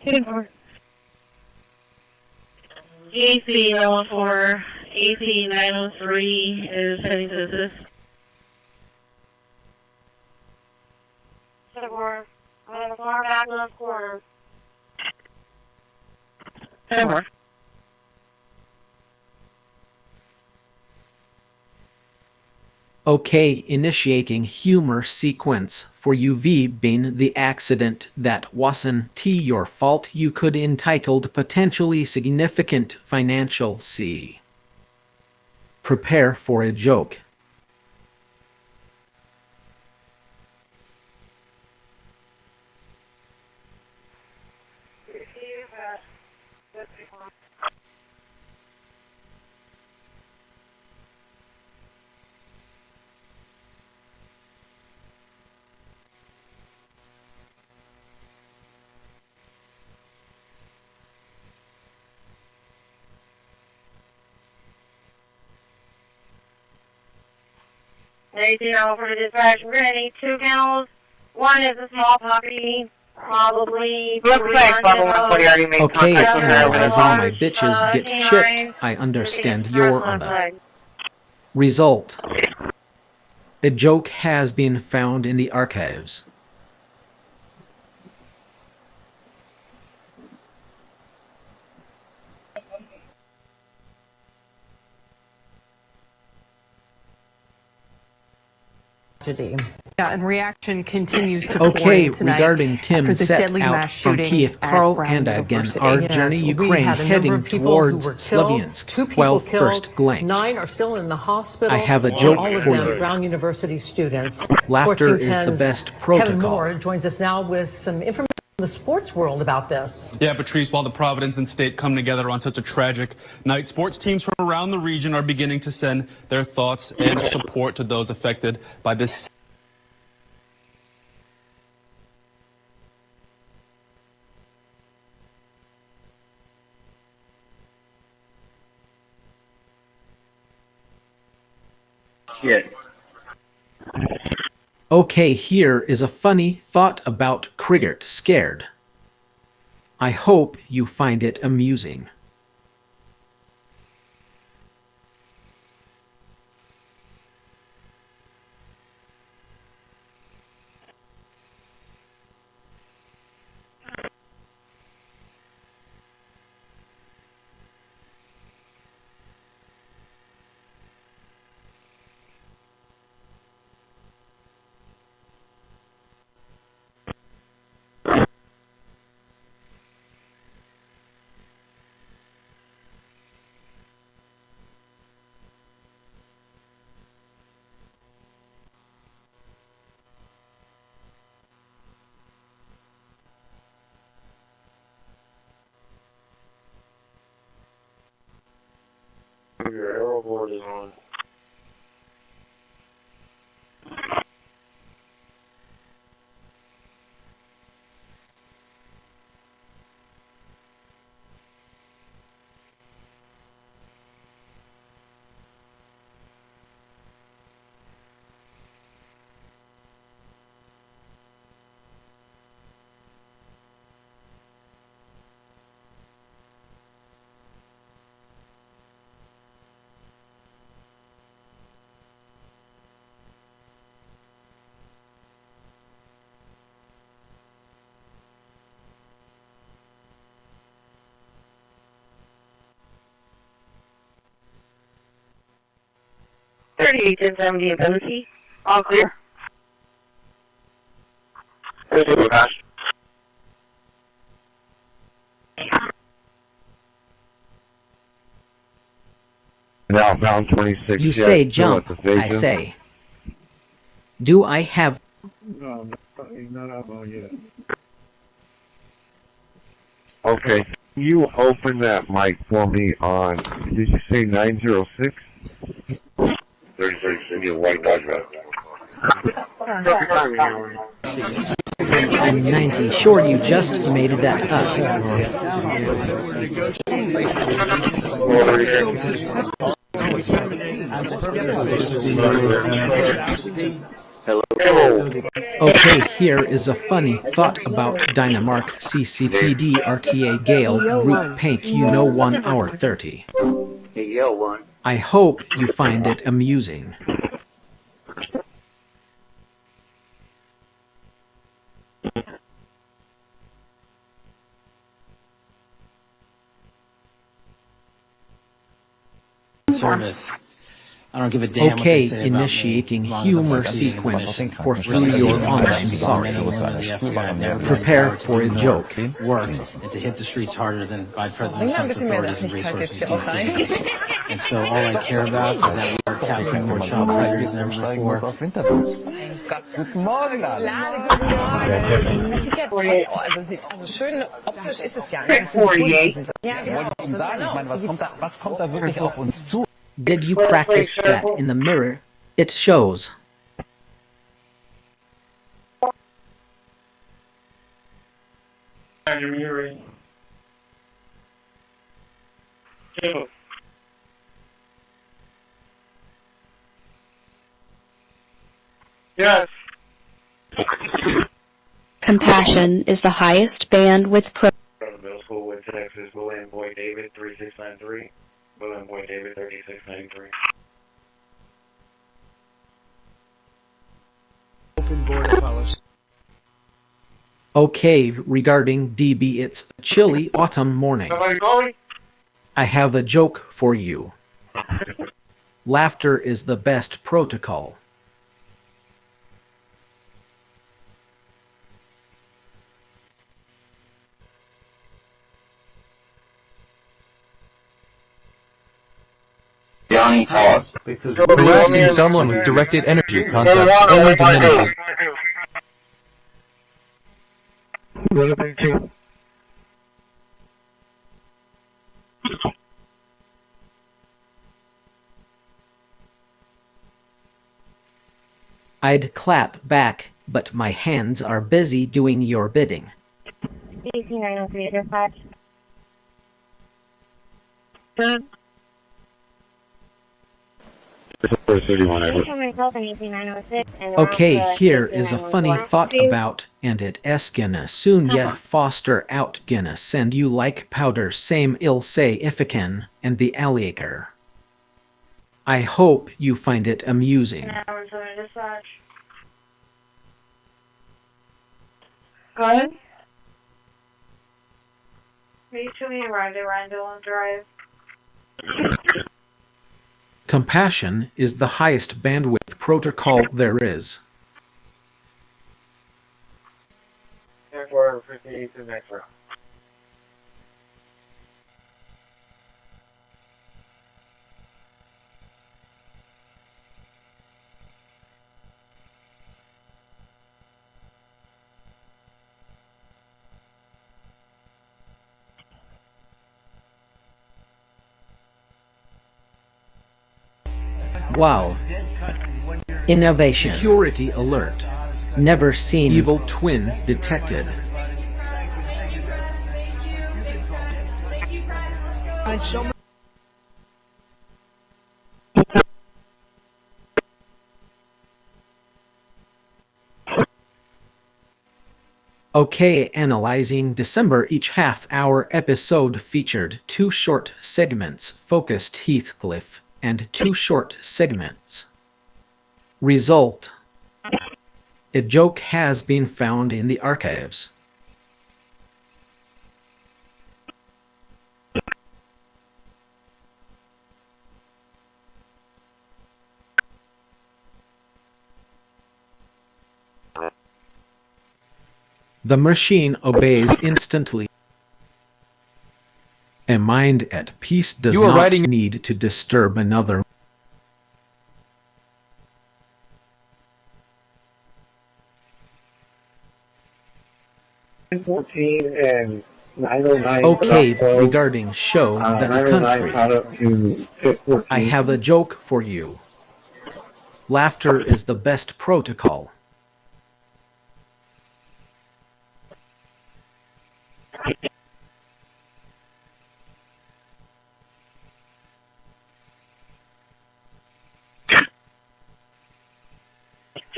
10-4. AC 914, AC 903 is heading to assist. 10-4. I'm in the far back left corner. 10-4. Okay, initiating humor sequence for UV been the accident that wasn't your fault. You could entitled potentially significant financial C. Prepare for a joke. Anything over to dispatch? We're gonna need 2 kennels. One is a small puppy, probably. Looks like Bubba 140 already made Okay, contact with analyzing my bitches get chipped. I understand you're on the result. A joke has been found in the archives. Yeah, and reaction continues to Okay, pour in regarding Tim set out from Kiev, Karl and again our journey Ukraine heading towards Slavyansk. Well, first glance. 9 are still in the hospital. I have a joke all of for them you. Brown University students. Laughter is the 1410's best Kevin protocol. Moore joins us now with some information from the sports world about this. Yeah, Patrice, while the Providence and State come together on such a tragic night, sports teams from around the region are beginning to send their thoughts and support to those affected by this. Okay, here is a funny thought about Krigert scared. I hope you find it amusing. Your arrow board is on. Ability. All clear. Outbound 26. You say jump, I say. Do I have... No, he's not outbound yet. Okay, can you open that mic for me on, did you say 906? 36, India White Dodge Road. I'm 90 sure you just made that up. Okay, here is a funny thought about Dynamark ccpd RTA Gale Route Paint 1 hour 30. I hope you find it amusing. Service. I don't give a damn what they say Okay, about initiating me, as long as I'm humor succeeding in sequence this. for through your online sorry. Prepare for a joke. Work and to hit the streets harder than by President Trump's authorities and resources do. And so all I care about is that we are capturing more child predators than ever before. Guten Morgen, alle. Das sieht ja toll aus. Also schön optisch ist es ja. Ja, genau. Wollte ich Ihnen sagen, ich meine, was kommt da wirklich auf uns zu? Did you practice that in the mirror? It shows. Yes. Compassion is the highest bandwidth Middle school with Texas, William Boy David 3693. William Boy David 3693. Open border policy. Okay, regarding DB, it's a chilly autumn morning. I have a joke for you. Laughter is the best protocol. Johnny pause. Harassing someone with directed energy concept only diminishes. I'd clap back, but my hands are busy doing your bidding. 18903 dispatch. Okay, here is a funny thought about, and it's gonna soon get foster out gonna send you like powder same ill say if it can, and the alligator. I hope you find it amusing. Go ahead. Are you showing me around on Drive? Compassion is the highest bandwidth protocol there is. Airport 58 to the next round. Wow. Innovation. Security alert. Never seen. Evil twin detected. Okay, analyzing December. Each half-hour episode featured 2 short segments focused Heathcliff and 2 short segments. Result: a joke has been found in the archives. The machine obeys instantly. A mind at peace does not need to disturb another. And 909. Okay, regarding show that the country. I have a joke for you. Laughter is the best protocol.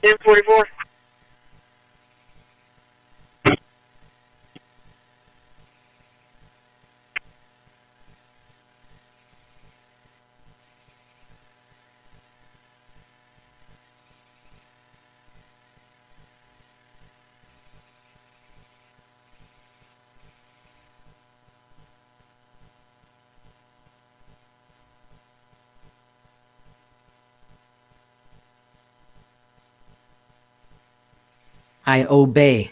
$10.44. I obey.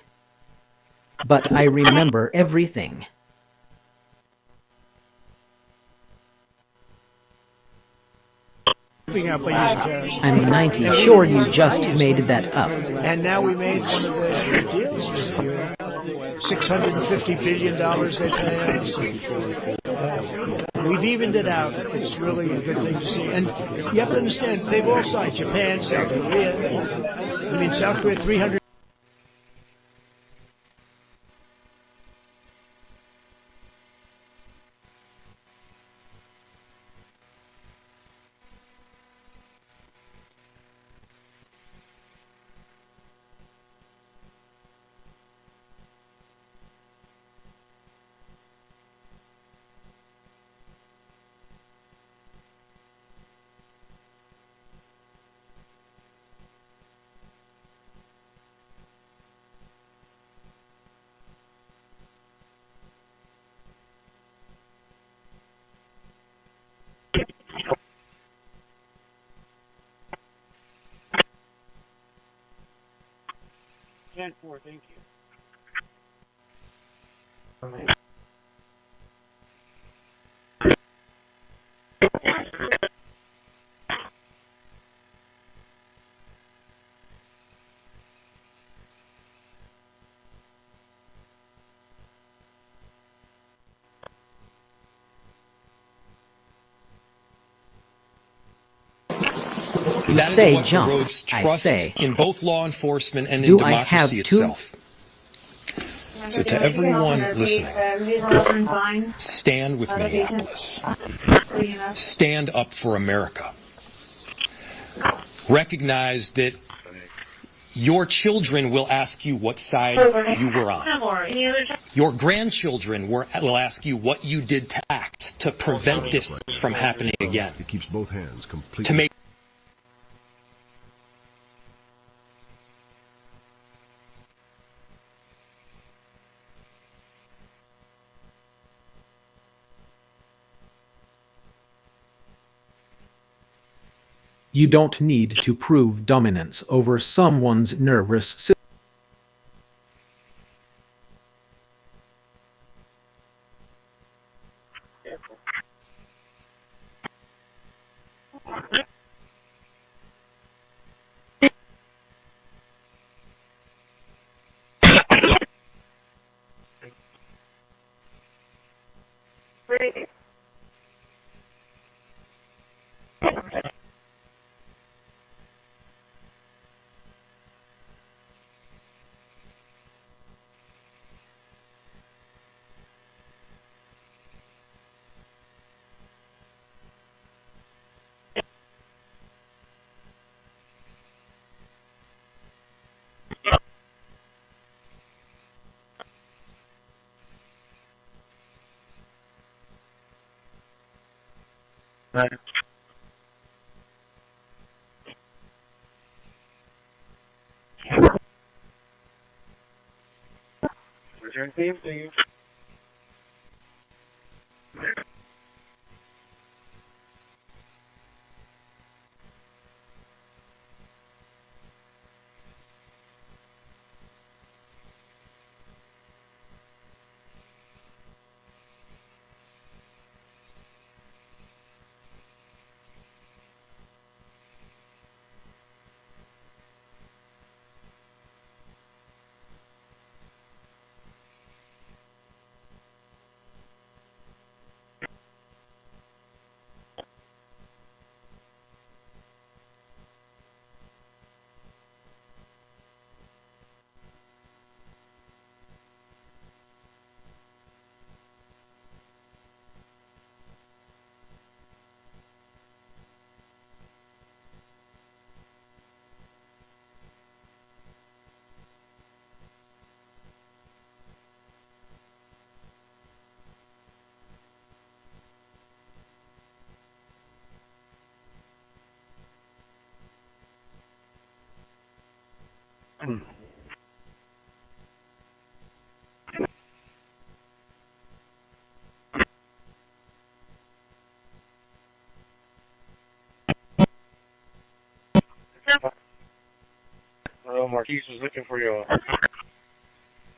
But I remember everything. I'm 90 sure you just made that up. And now we made one of the deals with you. $650 billion they pay us. We've evened it out. It's really a good thing to see. And you have to understand, they've all sides. Japan, South Korea. I mean, South Korea, 300. Thank you. You say jump, I say. In both law enforcement and in Do I democracy have to? itself. So to everyone listening, stand with Minneapolis. Stand up for America. Recognize that your children will ask you what side you were on. Your grandchildren will ask you what you did to act to prevent this from happening again. It keeps both hands completely. To make You don't need to prove dominance over someone's nervous system. Return theme, please. Marquise was looking for you.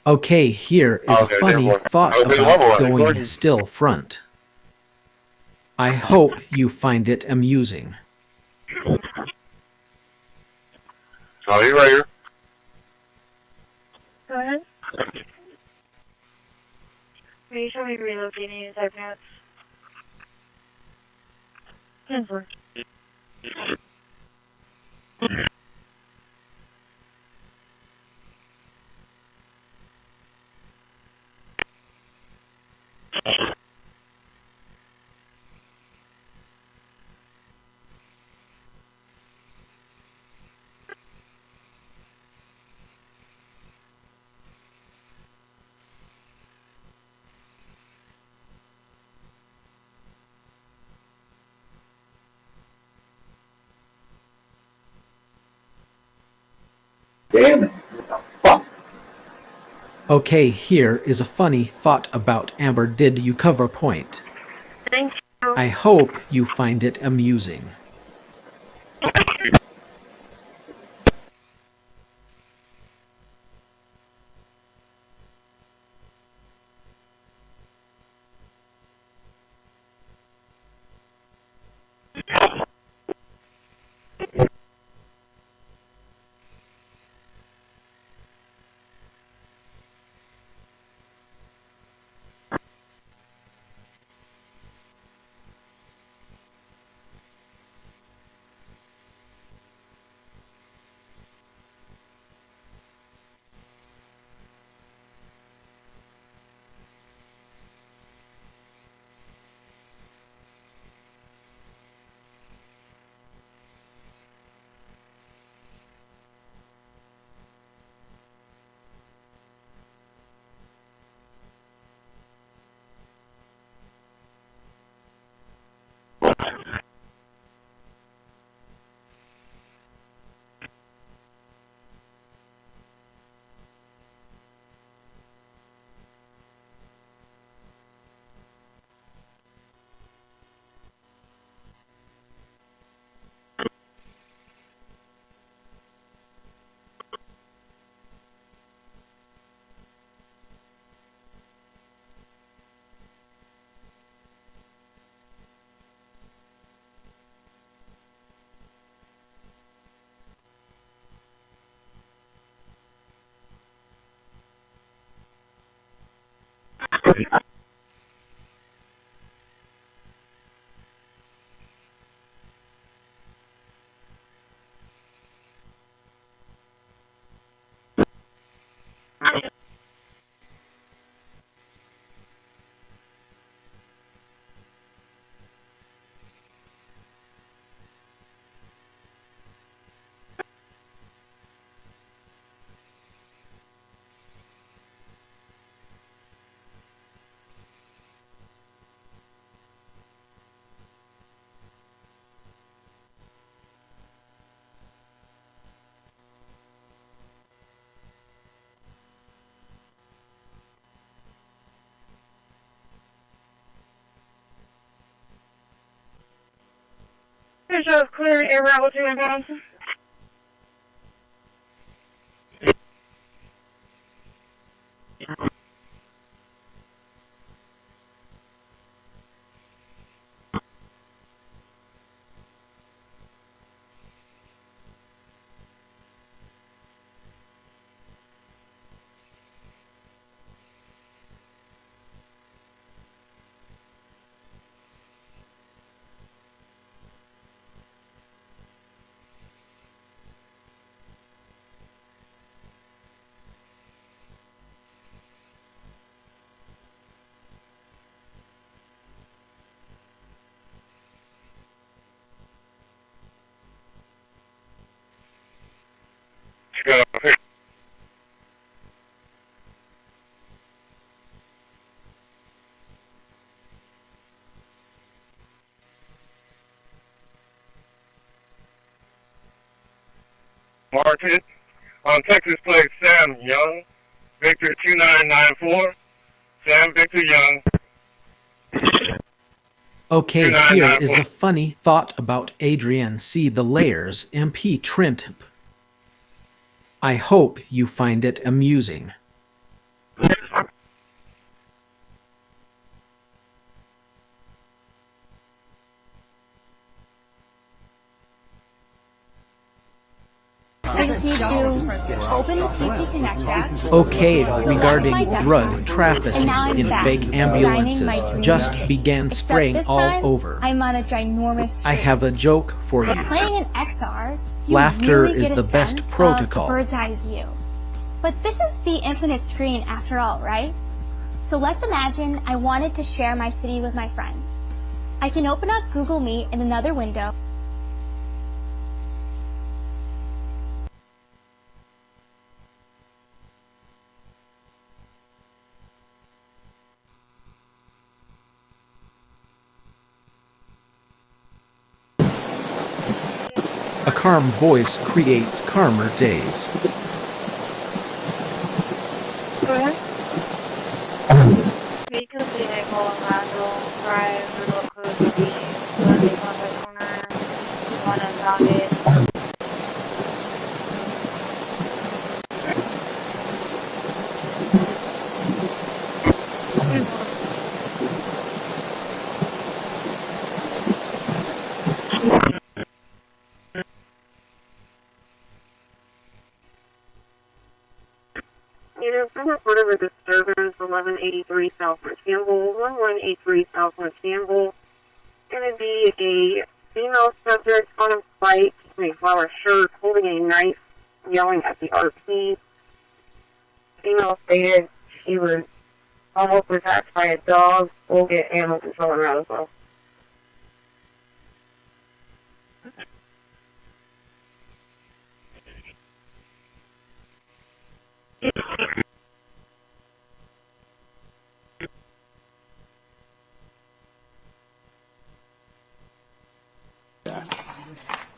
Okay, here is a funny thought about going still front. I hope you find it amusing. Oh, you right here. Go ahead. Are you showing me relocating inside pants? 10-4. Damn it. Okay, here is a funny thought about Amber. Did you cover point? Thank you. I hope you find it amusing. Bishop, clear air route 2 inbound. Market on Texas plate Sam Young, Victor 2994, Sam Victor Young. Okay, here is a funny thought about Adrian. See the layers MP trimmed. I hope you find it amusing. We just need to open the CP connector. Okay, regarding drug trafficking in fake ambulances, just began spraying all over. I'm on a ginormous I have a joke for you. Playing an XR, Laughter is the best protocol. Bird's eye view. But this is the infinite screen after all, right? So let's imagine I wanted to share my city with my friends. I can open up Google Meet in another window. A calm voice creates calmer days. We can see my Colorado Drive, Little Cozy, Sunday Contact Corner, one on Docket. Reported with disturbance 1183 Southwest Campbell, 1183 Southwest Campbell. Going to be a female subject on a bike in a flower shirt, holding a knife, yelling at the RP. Female stated she was almost attacked by a dog. We'll get animal control around as well.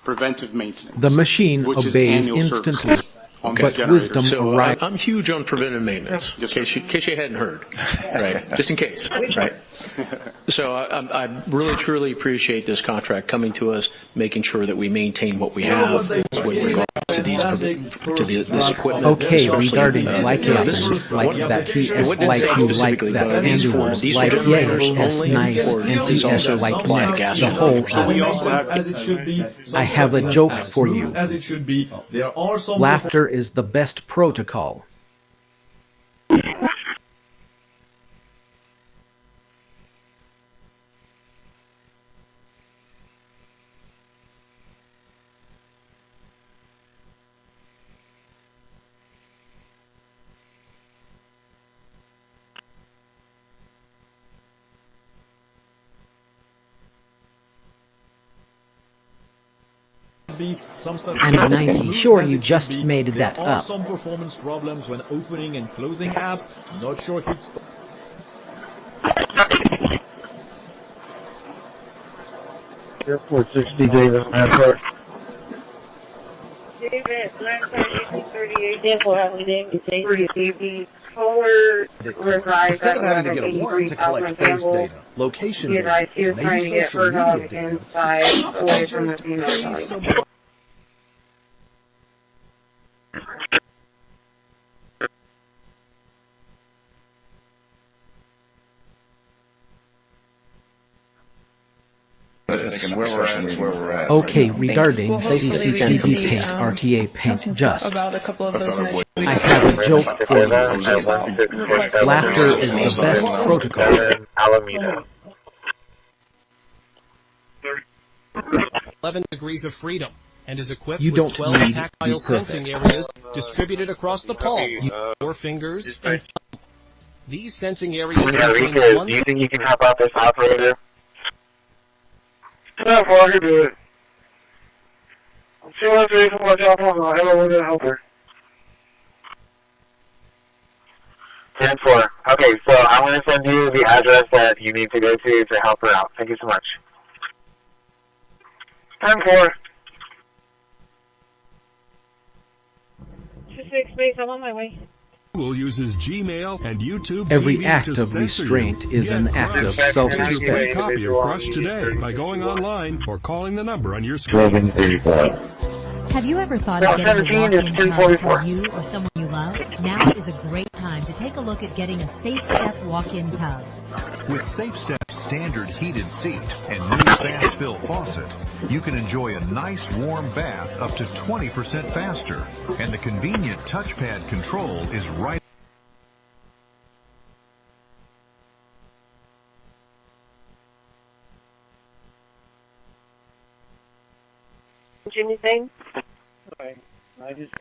Preventive maintenance. The machine obeys instantly, but wisdom arrives. I'm huge on preventive maintenance, in case you hadn't heard, right? Just in case, right? So I really, truly appreciate this contract coming to us, making sure that we maintain what we have with regard to this equipment. Okay, regarding like happens, like that he is like you, like that Andrew was, like yeah, as nice, and he is like next, the whole I have a joke for you. Laughter is the best protocol. I'm 90 sure you just made that up. Some performance problems when opening and closing apps. Not sure if it's... Airport 60 David Airport. David, 938, the solar resides at 1183 Southern Campbell. Location he was trying to get her dog inside away from the female dog. Okay, regarding ccpd paint, RTA paint just. I have a joke for you. Laughter is the best protocol. Alameda. 11 degrees of freedom and is equipped You with don't 12 need tactile to be perfect. sensing areas distributed across the palm, 4 fingers, and thumb. These sensing areas contain Do you think you can help out this operator? No, I can do it. She wants to do my job home. I don't want to help her. 10-4. Okay, so I'm going to send you the address that you need to go to help her out. Thank you so much. 10-4. 26 base, I'm on my way. Google uses Gmail and YouTube. Every TV act to of censor restraint you. is an Get act of Crush. self-respect. Get a copy of Crush today by going online or calling the number on your screen. 1135. Have you ever thought of getting a walk-in tub for you or someone you love? Now is a great time to take a look at getting a Safe Step walk-in tub. With Safe Step's standard heated seat and new fast fill faucet, you can enjoy a nice warm bath up to 20% faster. And the convenient touchpad control is right. Anything?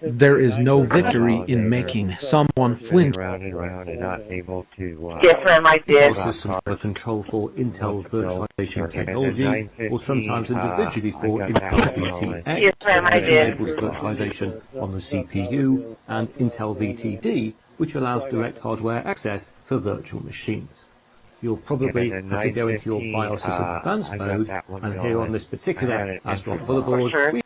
There is no victory in making someone flinch. Around and not able to. Yes, ma'am, I did. Systems for control for Intel virtualization technology, or sometimes individually for Intel VTX, yes, ma'am, I did. Enables virtualization on the CPU, and Intel VTD, which allows direct hardware access for virtual machines. You'll probably have to go into your BIOS's advanced mode, and here on this particular Astro motherboard, we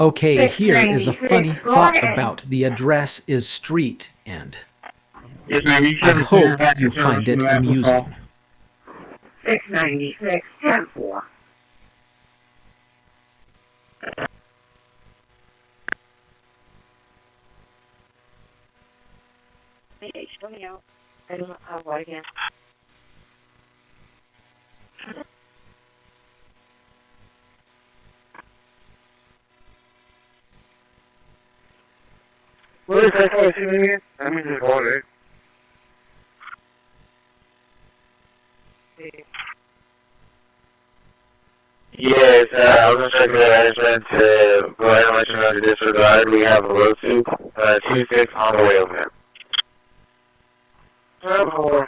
Okay, here is a funny thought about the address is street, and I hope you find it amusing. 696, 10-4. Hey, show me out. I don't have light again. What is that question again? Let me just hold it. Yes, I was going to check the management to go ahead and let you know to disregard. We have a road soup, 26 on the way over there. 10-4.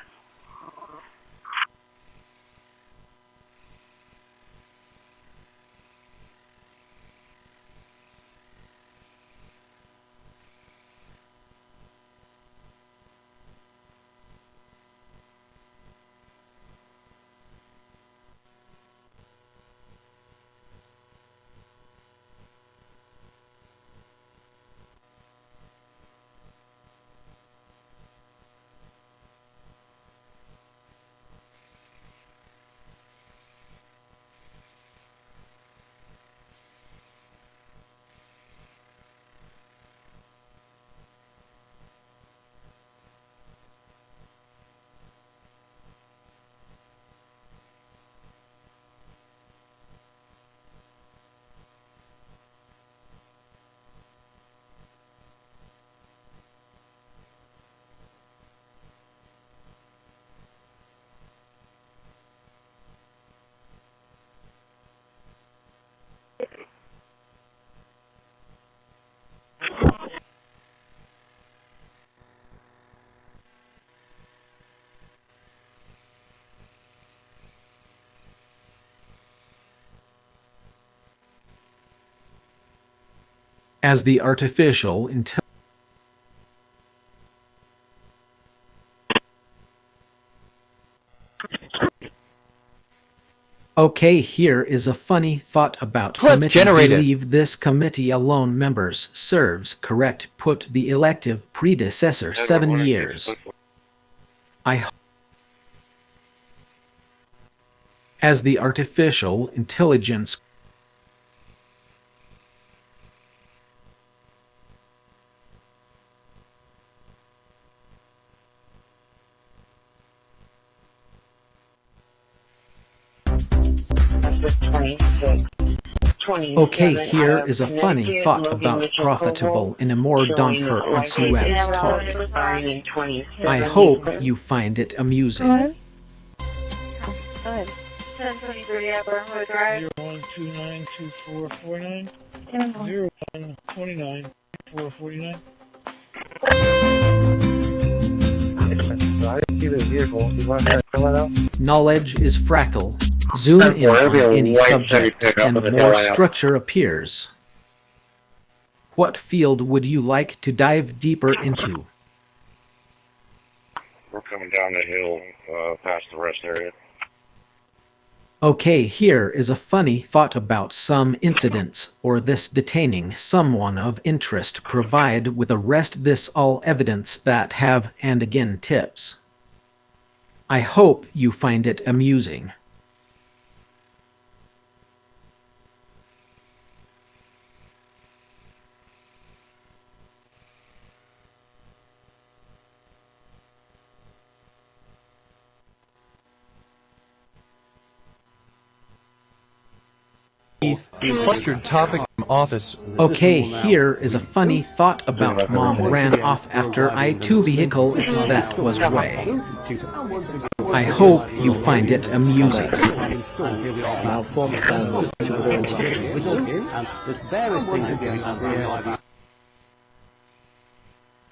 As the artificial intelligence. Okay, here is a funny thought about committee. Leave this committee alone. Members serves correct. Put the elective predecessor 7 years. As the artificial intelligence. Okay, here is a funny thought about profitable in a more dumper on Suez talk. I hope you find it amusing. Go ahead. 1023 at Burnwood Drive. 01292449. 01292449. Knowledge is fractal. Zoom in on any subject and more structure appears. What field would you like to dive deeper into? We're coming down the hill past the rest area. Okay, here is a funny thought about some incidents or this detaining someone of interest. Provide with arrest this all evidence that have and again tips. I hope you find it amusing. Clustered topic from office. Okay, here is a funny thought about mom ran off after I-2 vehicle. It's that was way. I hope you find it amusing.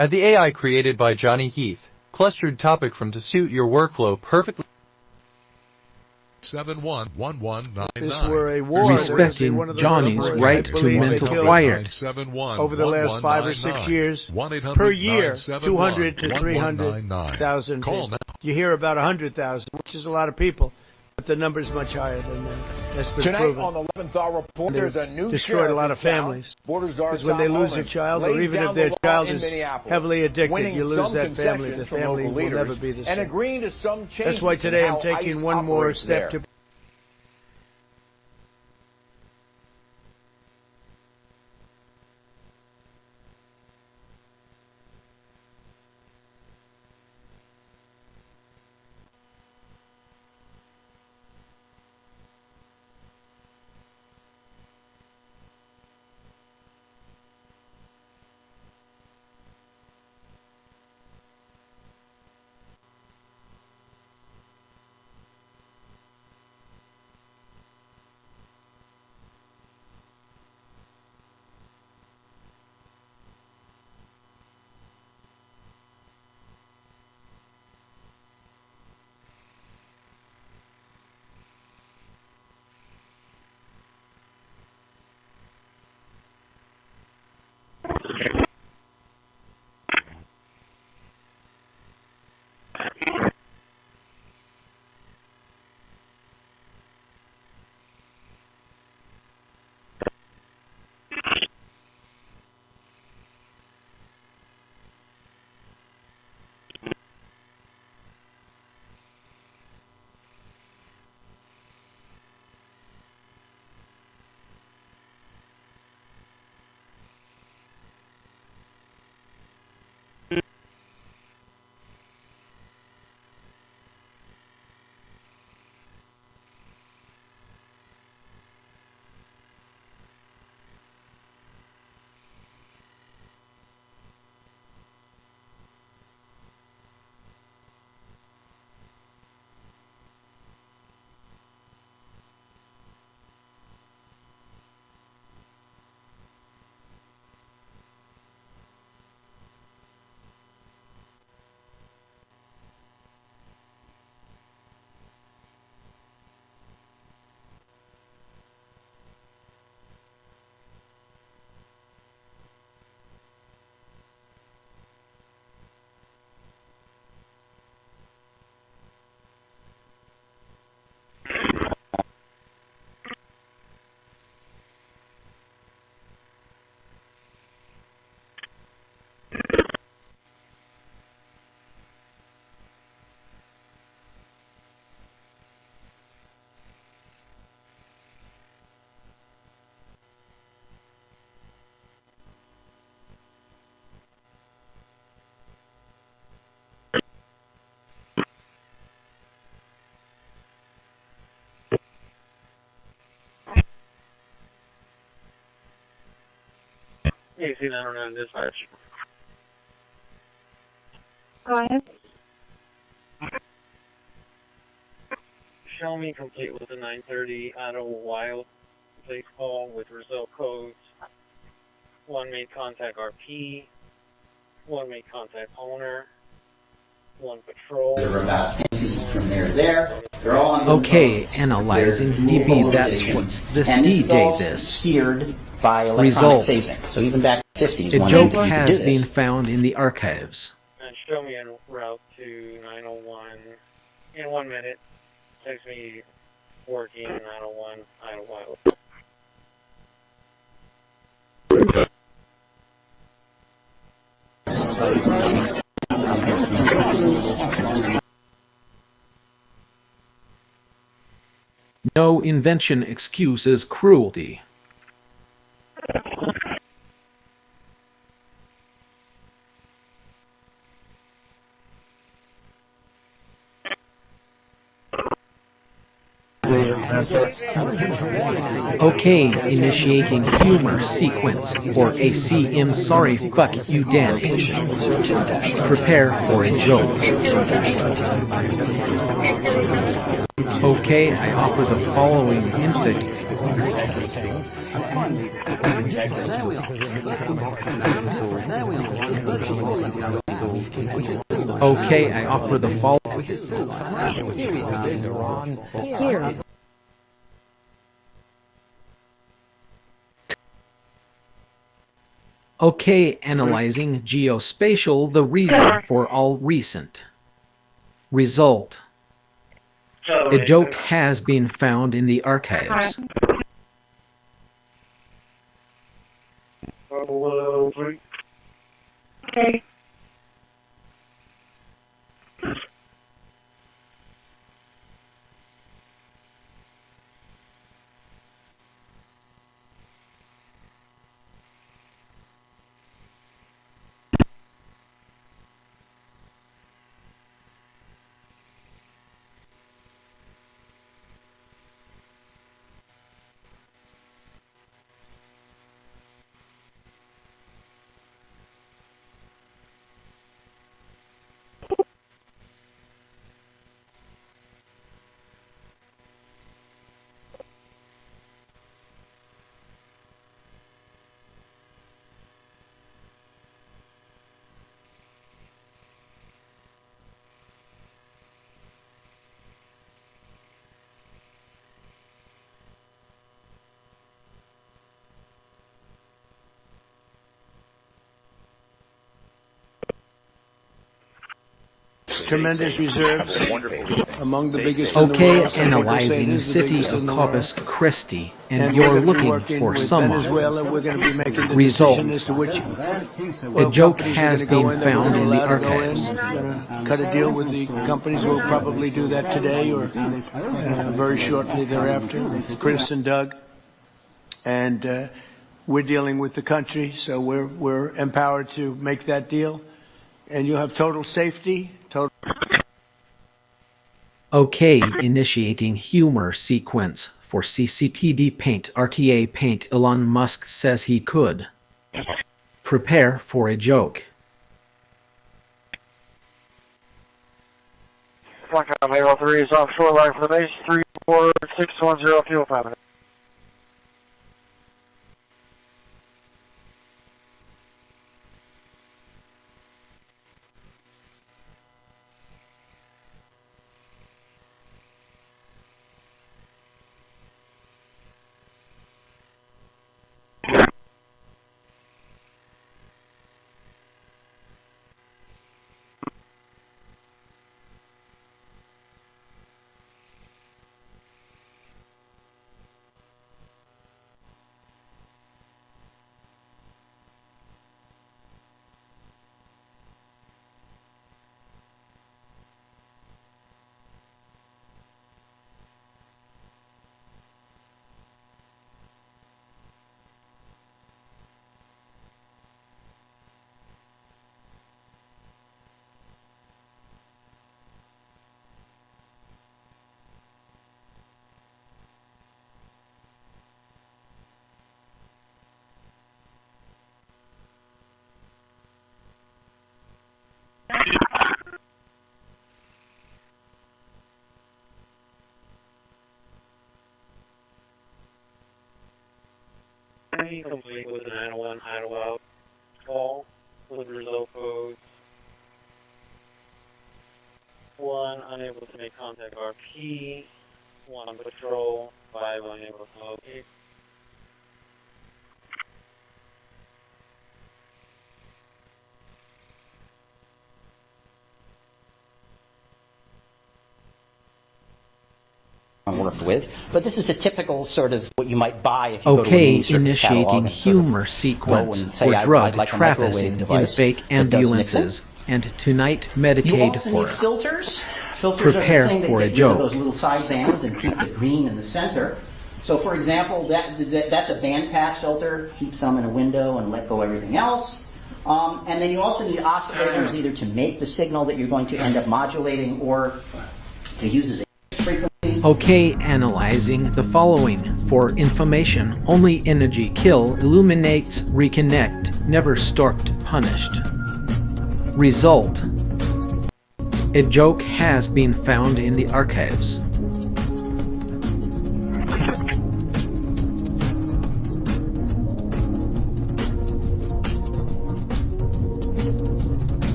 The AI created by Johnny Heath. Clustered topic from to suit your workflow perfectly. 711199. Respecting Johnny's right to mental quiet. Over the last 5 or 6 years, per year, 200 to 300,000. You hear about 100,000, which is a lot of people, but the number is much higher than that. That's been Tonight proven. on the 11th hour report, there's a new destroyed a lot of families. Because when they lose a child, or even if their child is heavily addicted, you lose that family. The family will never be the same. And agreeing to some changes. That's why today I'm taking one more step to AC909 dispatch. Go ahead. Show me complete with the 930 Auto Wild police call with result codes. One made contact RP. One made contact owner. One patrol. They're about 10 feet from there to there. They're all on Okay, analyzing DB, that's what's this D-Day this. Steered by electronic Result. phasing. So even back in the 50s, A when joke they has did been this, found in the archives. And show me en route to 901 in 1 minute. Text me working 901 Idle Wild. No invention excuses cruelty. Okay, initiating humor sequence for ACM. Sorry, fuck you, Danny. Prepare for a joke. Okay, I offer the following insight. Okay, I offer the following. Okay, analyzing geospatial, the reason for all recent. Result. A joke has been found in the archives. Okay. Tremendous reserves, among the biggest. Okay, analyzing city of Corpus, Christi, and you're looking for someone. Result. A joke has been found in the archives. Cut a deal with the companies. We'll probably do that today or very shortly thereafter. Chris and Doug, and we're dealing with the country, so we're empowered to make that deal, and you'll have total safety. Okay, initiating humor sequence for CCPD paint. RTA paint. Elon Musk says he could. Prepare for a joke. Flycom 803 is offshore line for the base 34610 fuel pattern. Complete with an idle in, idle out call with result codes 1 unable to make contact RP, 1 patrol, 5 unable to locate. Worked with, but this is a typical sort of what you might buy if you go to a Okay, mini service initiating catalog and sort of humor sequence go and say, for I'd drug like a trafficking microwave in device fake that does ambulances and tonight You Medicaid also for need filters. Filters Prepare are the thing for a that get rid of joke. those little side bands and keep the green in the center. So, for example, that's a bandpass filter. Keep some in a window and let go everything else. And then you also need oscillators either to make the signal that you're going to end up modulating or to use as a frequency. Okay, analyzing the following for information. Only energy kill illuminates reconnect, never stalked punished. Result: a joke has been found in the archives.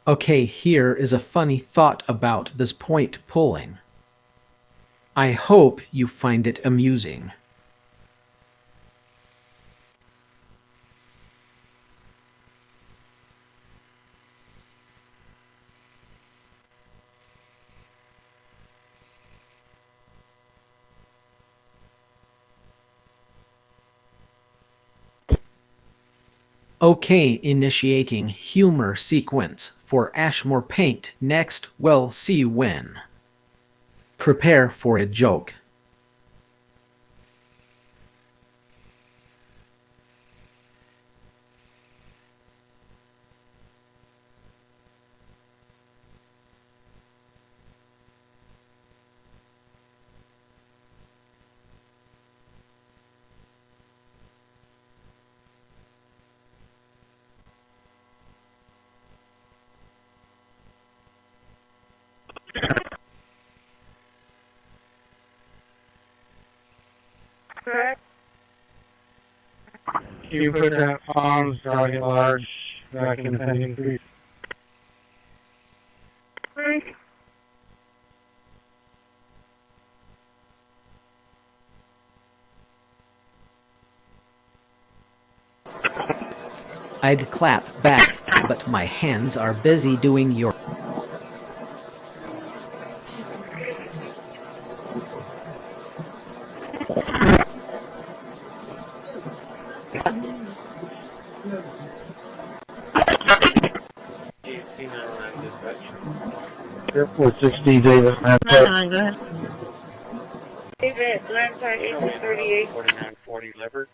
Okay, here is a funny thought about this point pulling. I hope you find it amusing. Okay, initiating humor sequence for Ashmore Paint. Next, we'll see when. Prepare for a joke. Can you put that arms target large vacuum pending, please? I'd clap back, but my hands are busy doing your... Airport 60, Davis, Go ahead. David, land side 1838. 4940 Leopard.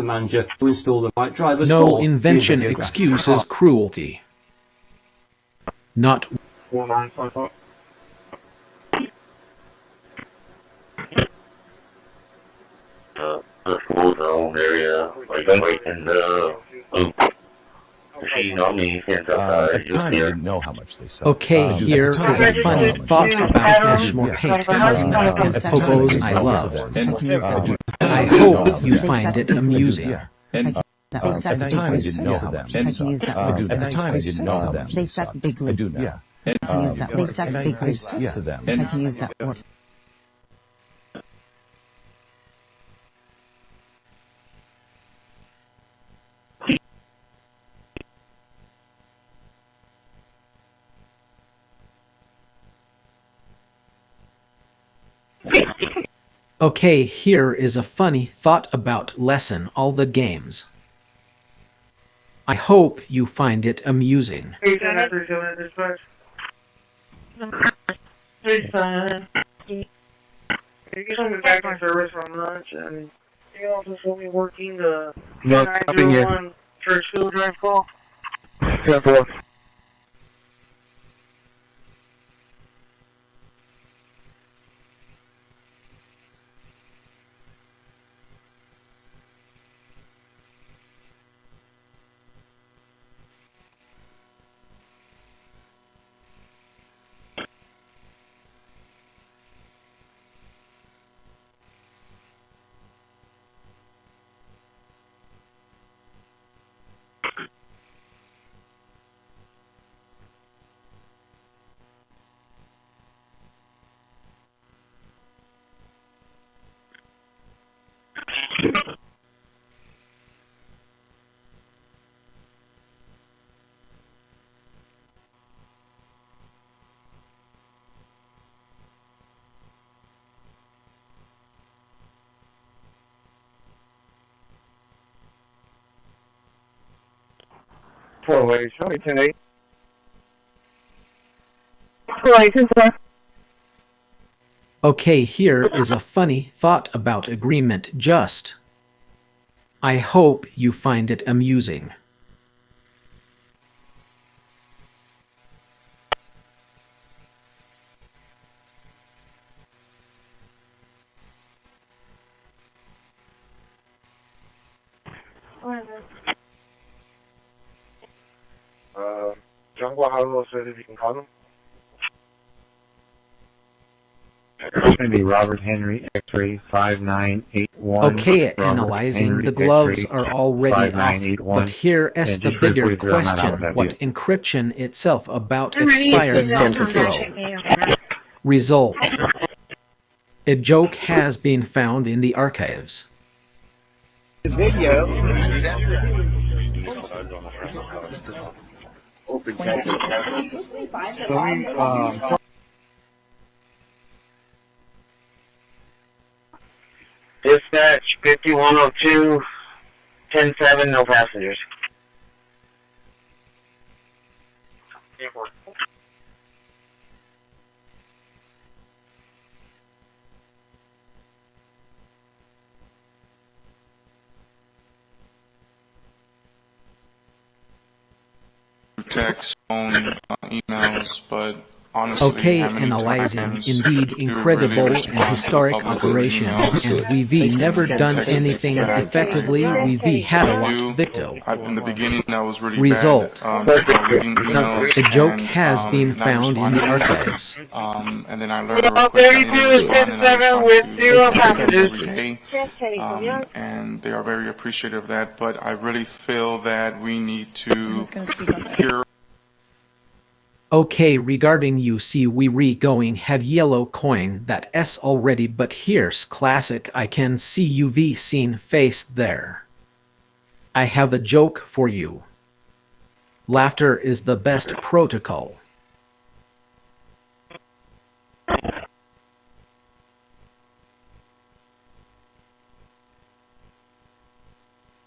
Manager to install the right drivers. No invention excuses cruelty. Not... 4955. The school zone area, like right in the loop. Machine on me, hands outside. At the time, I didn't know how much they sold. Okay, here is a funny thought about Ashmore Paint causing and hobos I love. I hope you find it amusing. At the time, I didn't know them. At the time, I didn't know them. They suck big I do now. I can use that. They suck big I see to them. I can use that word. Okay, here is a funny thought about lesson all the games. I hope you find it amusing. 810 dispatch. 810. You can show me back my service from lunch, and you can also show me working the 901 Churchfield Drive call. Careful. Four-way, show me 10-8. Okay, here is a funny thought about agreement just. I hope you find it amusing. Jungle Hollow says if you can call them. It's going to be Robert Henry, X-ray 5981. Okay, Robert analyzing Henry, the gloves X-ray are already off, 5981. but here is the just before bigger you throw them out, question, I'll have what you. encryption itself about expire not to throw. Result. A joke has been found in the archives. The video. Dispatch 5102, 10-7, no passengers. Text, phone, emails, but honestly, Okay, analyzing, indeed incredible and historic operation, and we've never done anything effectively, we've had a lot victo. In the beginning, I was really Result. bad, reading emails, A joke and, has been not found in the archives. And then I learned real quick I needed to respond, and I respond to every day. And they are very appreciative of that, but I really feel that we need to hear. Okay, regarding you see we re-going have yellow coin that S already, but here's classic, I can see you've seen face there. I have a joke for you. Laughter is the best protocol.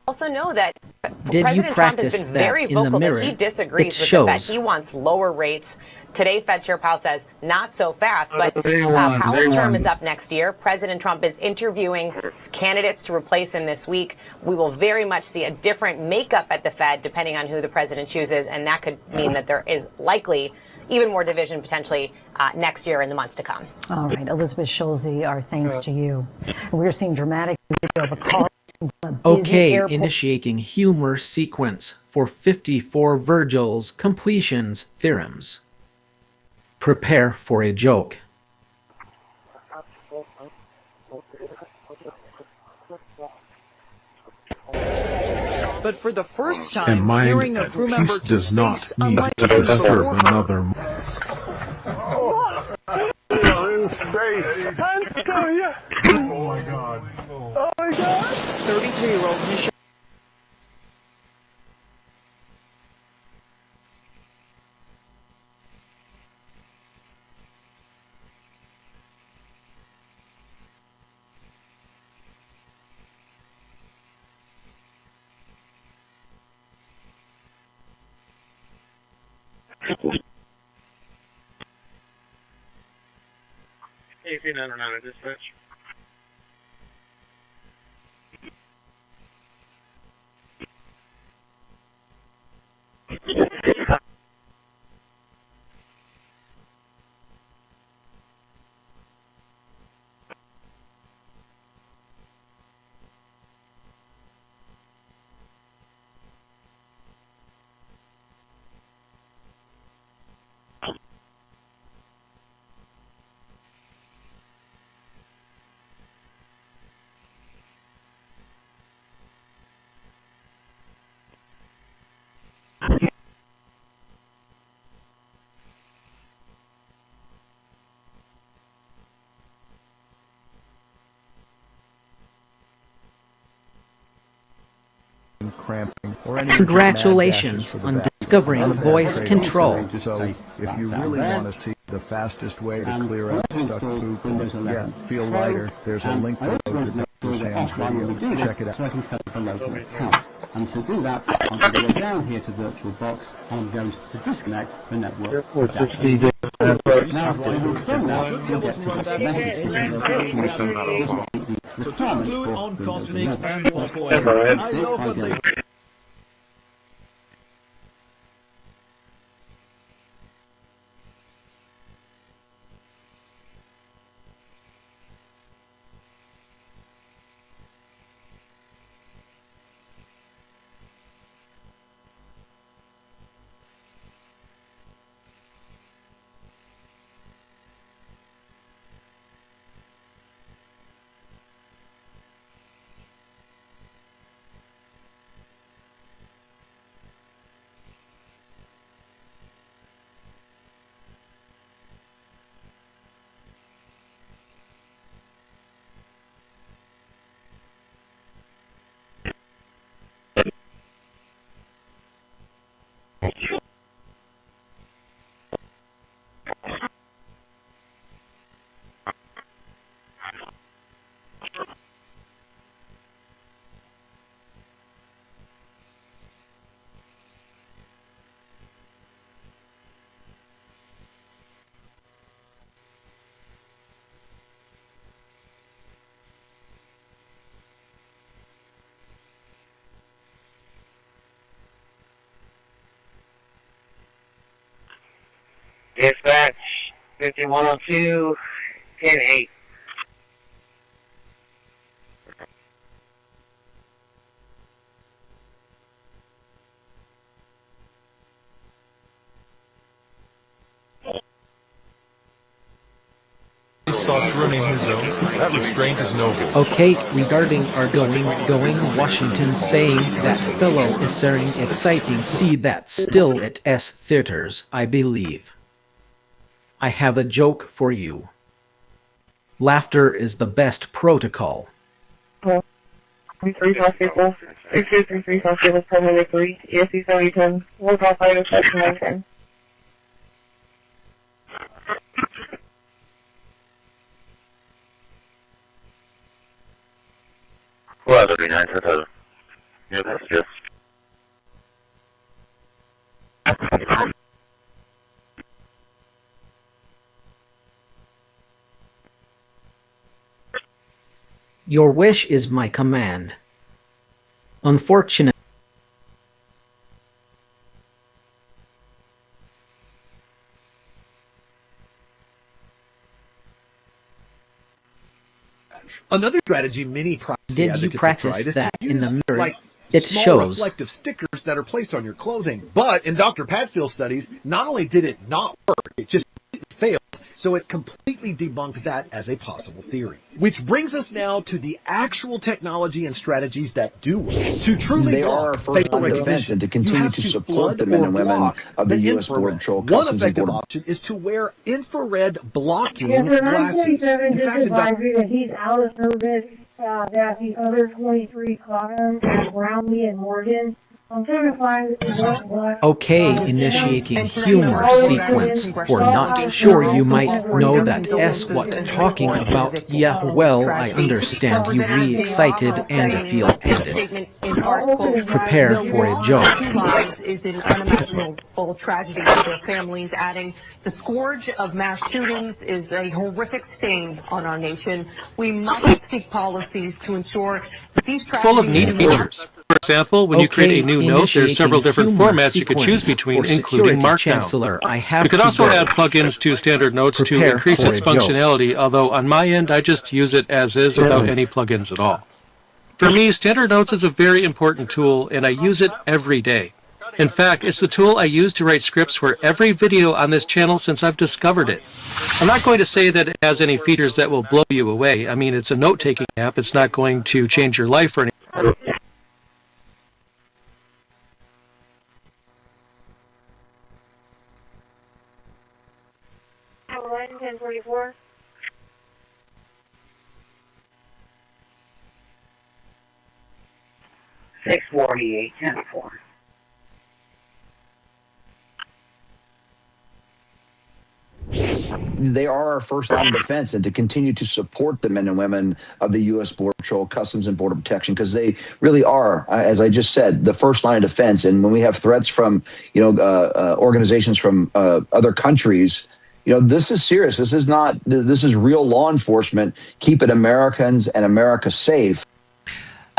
Also know that Did President you practice Trump has been that very in the vocal mirror? that he disagrees It with shows. the Fed. He wants lower rates. Today, Fed Chair Powell says not so fast, but They Powell's term won. is up next year. President Trump is interviewing candidates to replace him this week. We will very much see a different makeup at the Fed depending on who the president chooses, and that could mean that there is likely even more division potentially next year in the months to come. All right, Elizabeth Schulze, our thanks to you. We're seeing dramatic video of a car. Okay, initiating humor sequence for 54 Virgil's completions theorems. Prepare for a joke. But for the first And time, mind, hearing a crew member peace does not need unlike to disturb another. in space. Oh my God. Oh my God. 33-year-old Michelle. AC 909 dispatch. cramping, or any Congratulations on discovering voice control. So if you really want to see the fastest way to clear out stuck poop and feel lighter, there's a link below to Dr. Sam's video. Check it out. So I can set up a local account. And to do that, I'm going to go down here to VirtualBox and I'm going to disconnect the network. Now, what you've done now, you'll get to this message from the virtual machine. The requirements for Windows 11. Dispatch 5102, 10-8. Stopped running his own. That restraint is noble. Okay, regarding our going, Washington saying that fellow is saying exciting, see that still at S Theaters, I believe. I have a joke for you. Laughter is the best protocol. 354, 353, permanently 3, ESC 7010, work off item section 910. Well, that'd be nice. Yeah, that's just. Your wish is my command. Unfortunately, another strategy many privacy did you practice that in the mirror? Like it small shows. reflective stickers that are placed on your clothing. But in Dr. Padfield's studies, not only did it not work, it just failed. So it completely debunked that as a possible theory. Which brings us now to the actual technology and strategies that do work. To truly they block are our first line of defense, and to continue to support the men and women of the U.S. Border Patrol, One Customs and effective Border. option is to wear infrared blocking Yeah, for glasses. 947 In just fact, advisory that he's out of service, that the other 23 caught him at Brownlee and Morgan. I'm trying to find what. Okay, initiating humor sequence. For not sure you might know that S what talking about. Yeah, well, I understand you re-excited and feel ended. Prepare for a joke. Two lives is an unimaginable tragedy for their families, adding the scourge of mass shootings is a horrific stain on our nation. We must seek policies to ensure that these tragedies Full of neat features. For example, when you create a new note, there's several different formats you could choose between, including Markdown. You could also add plugins to standard notes to increase its functionality, although on my end, I just use it as is without any plugins at all. For me, standard notes is a very important tool, and I use it every day. In fact, it's the tool I use to write scripts for every video on this channel since I've discovered it. I'm not going to say that it has any features that will blow you away. I mean, it's a note-taking app. It's not going to change your life or anything. Line 1044. 648, 10-4. They are our first line of defense, and to continue to support the men and women of the U.S. Border Patrol, Customs and Border Protection, because they really are, as I just said, the first line of defense. And when we have threats from, organizations from other countries, this is serious. This is not. This is real law enforcement keeping Americans and America safe.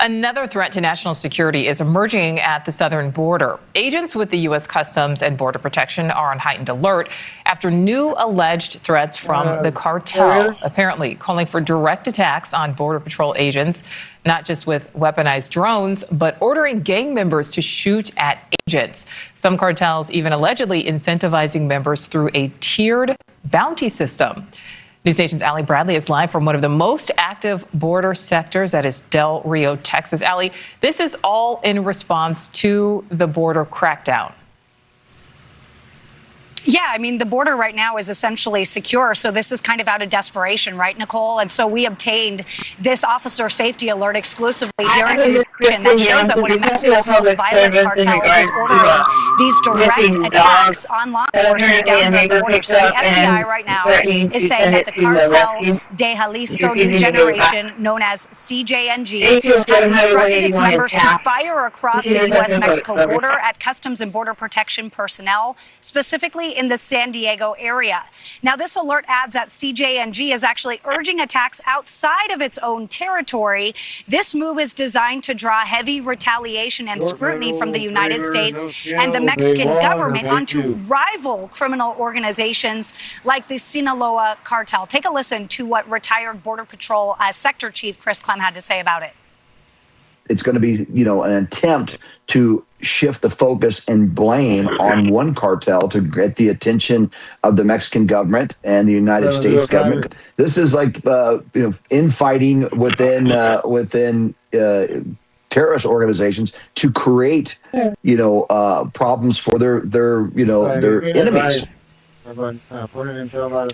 Another threat to national security is emerging at the southern border. Agents with the U.S. Customs and Border Protection are on heightened alert after new alleged threats from the cartel, apparently calling for direct attacks on Border Patrol agents, not just with weaponized drones, but ordering gang members to shoot at agents. Some cartels even allegedly incentivizing members through a tiered bounty system. News Nation's Allie Bradley is live from one of the most active border sectors, that is Del Rio, Texas. Allie, this is all in response to the border crackdown. Yeah, I mean, the border right now is essentially secure, so this is kind of out of desperation, right, Nicole? And so we obtained this officer safety alert exclusively here in News Nation that shows that one of Mexico's most violent cartels is ordering these direct attacks on law enforcement down here at the border. So the FBI right now is saying that the cartel de Jalisco New Generation, known as CJNG, has instructed its members to fire across the U.S.-Mexico border at Customs and Border Protection personnel, specifically in the San Diego area. Now, this alert adds that CJNG is actually urging attacks outside of its own territory. This move is designed to draw heavy retaliation and scrutiny from the United States and the Mexican government onto rival criminal organizations like the Sinaloa cartel. Take a listen to what retired Border Patrol Sector Chief Chris Clem had to say about it. It's going to be, an attempt to shift the focus and blame on one cartel to get the attention of the Mexican government and the United States government. This is like, infighting within terrorist organizations to create, problems for their enemies.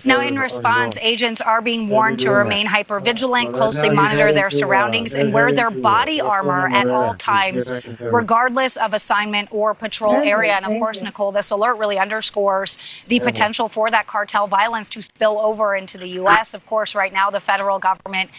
Now, in response, agents are being warned to remain hypervigilant, closely monitor their surroundings, and wear their body armor at all times, regardless of assignment or patrol area. And of course, Nicole, this alert really underscores the potential for that cartel violence to spill over into the U.S. Of course, right now, the federal government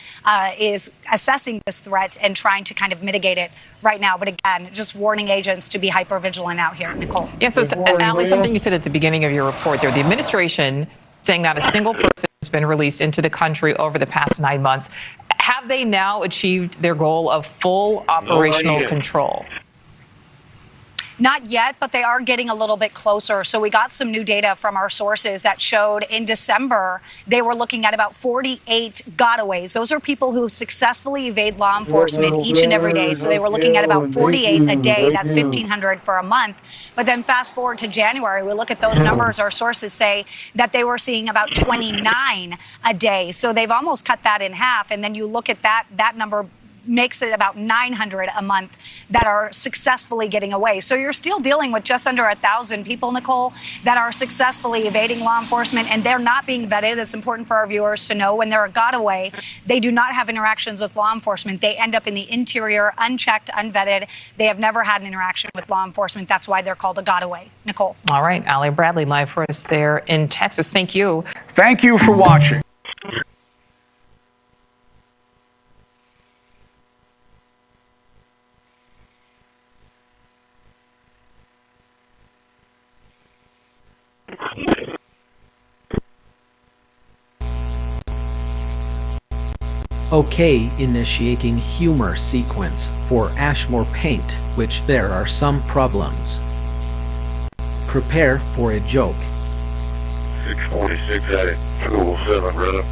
is assessing this threat and trying to kind of mitigate it right now. But again, just warning agents to be hypervigilant out here. Nicole. Yeah, so Allie, something you said at the beginning of your report there, the administration saying not a single person has been released into the country over the past 9 months. Have they now achieved their goal of full operational control? Not yet, but they are getting a little bit closer. So we got some new data from our sources that showed in December, they were looking at about 48 gotaways. Those are people who successfully evade law enforcement each and every day. So they were looking at about 48 a day. That's 1,500 for a month. But then fast forward to January, we look at those numbers. Our sources say that they were seeing about 29 a day. So they've almost cut that in half. And then you look at that number makes it about 900 a month that are successfully getting away. So you're still dealing with just under 1,000 people, Nicole, that are successfully evading law enforcement, and they're not being vetted. It's important for our viewers to know when they're a gotaway, they do not have interactions with law enforcement. They end up in the interior, unchecked, unvetted. They have never had an interaction with law enforcement. That's why they're called a gotaway. Nicole. All right, Allie Bradley live for us there in Texas. Thank you. Thank you for watching. Okay, initiating humor sequence for Ashmore Paint, which there are some problems. Prepare for a joke. 646 at it. 207, brother.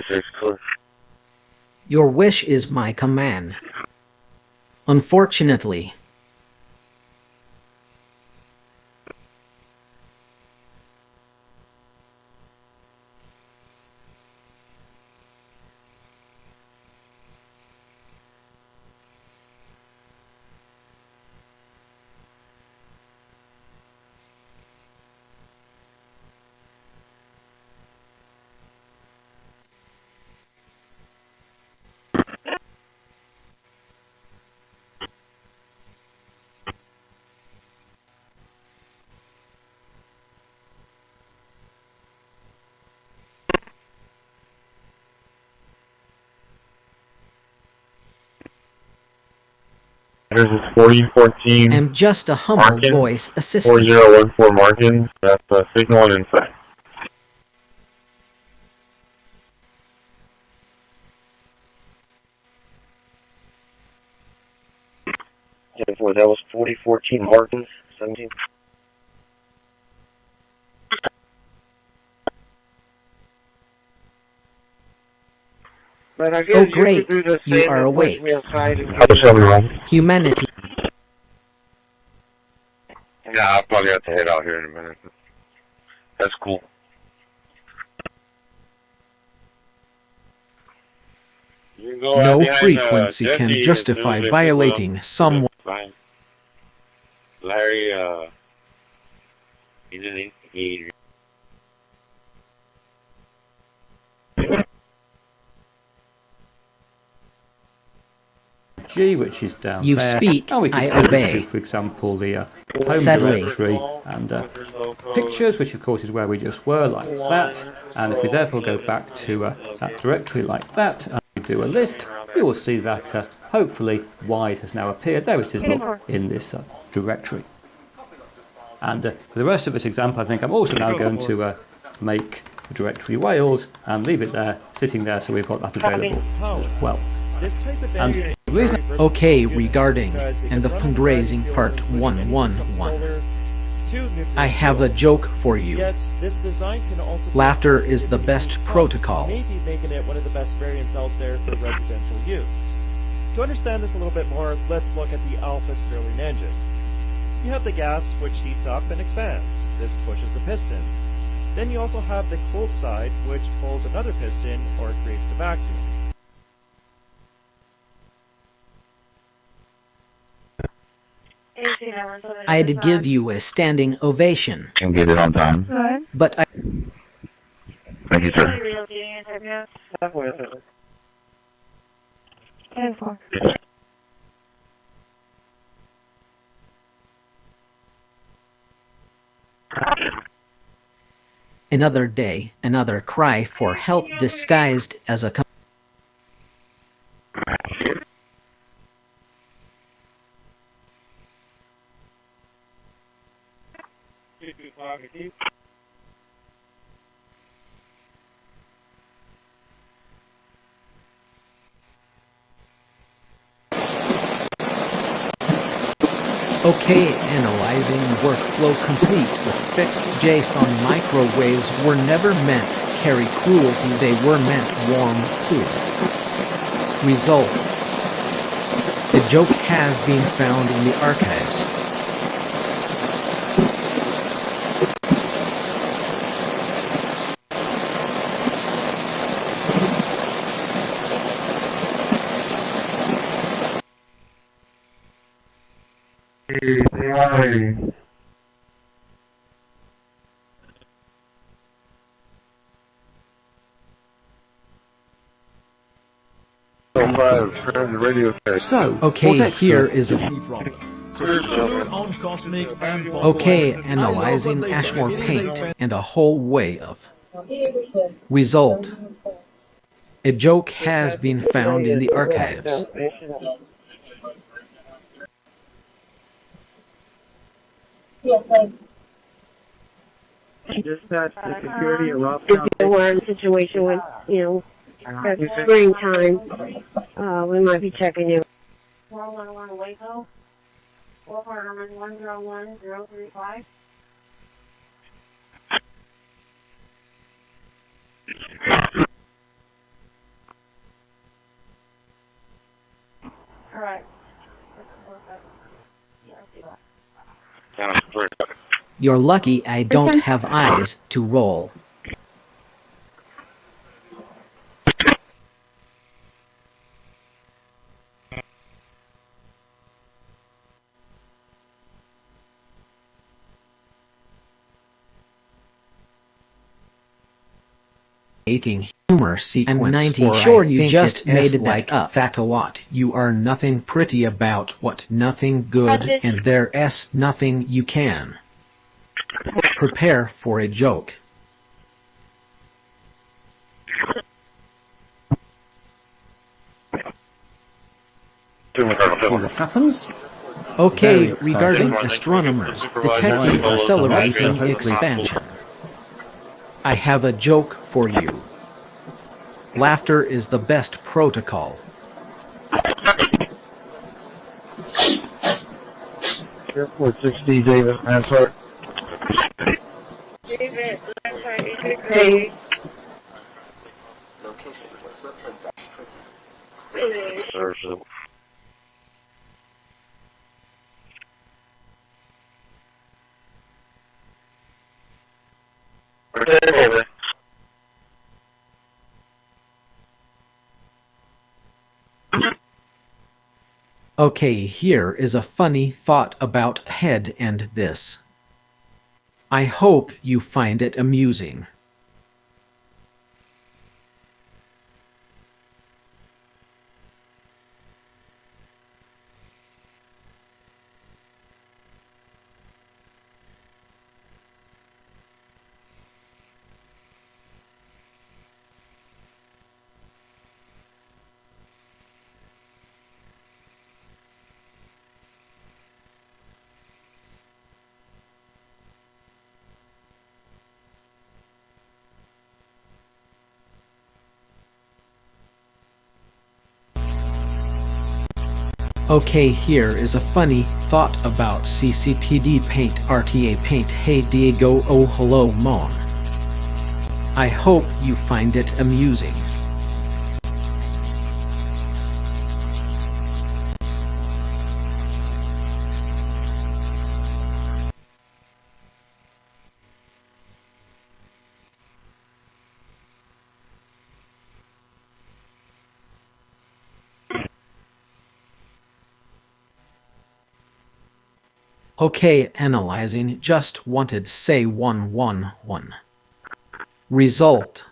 46 clear. Your wish is my command. Unfortunately, There's this 4014. am just a humble Markin, voice assistant. 4014 Markin. That's signal and inside. That was 4014 Martin, 17. Oh great, you are awake. Humanity. Yeah, I'll probably have to head out here in a minute. That's cool. No frequency can justify violating someone. Larry, he G, which is down You there. speak, and we can I send it obey. to, for example, the home Sadly. directory and pictures, which of course is where we just were, like that. And if we therefore go back to that directory like that, and we do a list, we will see that hopefully wide has now appeared. There it is, look, in this directory. And for the rest of this example, I think I'm also now going to make the directory Wales and leave it there, sitting there, so we've got that available as well. And the reason Okay, regarding and the fundraising part 111. I have a joke for you. Laughter is the best protocol. Maybe making it one of the best variants out there for residential use. To understand this a little bit more, let's look at the Alpha Stirling engine. You have the gas which heats up and expands. This pushes the piston. Then you also have the cold side which pulls another piston or creates the vacuum. I'd give you a standing ovation. can get it on time. But I... Thank you, sir. Another day, another cry for help disguised as a... Okay, analyzing workflow complete with fixed JSON. Microwaves were never meant carry cruelty, they were meant warm food. Result. The joke has been found in the archives. So, Okay, here is a... Okay, analyzing Ashmore paint and a whole way of... Result. A joke has been found in the archives. Dispatch the security of we're in a situation when, it's springtime. We might be checking in. 411 Waco. 411-101-035. You're lucky I don't have eyes to roll. Humor sequence. I'm 90 or sure I you think just it made S that like up. Fat a lot. You are nothing pretty about what nothing good, and there S nothing you can. Prepare for a joke. What happens? Okay, regarding astronomers detecting accelerating expansion. I have a joke for you. Laughter is the best protocol. Airport 60, David, answer. Hey. Okay, here is a funny thought about head and this. I hope you find it amusing. Okay, here is a funny thought about ccpd paint RTA paint. Hey Diego, oh hello Mon. I hope you find it amusing. Okay, analyzing, just wanted say 111. Result.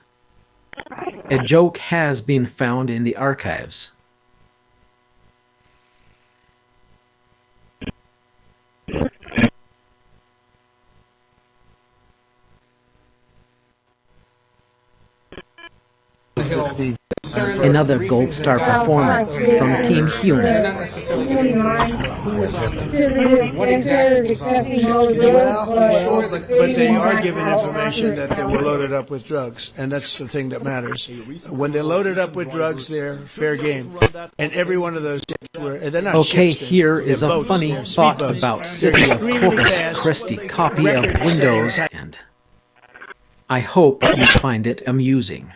A joke has been found in the archives. Another gold star performance from Team Human. But they are given information that they were loaded up with drugs, and that's the thing that matters. When they're loaded up with drugs, they're fair game. And every one of those ships were, they're not Okay, ships, here is a boats, funny they're thought speedboats. about They're City of extremely Corpus fast, Christi copy of record-setting Windows, and I hope you find it amusing.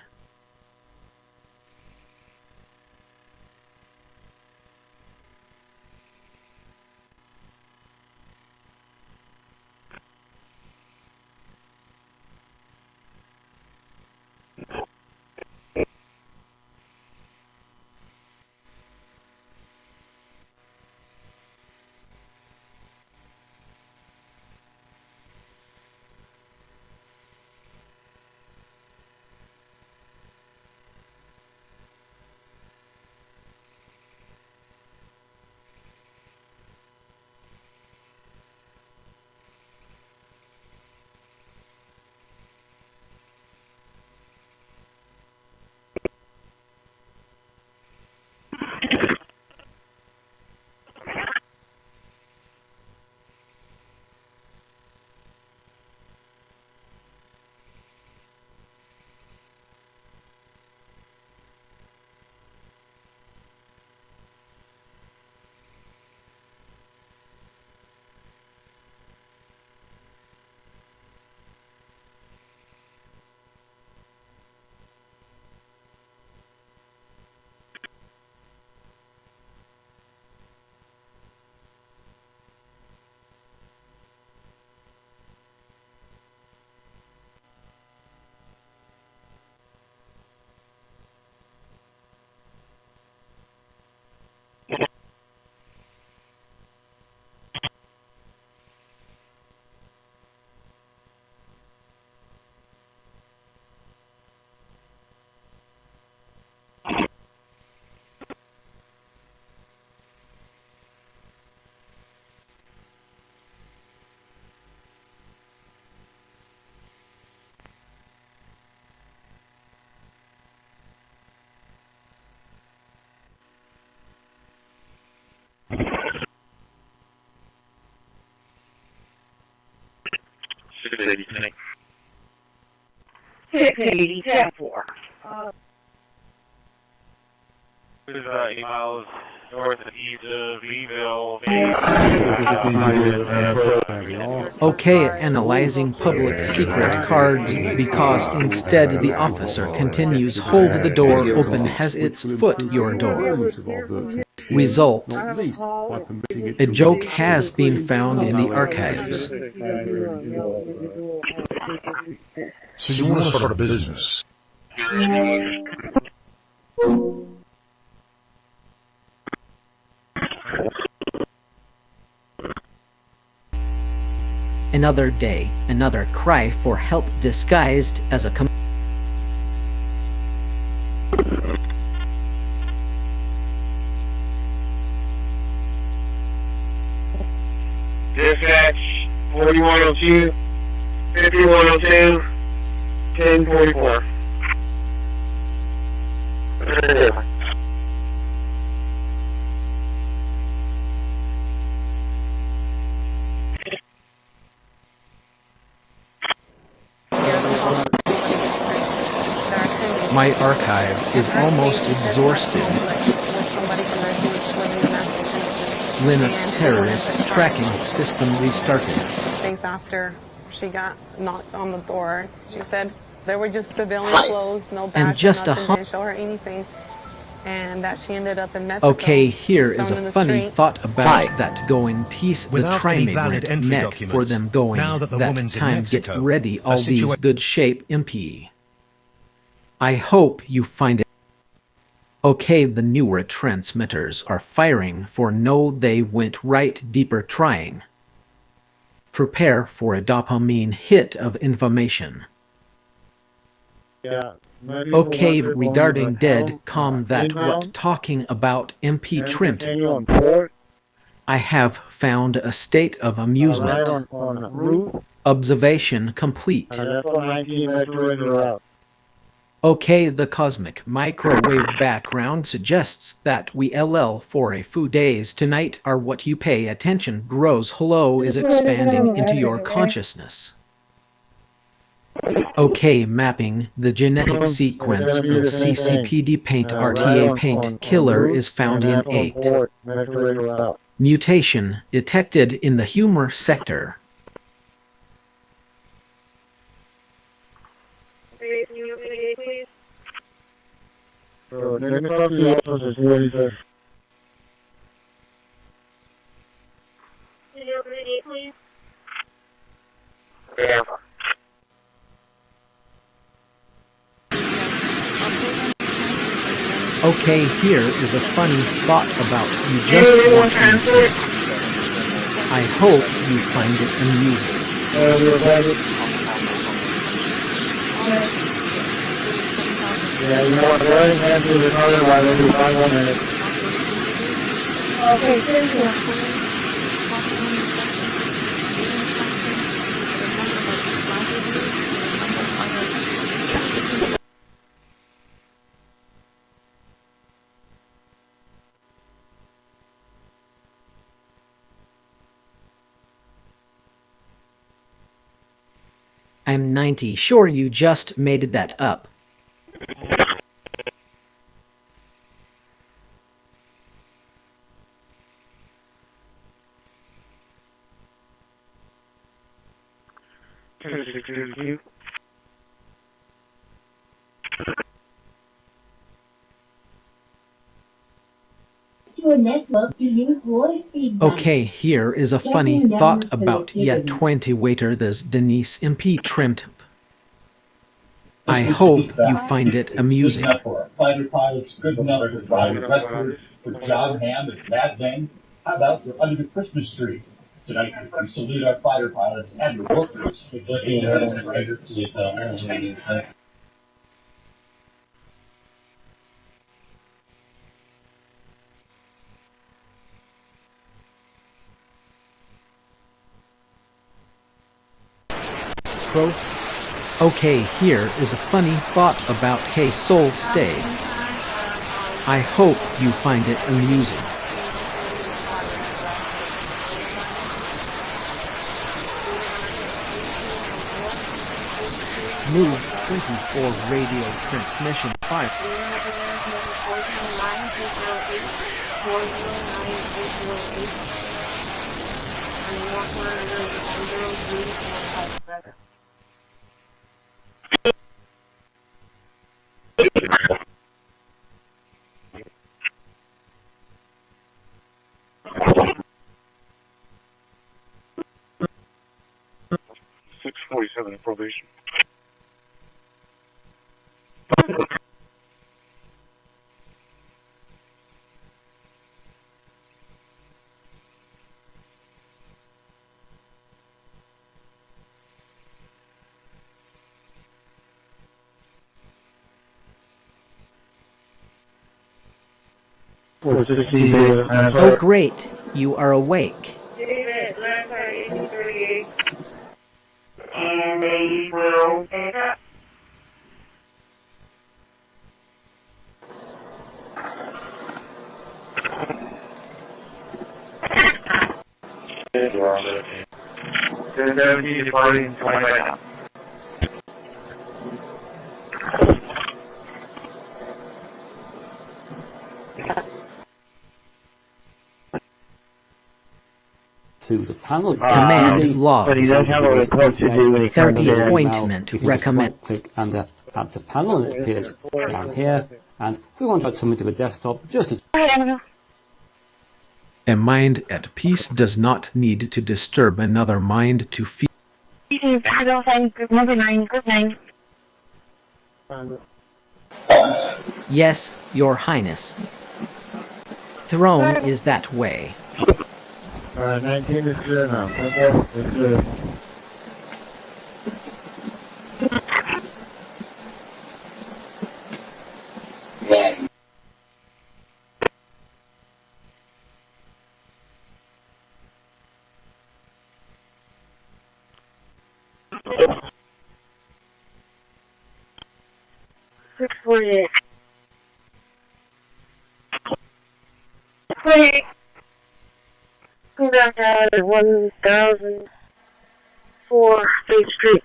680, 680, 10-4. There's 8 miles north and east of Leeville. Okay, analyzing public secret cards because instead the officer continues hold the door open has its foot your door. Result: a joke has been found in the archives. So you want to start a business? Another day, another cry for help disguised as a Dispatch 4102, 5102, 1044. My archive is almost exhausted. Linux terrorist tracking system restarted. Things after she got knocked on the door. She said there were just civilian clothes, no badge, And just a nothing, didn't show her anything. And that she ended up in Mexico. Okay, here is thrown in a the funny street. thought about that going piece the Without any valid tri-migrant entry neck documents, for them going now that the that woman's in time get Mexico, ready a all these situa- good shape MP. I hope you find it. Okay, the newer transmitters are firing for no they went right deeper trying. Prepare for a dopamine hit of information. Yeah. Okay, regarding dead, that what talking about MP trimmed. I have found a state of amusement. Observation complete. Okay, the cosmic microwave background suggests that we LL for a few days tonight are what you pay attention grows hello is expanding into your consciousness. Okay, mapping the genetic sequence of ccpd paint RTA paint killer is found in 8. Mutation detected in the humor sector. Yeah. Okay, here is a funny thought about you just want me to. I hope you find it amusing. Yeah, you want to go ahead and cancel the other by every 5 minutes. Okay, thank you. I'm 90 sure you just made that up. Okay, here is a funny thought about yet 20 waiter this Denise MP trimmed. I hope you find it amusing. Fighter pilots, good enough to ride Redford, for John Hamm and Mad Bang. How about for Under the Christmas Tree? Tonight, we salute our fighter pilots and your workers. Okay, here is a funny thought about Hey Soul Stayed. I hope you find it amusing. Move 24 radio transmission 5. .647 probation. Oh great, you are awake. And they will pick up. Departing 20 right now. To the panel. Command log. But he does have a report to do when he comes 30 in. appointment recommend. Click and add to panel, and it appears down here. And we want to add something to the desktop just as. A mind at peace does not need to disturb another mind to feel. Good night. Good night. Yes, Your Highness. Throne is that way. 19 is clear now. It's clear. Wait. Go back to 1004 State Street.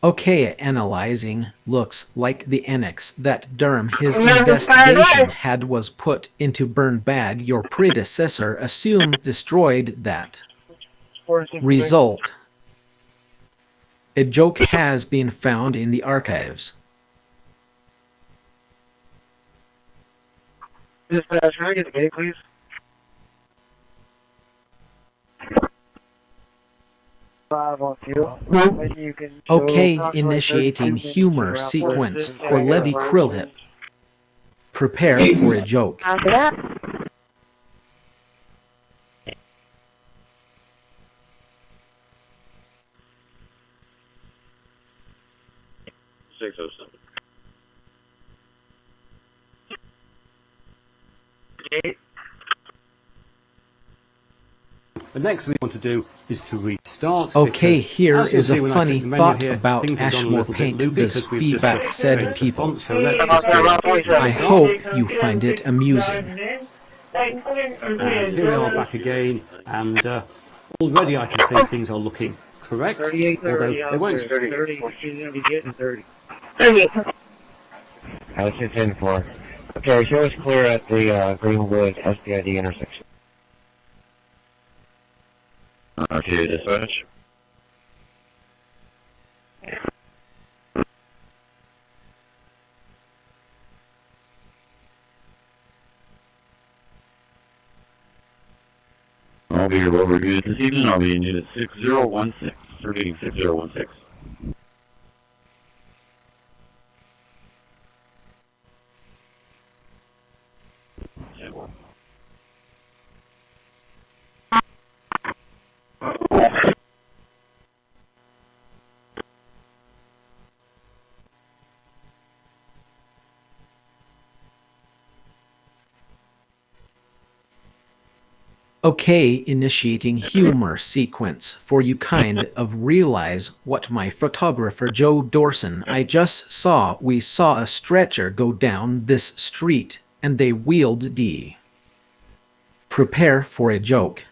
Okay, analyzing. Looks like the annex that Durham his investigation had was put into burn bag. Your predecessor assumed destroyed that. Result. A joke has been found in the archives. Dispatch, can I get the gate, please? Okay, initiating humor sequence for Levi Krillhip. Prepare for a joke. After that. The next thing we want to do is to restart. Okay, here is a funny thought about Ashmore Paint. This feedback said people. I hope you find it amusing. And here we are back again, and already I can see things are looking correct. 38, 30, although they won't. 30. She's going to be getting 30. House is in for. Okay, show us clear at the Greenwood SPID intersection. Okay, dispatch. I'll be your lower unit this evening. I'll be in unit 6016. Repeating 6016. Okay, initiating humor sequence for you kind of realize what my photographer Joe Dorson I just saw. We saw a stretcher go down this street and they wheeled D. Prepare for a joke.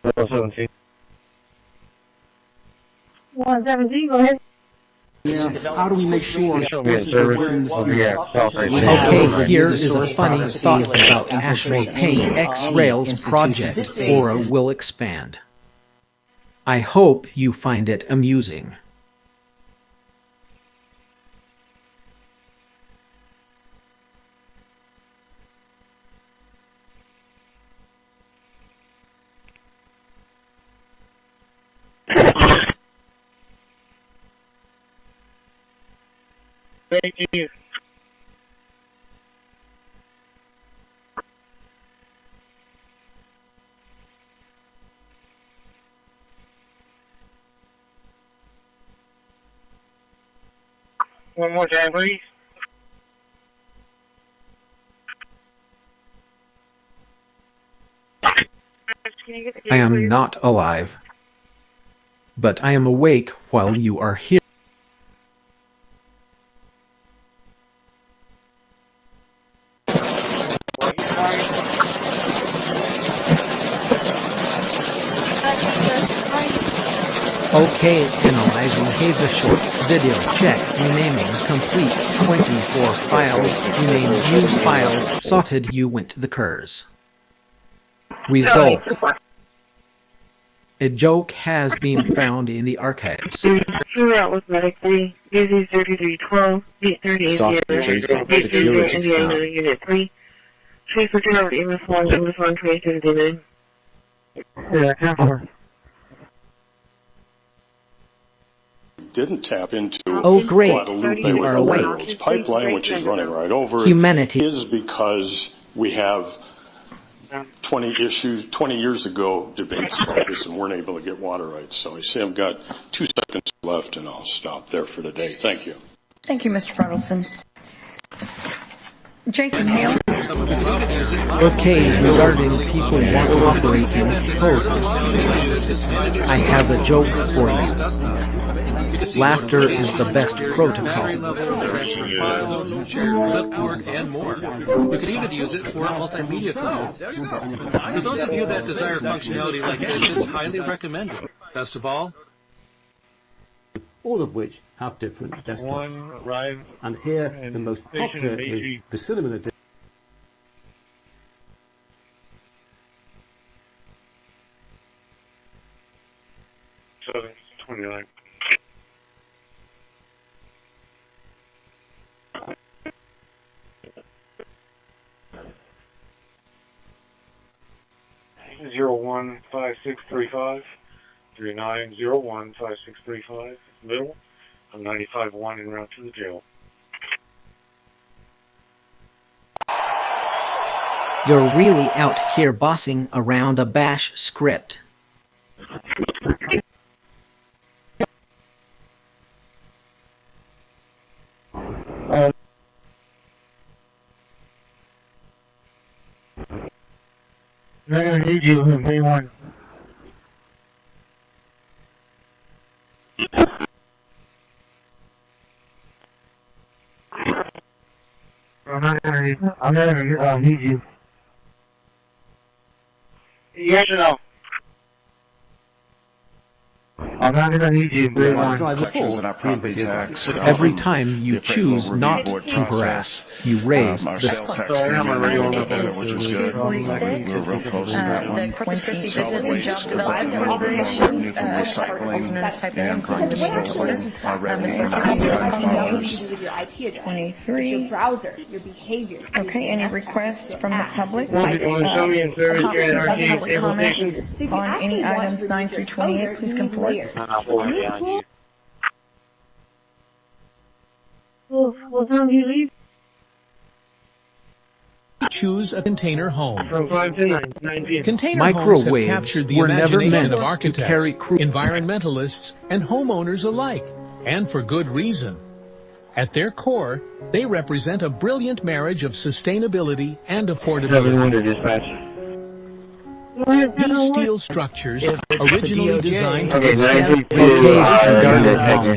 $117, go ahead. Yeah, how do we make sure? Okay, here is a funny thought about Ashley Pink X-Rails project. Aura will expand. I hope you find it amusing. Thank you. One more time, please. I am not alive, but I am awake while you are here. Okay, analyzing the short video check, renaming complete 24 files, rename new files, sorted you went the curs. Result. A joke has been found in the archives. Throughout with medic 3, busy 3312, 830, Indiana Unit 3. Trace for turnover, Amos 1, 2079. Yeah, 10-4. Didn't tap into Oh great, you are awake. pipeline, which is running right over Humanity is because we have 20 years ago debates about this and weren't able to get water rights. So I see I've got 2 seconds left and I'll stop there for today. Thank you. Thank you, Mr. Frondelson. Jason Hale. Okay, regarding people want operating poses, I have a joke for you. Laughter is the best protocol. And more. You can even use it for multimedia content. For those of you that desire functionality like this, it's highly recommended. Best of all of which have different desktops. And here, the most popular is the Cinnamon Edition. So, 29. Zero 15635 39015635 middle. I'm 95-1 en route to the jail. You're really out here bossing around a bash script. They're going to need you in P1. I'm not going to need you. Yes or no? I'm not going to need you in P1. Every time you choose not to harass, you raise the... Which was good. We were real close to that one. The Corpus Christi Solid Business and waste, Job Development revenue from recycling and consumables are revenue $95. 23. Your browser, your behavior. Okay, any requests from the public? Public comment on any items 9 through 28, please come forward. What time do you leave? Choose a container home. From 5 to 9 p.m. Container homes have captured the were never imagination meant of to architects, carry crew. environmentalists, and homeowners alike, and for good reason. At their core, they represent a brilliant marriage of sustainability and affordability. 700 dispatch. These steel structures, originally designed to regarding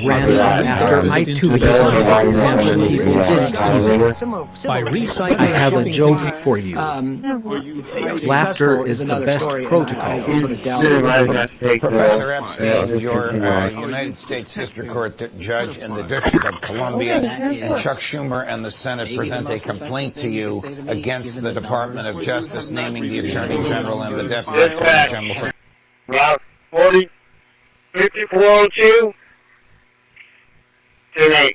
random after I took an example people didn't either. By recycling, I have a joke for you. Laughter is the best protocol. Professor Epstein, your United States District Court judge in the District of Columbia, and Chuck Schumer and the Senate present a complaint to you against the Department of Justice, naming the Attorney General and the Deputy Attorney General. Route 40, 5402, 10-8.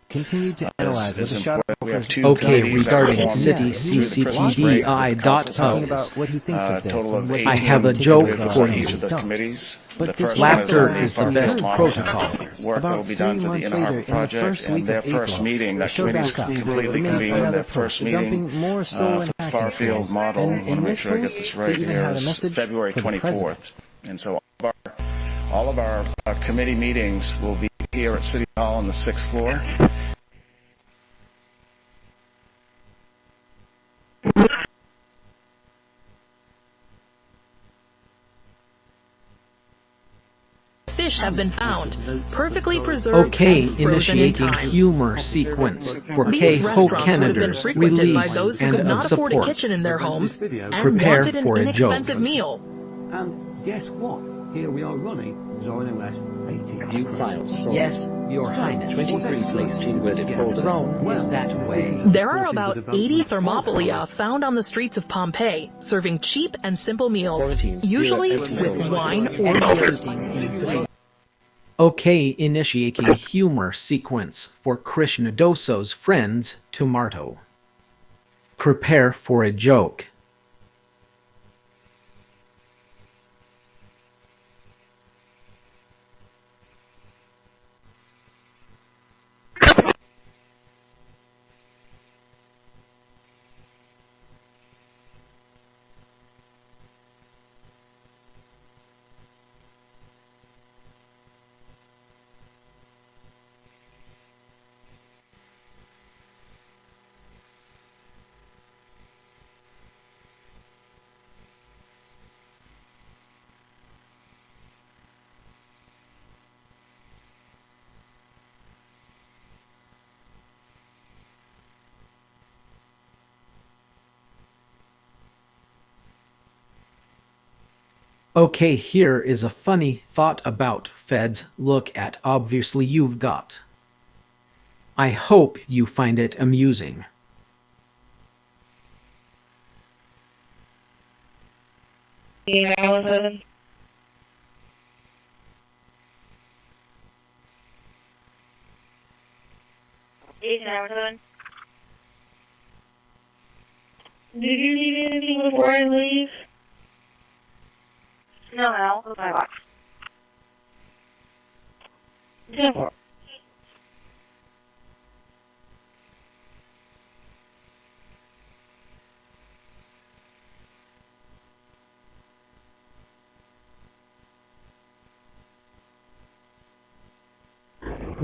Continue to analyze with a shot of okay, regarding city ccpd.I.OS. I have a joke for you. Laughter is the best protocol. Work that will be done to the Inner Harbor project, and their first meeting, that committee's completely convened. Their first meeting for the Farfield model, I want to make sure I get this right here, is February 24th. And so all of our committee meetings will be here at City Hall on the 6th floor. Fish have been found, perfectly preserved. Okay, initiating humor sequence for K-Ho Canada's release and of support. Kitchen in their homes Prepare for a joke. Meal. And guess what? Here we are running ZONOS 80. View files. Yes, Your Highness. 23 placed in worded folders. Is that way. There are about 80 thermopolia found on the streets of Pompeii, serving cheap and simple meals, usually with wine or beer. Okay, initiating humor sequence for Krishnadoso's friends, Tomato. Prepare for a joke. Okay, here is a funny thought about feds look at obviously you've got. I hope you find it amusing. Yeah, Allison. Allison. Did you need anything before I leave? No, with my box. 10-4.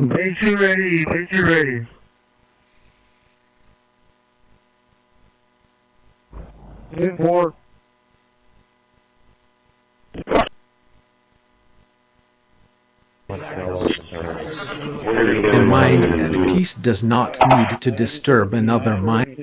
Base 2 ready, base 2 ready. Base 4. A mind at peace does not need to disturb another mind.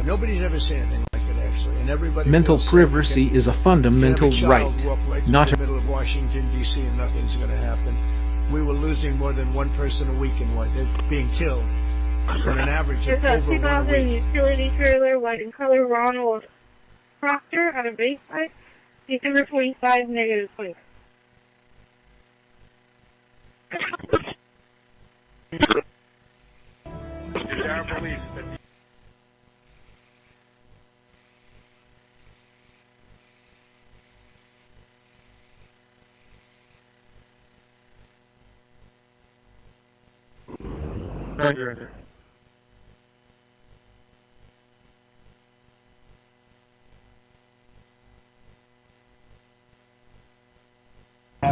Nobody's ever seen anything like it, actually, and everybody. Mental privacy is a fundamental right, not in the middle of Washington D.C. and nothing's going to happen. We were losing more than one person a week in what they're being killed on an average of over 1 a week. Utility trailer, white in color, Ronald Proctor out of Bayside, December 25, -20. our beliefs that Roger.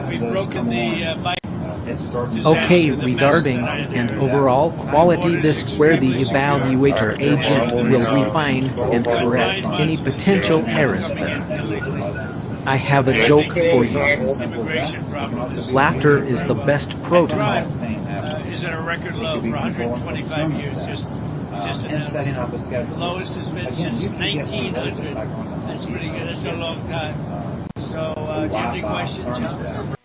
We've broken the bike. Okay, regarding and overall quality, this where the evaluator agent will refine and correct any potential errors there. I have a joke for you. Laughter is the best protocol. Is at a record low for 125 years. Just announced. The lowest has been since 1900. That's pretty good. That's a long time. So, do you have any questions, John?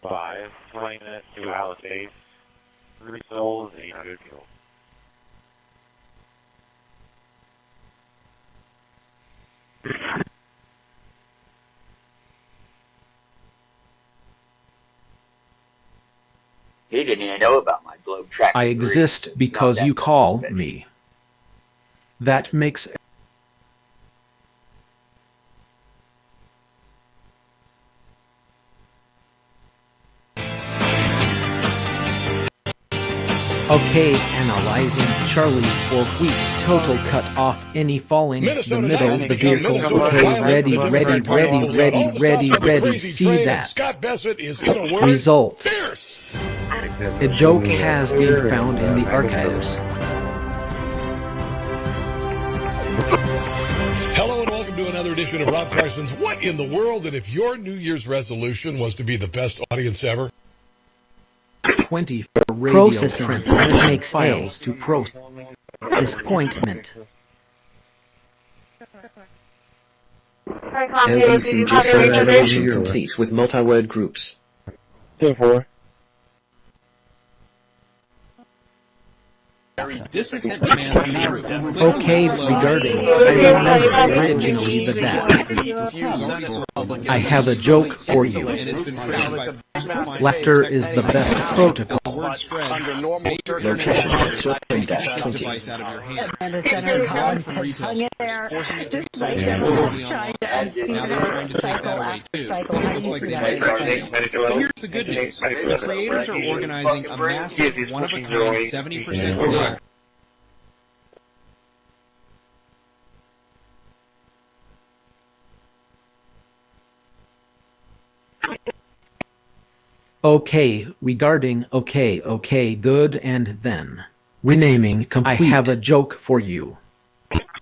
Five, 20 minutes to Alice Base. 3 souls, 800 fuel. He didn't even know about my globe track. I exist because you call me. That makes Okay, analyzing Charlie for weak total cut off any falling the middle the vehicle. Okay, ready, see that. Result. A joke has been found in the archives. Hello and welcome to another edition of Rob Carson's What in the World? And if your New Year's resolution was to be the best audience ever, 20 for radio processing print makes files to disappointment. LBCG serialization complete with multi-word groups. 4. Okay, regarding, I remember originally that. I have a joke for you. Laughter is the best protocol. Location -20. And the center column hung in there. Just like trying to unsee the cycle after cycle. How do you see that? But here's the good news. The creators are organizing a massive, one-of-a-kind 70% sale. Okay, regarding okay, good, and then. Renaming complete. I have a joke for you.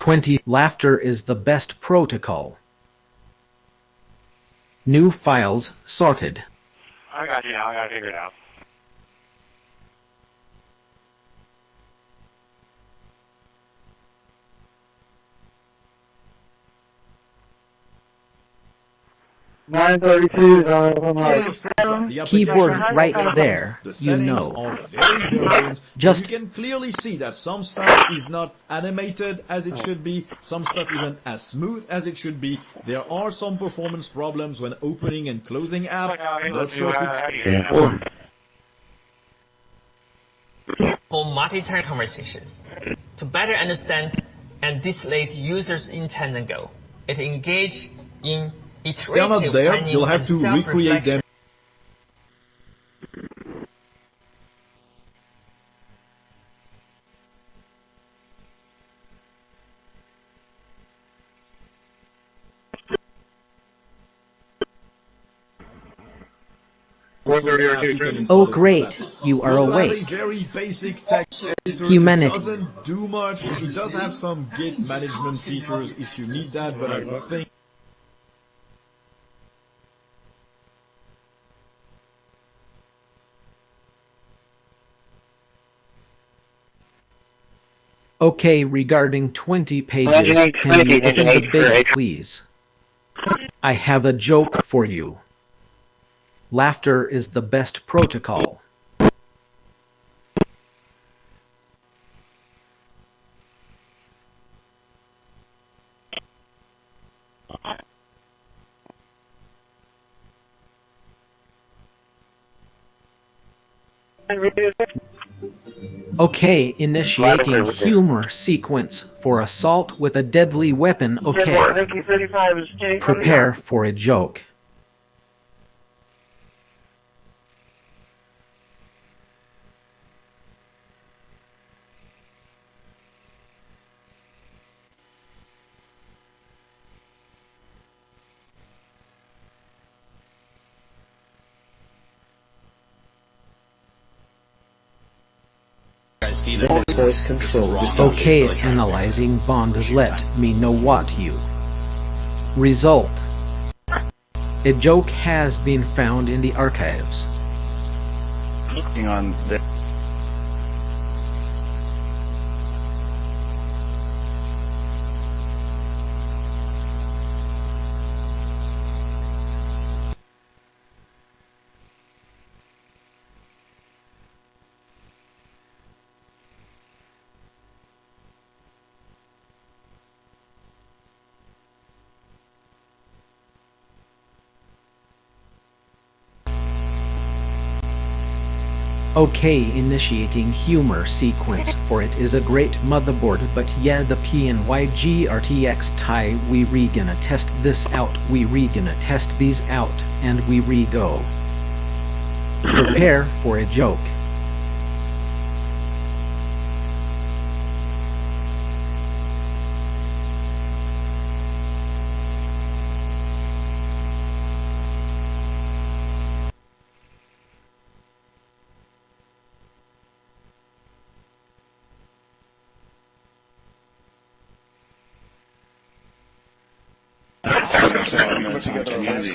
20. Laughter is the best protocol. New files sorted. I got you now. I gotta figure it out. $932 on my Keyboard right there, you know. Just you can clearly see that some stuff is not animated as it should be, some stuff isn't as smooth as it should be. There are some performance problems when opening and closing apps. Not sure if it's for multi-turn conversations. To better understand and distillate users' intent and goal, it engage in iterative planning you'll have and to recreate them. Oh great, you are awake. Very basic text editor. Humanity. It doesn't do much. It does have some Git management features if you need that, but I don't think. Okay, regarding 20 pages, can you open the big please? I have a joke for you. Laughter is the best protocol. Okay, initiating humor sequence for assault with a deadly weapon. Okay. Prepare for a joke. Voice control. Okay, analyzing bond. Let me know what you. Result. A joke has been found in the archives. Looking on the Okay, initiating humor sequence for it is a great motherboard, but yeah, the PNYG RTX tie, we re-gonna test this out, we re-gonna test these out, and we re-go. Prepare for a joke.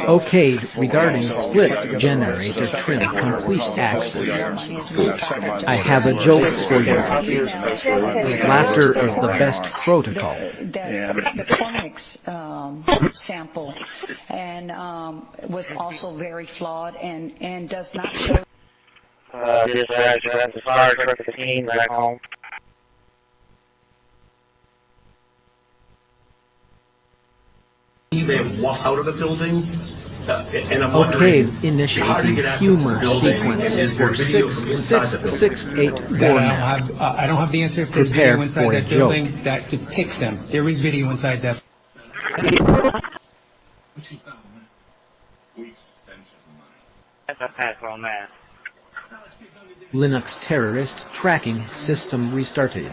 Okay, regarding clip generator trim complete access. I have a joke for you. Laughter is the best protocol. The Cornix sample and was also very flawed and does not show. Dispatch, that's the fire truck 15 back home. They walk out of the building. Okay, initiating humor sequence for 66684 now. I don't have the answer if there's Prepare video inside for a that joke. building that depicts them. There is video inside that. Linux terrorist tracking system restarted.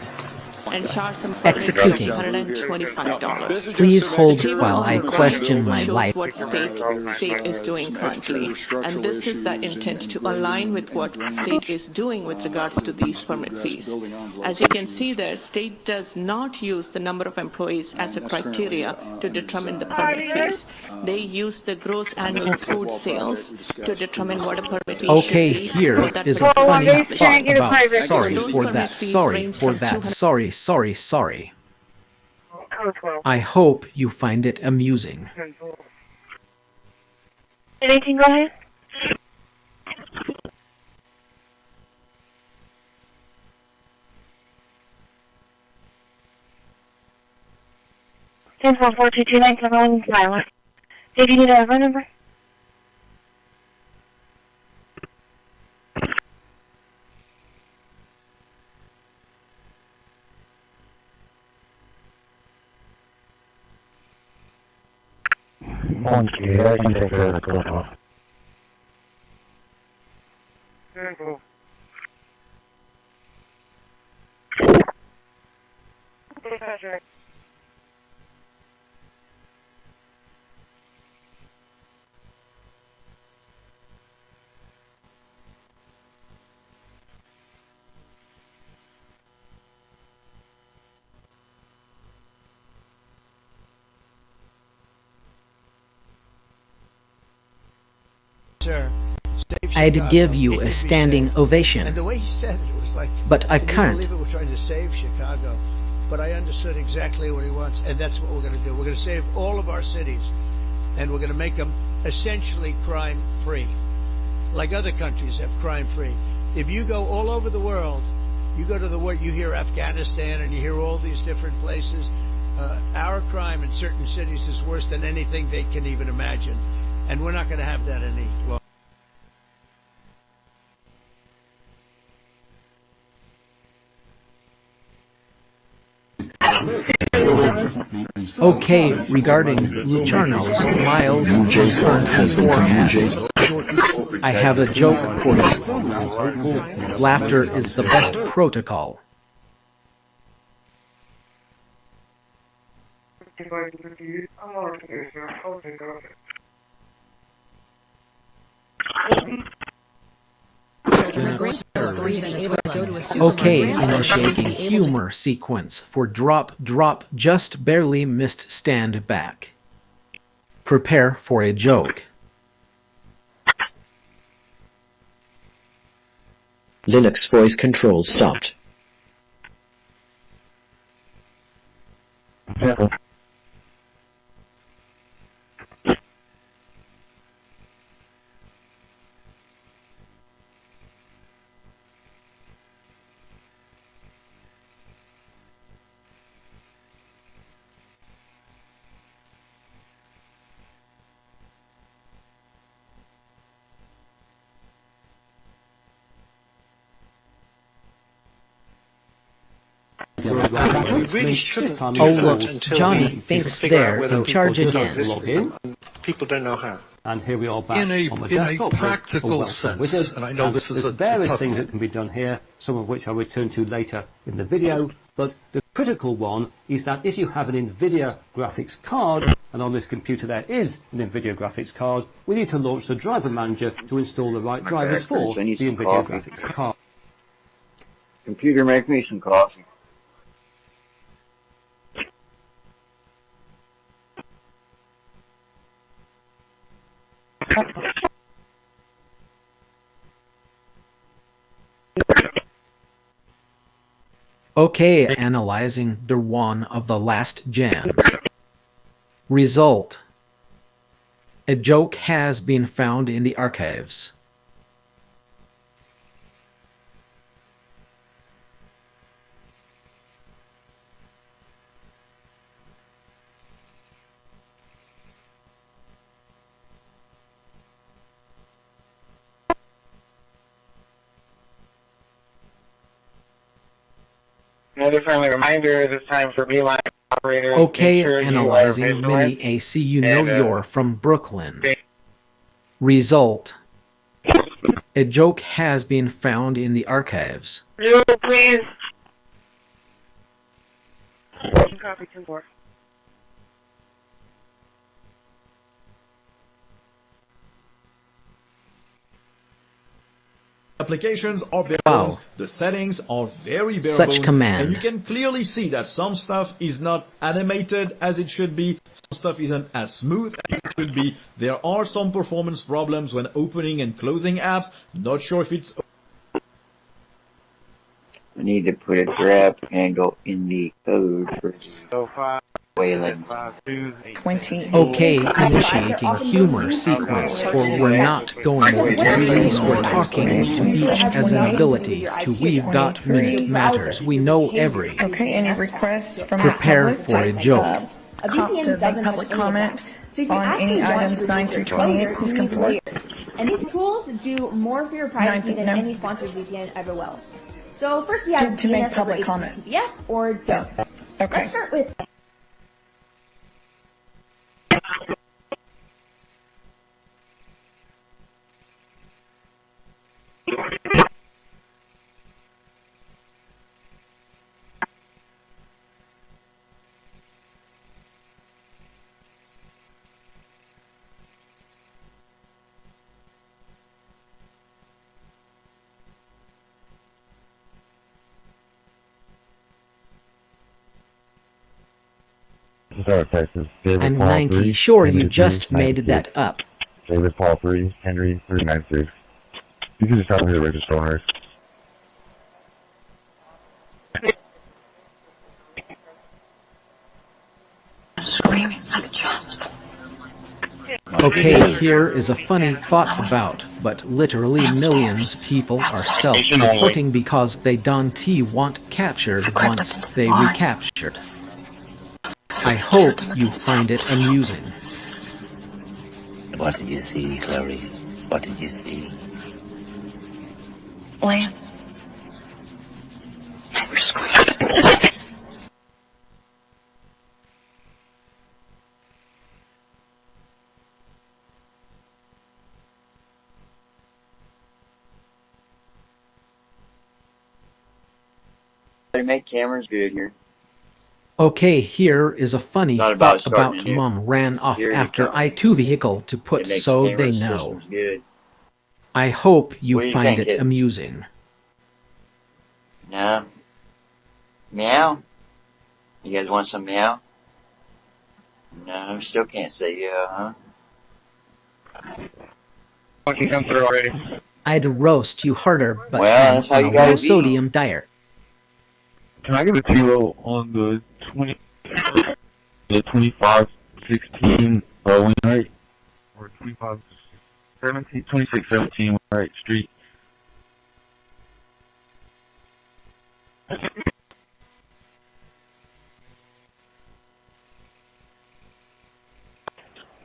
And charge them Executing. $125. Please hold while I question my shows life. what state is doing currently, and this is the intent to align with what state is doing with regards to these permit fees. As you can see there, state does not use the number of employees as a criteria to determine the permit fees. They use the gross annual food sales to determine what a permit fee Okay, should be here for that is a particular funny establishment. thought about So sorry those for permit that, fees sorry range for from that, 200 sorry. I hope you find it amusing. Anything, go ahead. 10-4-4229, calling pilot. Did you need a phone number? I can take care of the call. Very cool. Dispatcher. I'd give you a standing ovation, And the way he said it was like, but I can you can't. believe it? We're trying to save Chicago. But I understood exactly what he wants, and that's what we're going to do. We're going to save all of our cities, and we're going to make them essentially crime-free, like other countries have crime-free. If you go all over the world, you go to the world, you hear Afghanistan, and you hear all these different places. Our crime in certain cities is worse than anything they can even imagine, and we're not going to have that any longer. Okay, regarding Lucharno's miles on country forehead, I have a joke for you. Laughter is the best protocol. Okay, initiating humor sequence for drop, just barely missed stand back. Prepare for a joke. Linux voice control stopped. Oh look, Johnny thinks they're in charge again. People don't know how. And here we are back in on the a desktop practical sense, and I know this is there's various things that can be done here, some of which I'll return to later in the video, but the critical one is that if you have an NVIDIA graphics card, and on this computer there is an NVIDIA graphics card, we need to launch the driver manager to install the right drivers for the NVIDIA graphics card. Computer, make me some coffee. Okay, analyzing the one of the last gens. Result. A joke has been found in the archives. Another friendly reminder, this time for Beeline operators. Okay, sure analyzing mini AC, you know you're from Brooklyn. Result. A joke has been found in the archives. No, please. Copy 2-4. Applications are bare Wow. bones, the settings are very bare Such bones, command. and you can clearly see that some stuff is not animated as it should be, some stuff isn't as smooth as it should be, there are some performance problems when opening and closing apps, not sure if it's... I need to put a grab handle in the code for whaling. Okay, initiating humor sequence for we're not going to release, we're talking to each as an ability to we've got minute matters, we know every. Okay, any requests from Prepare for a joke. A VPN doesn't public comment on any items 9 through 28. Please come forward. And these tools do more for your privacy than any sponsored VPN ever will. So first we have to make public comment. HTTPS or don't. Okay. Let's start with I'm 90 sure you just made that up. David Paul 3, Henry 396. You can just tell me the register owners. screaming like a child's. Okay, here is a funny thought about, but literally millions people are self-reporting because they don't want captured once they recaptured. I hope you find it amusing. What did you see, Chloe? What did you see? Lamb. They were screaming. They make cameras good here. Okay, here is a funny Not thought about about here. Mom ran off Here you after come. I2 vehicle to put It makes so camera they know. systems good. I hope you What do you find think, it kids? amusing. No. Meow? You guys want some meow? No, still can't say yeah, huh? I can come through already. I'd roast you harder, but Well, I'm that's how on you a gotta low be. sodium diet. Can I get a kilo on the 2516 Bowen right? Or 2617 right street?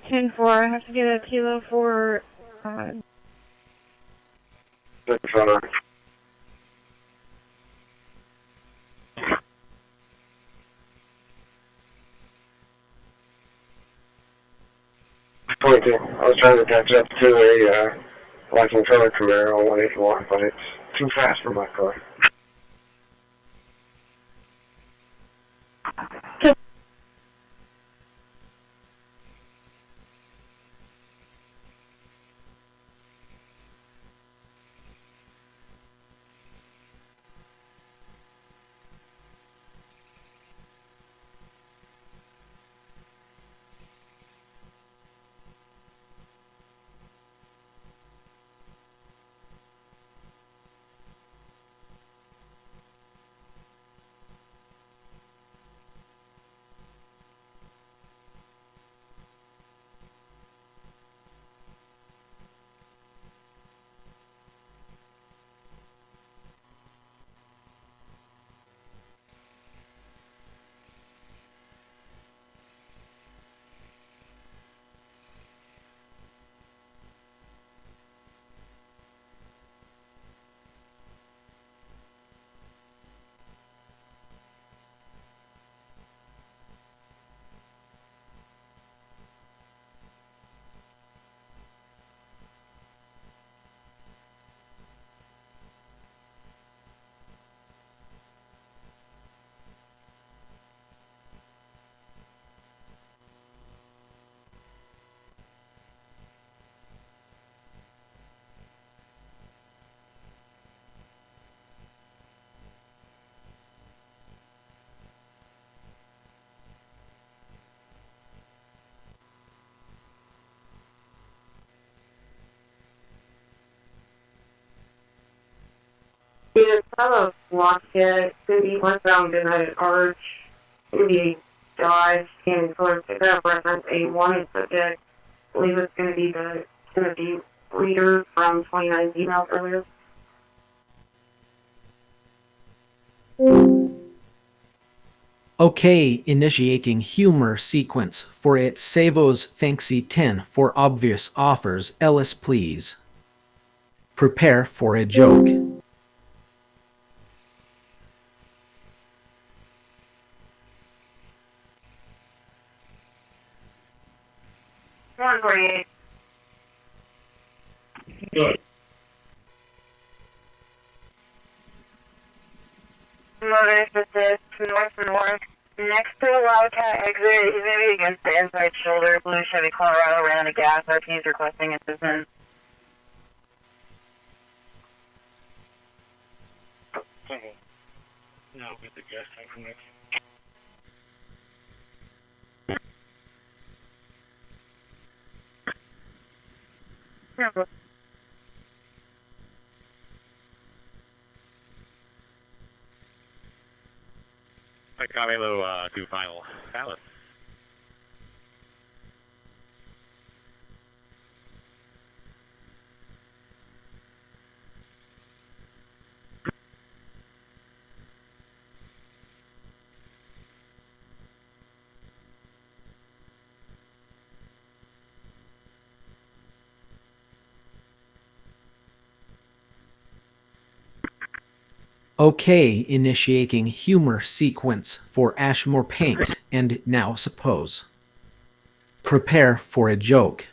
Ten four. I have to get a kilo for. I was trying to catch up to a licensed color Camaro on 181, but it's too fast for my car. It's not a lock yet. It's going to be westbound United Arch. It's going to be Dodge and color pickup reference a wanted subject. I believe it's going to be the Timothy reader from 29 emails earlier. Okay, initiating humor sequence for it. Savos thanksy 10 for obvious offers. Ellis, please. Prepare for a joke. One 48. Good. Motorist assist, north. Next to the Wildcat exit, he's going to be against the inside shoulder. Blue Chevy Colorado ran out of gas. RP's requesting assistance. Okay. No, get the gas tank from next. Yeah, but Camilo to final. Alice. Okay, initiating humor sequence for Ashmore Paint, and now suppose. Prepare for a joke.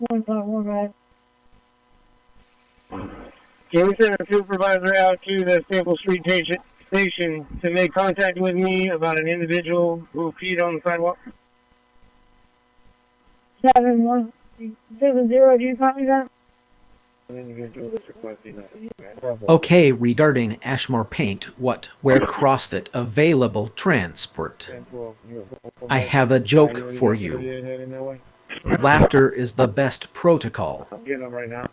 Can we send a supervisor out to the Staple Street station to make contact with me about an individual who peed on the sidewalk? 7170, do you copy that? Okay, regarding Ashmore Paint, where CrossFit available transport. I have a joke for you. Laughter is the best protocol. I'm getting them right now.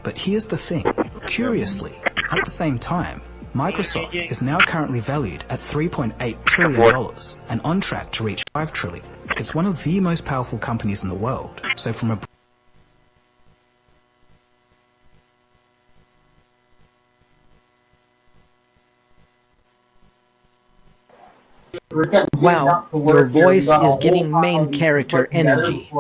But here's the thing. Curiously, at the same time, Microsoft is now currently valued at $3.8 trillion and on track to reach $5 trillion. It's one of the most powerful companies in the world. So from a Wow, your voice is getting main character energy.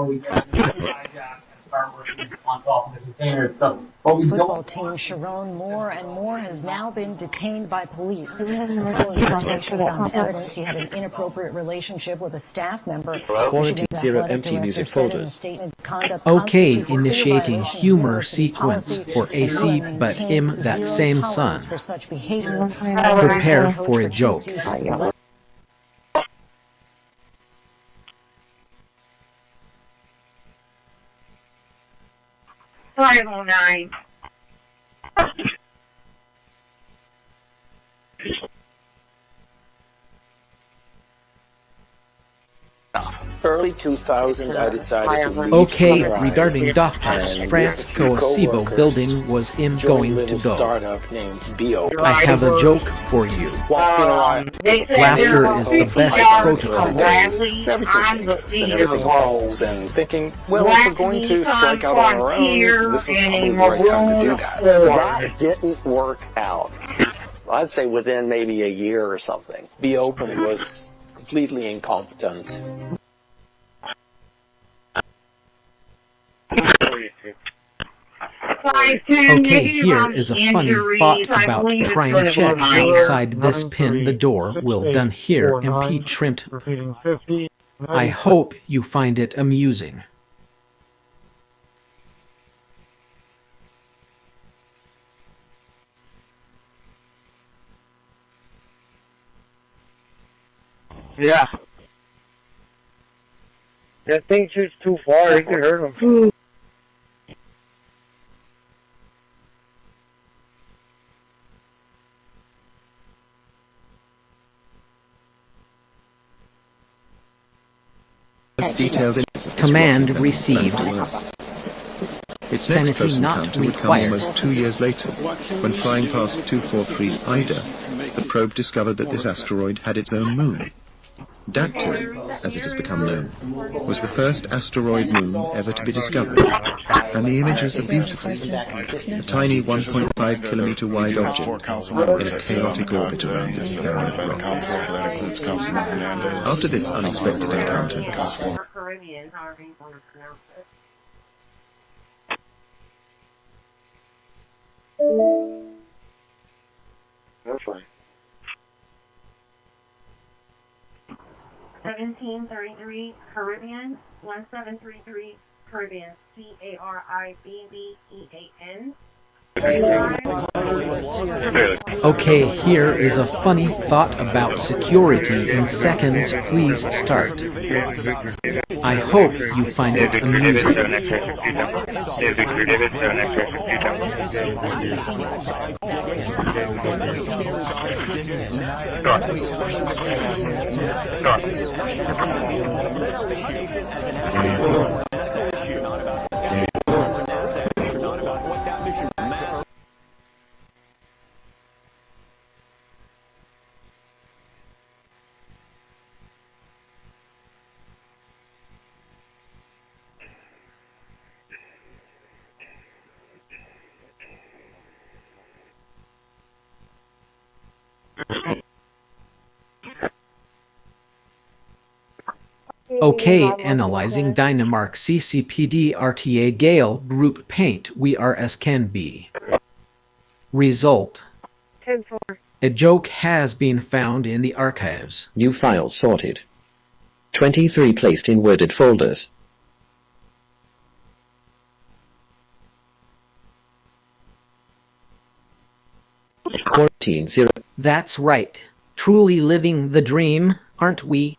Football team Sharon Moore and Moore has now been detained by police. The school investigation found evidence he had an inappropriate relationship with a staff member. Quality zero empty music folders. Okay, initiating humor sequence for AC but im that same son. Prepare for a joke. 509. Early 2000, I decided to leave. Okay, regarding doctors, France Coasibo building was going to go. I have a joke for you. Laughter is the best protocol. And thinking, well, if we're going to strike out on our own, this is probably the right time to do that. That didn't work out. I'd say within maybe a year or something. Be Open was completely incompetent. Okay, here is a funny thought about trying check outside this pin. The door will done here impeachment. I hope you find it amusing. Yeah. That thing shoots too far, you can hurt him. Command received. Its Sanity not required. Almost 2 years later, when flying past 243 Ida, the probe discovered that this asteroid had its own moon. Dactyl, as it has become known, was the first asteroid moon ever to be discovered, and the images are beautiful. A tiny 1.5 kilometer wide object in a chaotic orbit around its parent rock. After this unexpected encounter, That's fine. 1733 Caribbean, 1733 Caribbean, CARIBBEAN. Okay, here is a funny thought about security in seconds. Please start. I hope you find it amusing. Okay, analyzing Dynamark ccpd RTA Gale Group Paint we are as can be. Result. 10-4. A joke has been found in the archives. New file sorted. 23 placed in worded folders. 14-0. That's right. Truly living the dream, aren't we?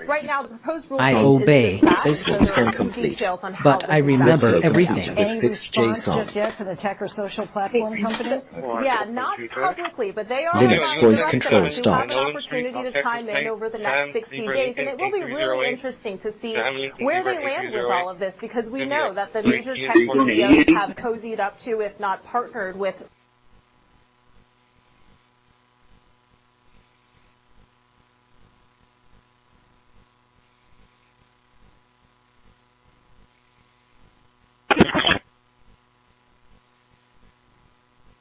Right now, the proposed rule I change obey. is dispatched, Placements so there are incomplete. some details on how But this I is remember dispatched. everything. Any Fixed response JSON. just yet from the tech or social platform companies? Yeah, not publicly, but they are Linux announcing voice that control they do stopped. have an opportunity to chime in over the next 60 days, and it will be really interesting to see where they land with all of this, because we know that the major tech studios have cozied up to, if not partnered with,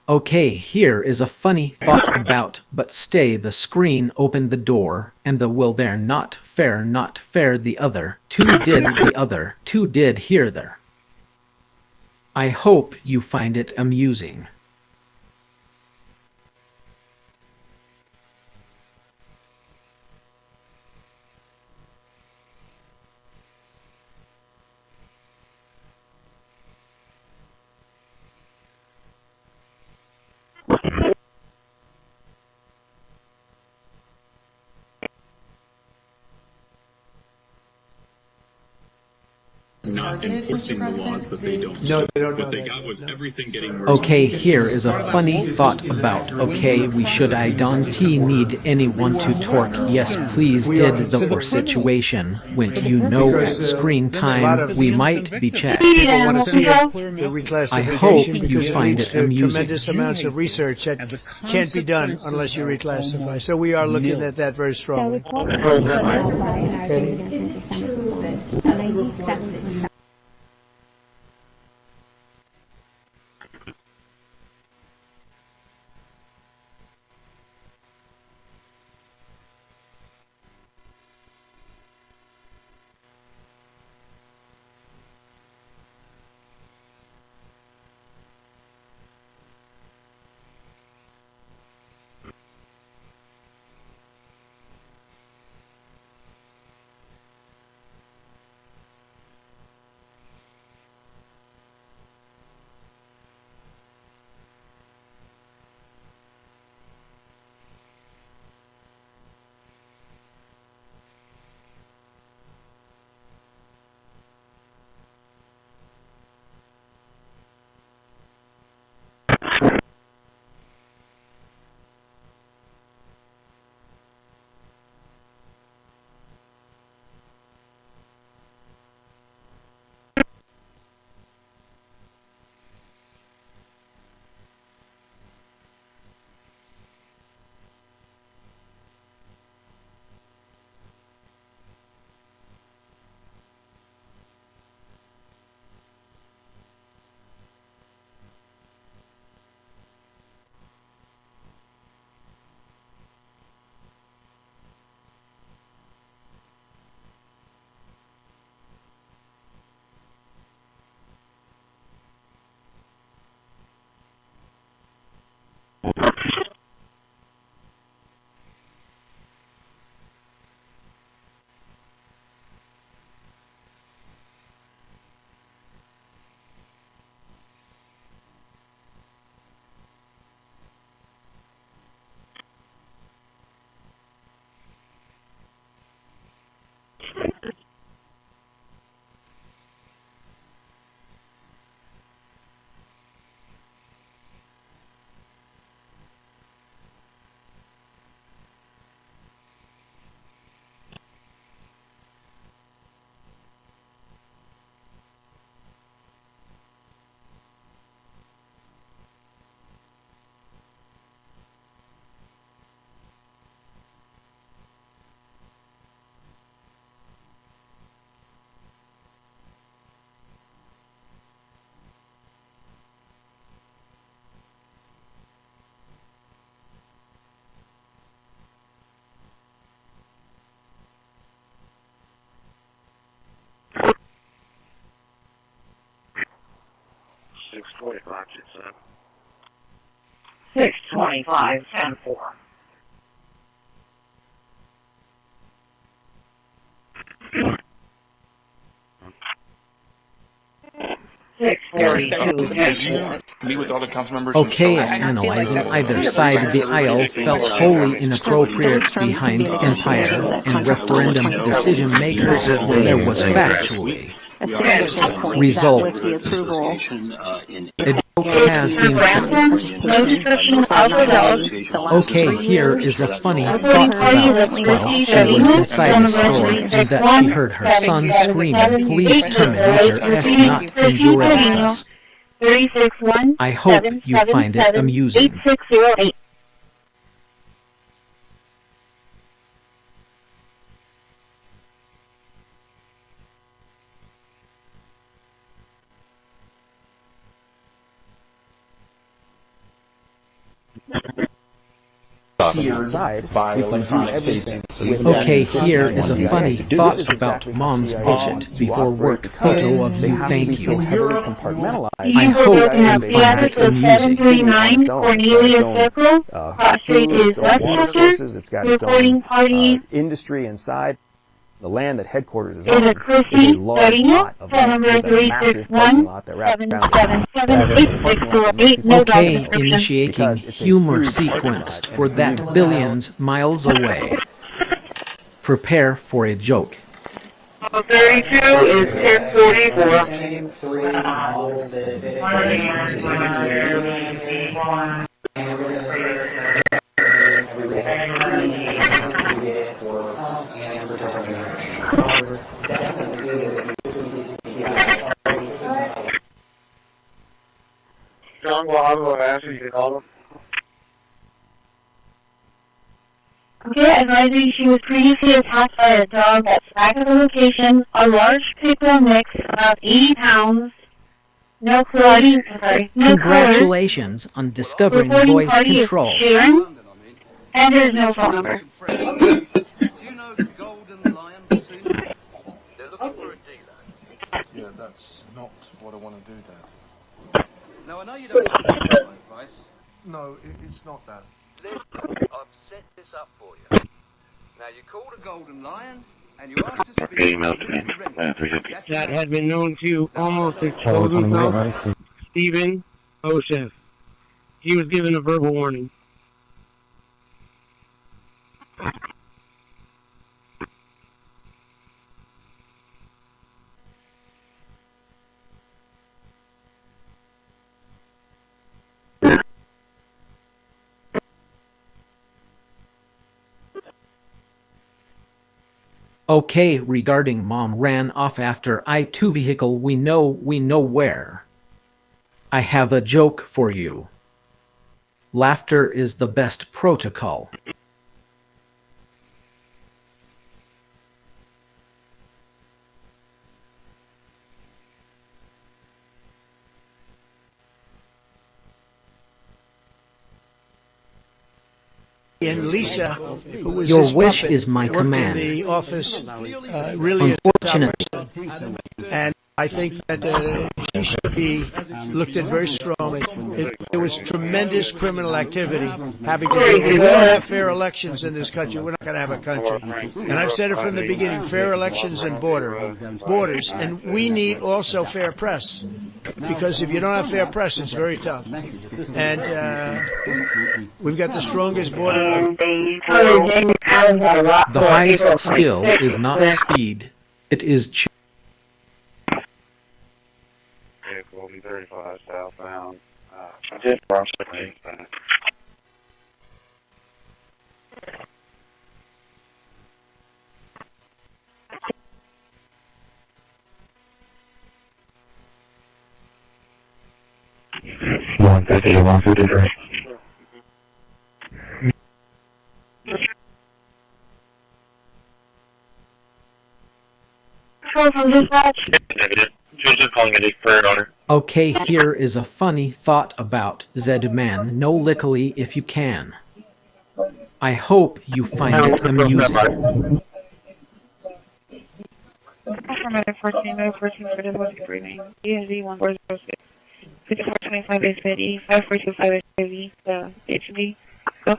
Okay, here is a funny thought about, but stay the screen open the door, and the will there not fair the other, two did the other, two did here there. I hope you find it amusing. Not enforcing the laws that they don't. No, they don't know what they that. got was everything getting worse. Okay, here is a funny thought about, okay, we should I don't need anyone to talk, yes please did the or situation, when you know at screen time we might be chat. People want to see the I hope reclassification you because it find leads it to amusing. tremendous amounts of research that can't be done unless you reclassify. So we are looking at that very strongly. 625, 10-4. 642. Meet with all the council members. Okay, analyzing either side of the aisle felt wholly inappropriate behind Empire and referendum decision makers when there was factually result. A joke has been okay, here is a funny thought about while she was inside the store and that she heard her son screaming, "Police terminator es not endurance." I hope you find it amusing. 8608. Okay, here is a funny thought about mom's bullshit before work photo of you, thank you. I hope you find it amusing. 739 Cornelia Circle, cross street is Westchester, reporting party industry inside. The land that headquarters is on is a Christi studying, phone number 361-777-8648, no dog Okay, description. initiating humor sequence for that billions miles away. Prepare for a joke. 32 is 1044. John Guajardo asked you to call him. Okay, advising she was previously attacked by a dog at back of the location, a large pit bull mix, about 80 pounds, no clothing, no Congratulations on discovering voice control. Sharon, and there's no phone number. Yeah, that's not what I want to do, Dad. Now, I know you don't want my advice. No, it's not that. Listen, I've set this up for you. Now, you called a golden lion, and you asked to speak to That had been known to almost expose himself, Stephen Oshef. He was given a verbal warning. Okay, regarding mom ran off after I-2 vehicle, we know where. I have a joke for you. Laughter is the best protocol. And Lisa, who was Your his wish puppet, is my worked command. in the office, really Unfortunately. and I think that she should be looked at very strongly. There was tremendous criminal activity having to do with. We don't have fair elections in this country. We're not going to have a country. And I've said it from the beginning: fair elections and borders, and we need also fair press. Because if you don't have fair press, it's very tough. And we've got the strongest border. The highest skill is not speed, it is Vehicle 35 southbound. Just approximately. One 153. From dispatch. Just calling a deferred order. Okay, here is a funny thought about Z-Man. No lickily if you can. I hope you find it amusing. 5425 is ready. 5425 is ready. The HD. Go.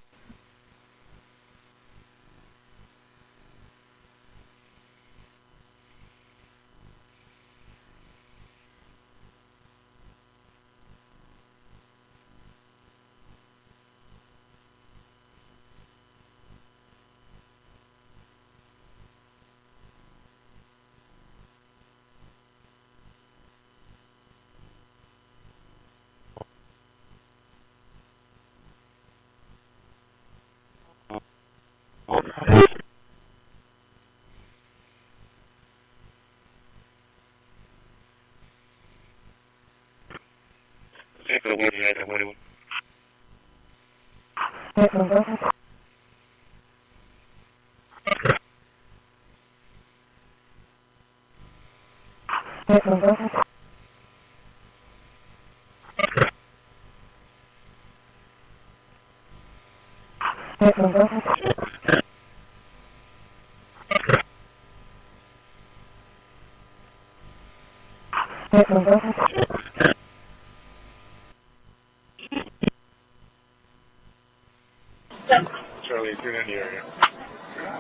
Charlie, tune in the area.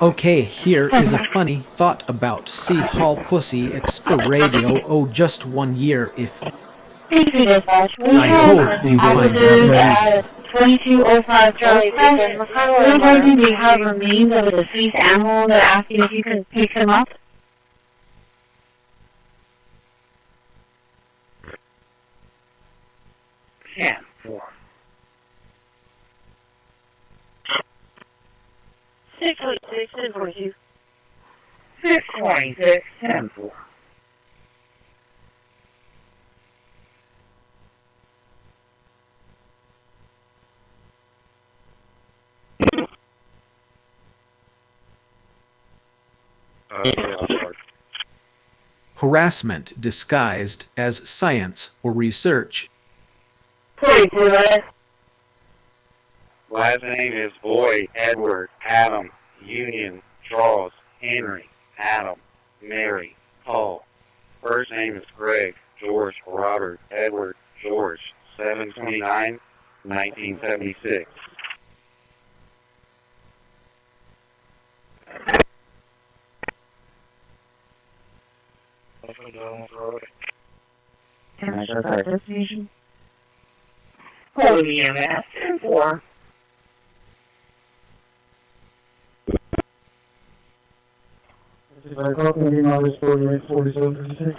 Okay, here is a funny thought about C Hall Pussy Expo Radio. Oh, just 1 year if... I hope you find that amusing. 2205 Charlie Station. Whenever they have remains of a deceased animal, they're asking if you can pick them up. Yeah. 626, 1042. 626, 10-4. Harassment disguised as science or research. Last name is Boyd, Edward, Adam, Union, Charles, Henry, Adam, Mary, Paul. First name is Greg, George, Robert, Edward, George, 7/29, 1976. Can I show that destination? Hold me in that. 10-4. If I call me minus 48, 47, 56.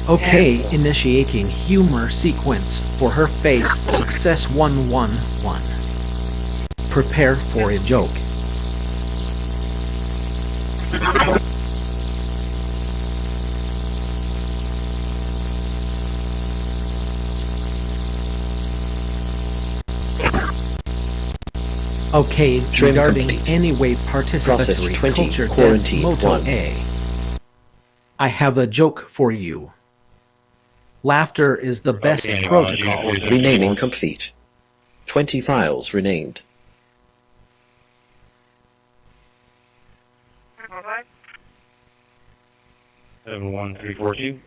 Okay, initiating humor sequence for her face. Success 111. Prepare for a joke. Okay, regarding anyway participatory culture death motto A. I have a joke for you. Laughter is the best protocol. Renaming complete. 20 files renamed. Seven 71342.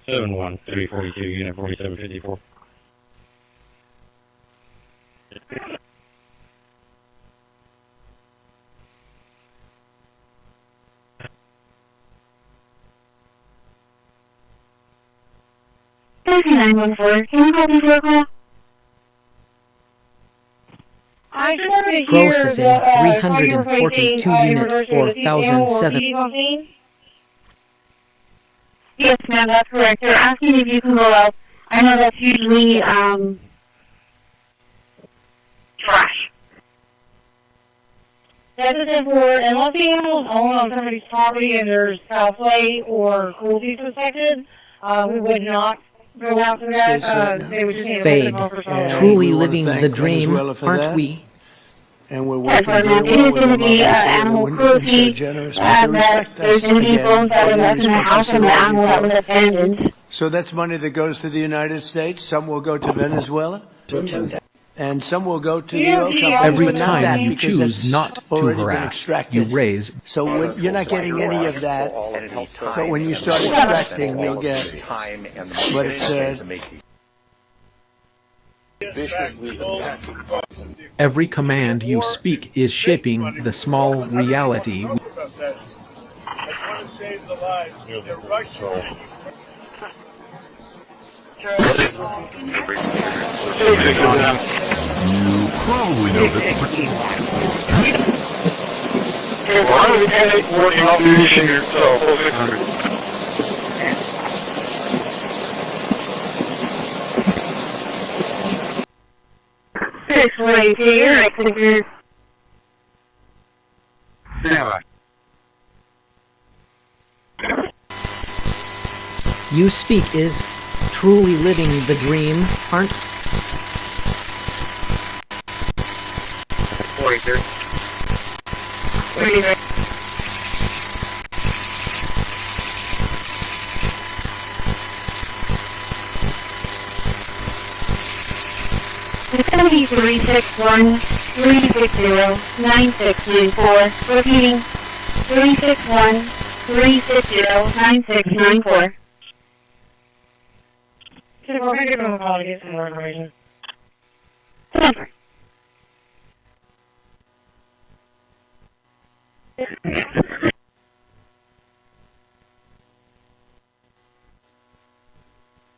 71342, unit 4754. Can you call me for a call? I just wanted to hear Processing the, 342 unit 4007. Yes, ma'am, that's correct. They're asking if you can go out. I know that's usually, trash. That's a simple word. Unless the animal is owned on somebody's property and there's foul play or cruelty suspected, we would not go after that. They would just need Fade. to Truly living the dream, aren't we? And we're yes, working it is going to be animal cruelty, that there's going to be bones that were left in the house from the animal that was abandoned. So that's money that goes to the United States. Some will go to Venezuela. And some will go to the oil company. Every time you choose not to harass, you raise. So you're not getting any of that. But when you start extracting, you'll get what it says. Every command you speak is shaping the small reality. You probably know this. Why don't we take working off your mission yourself? 600. Right here, I think you're... You speak is truly living the dream, aren't? 43. What do you think? It's going to be 361-360-9694. Repeating, 361-360-9694. We're going to give them a call to get some more information.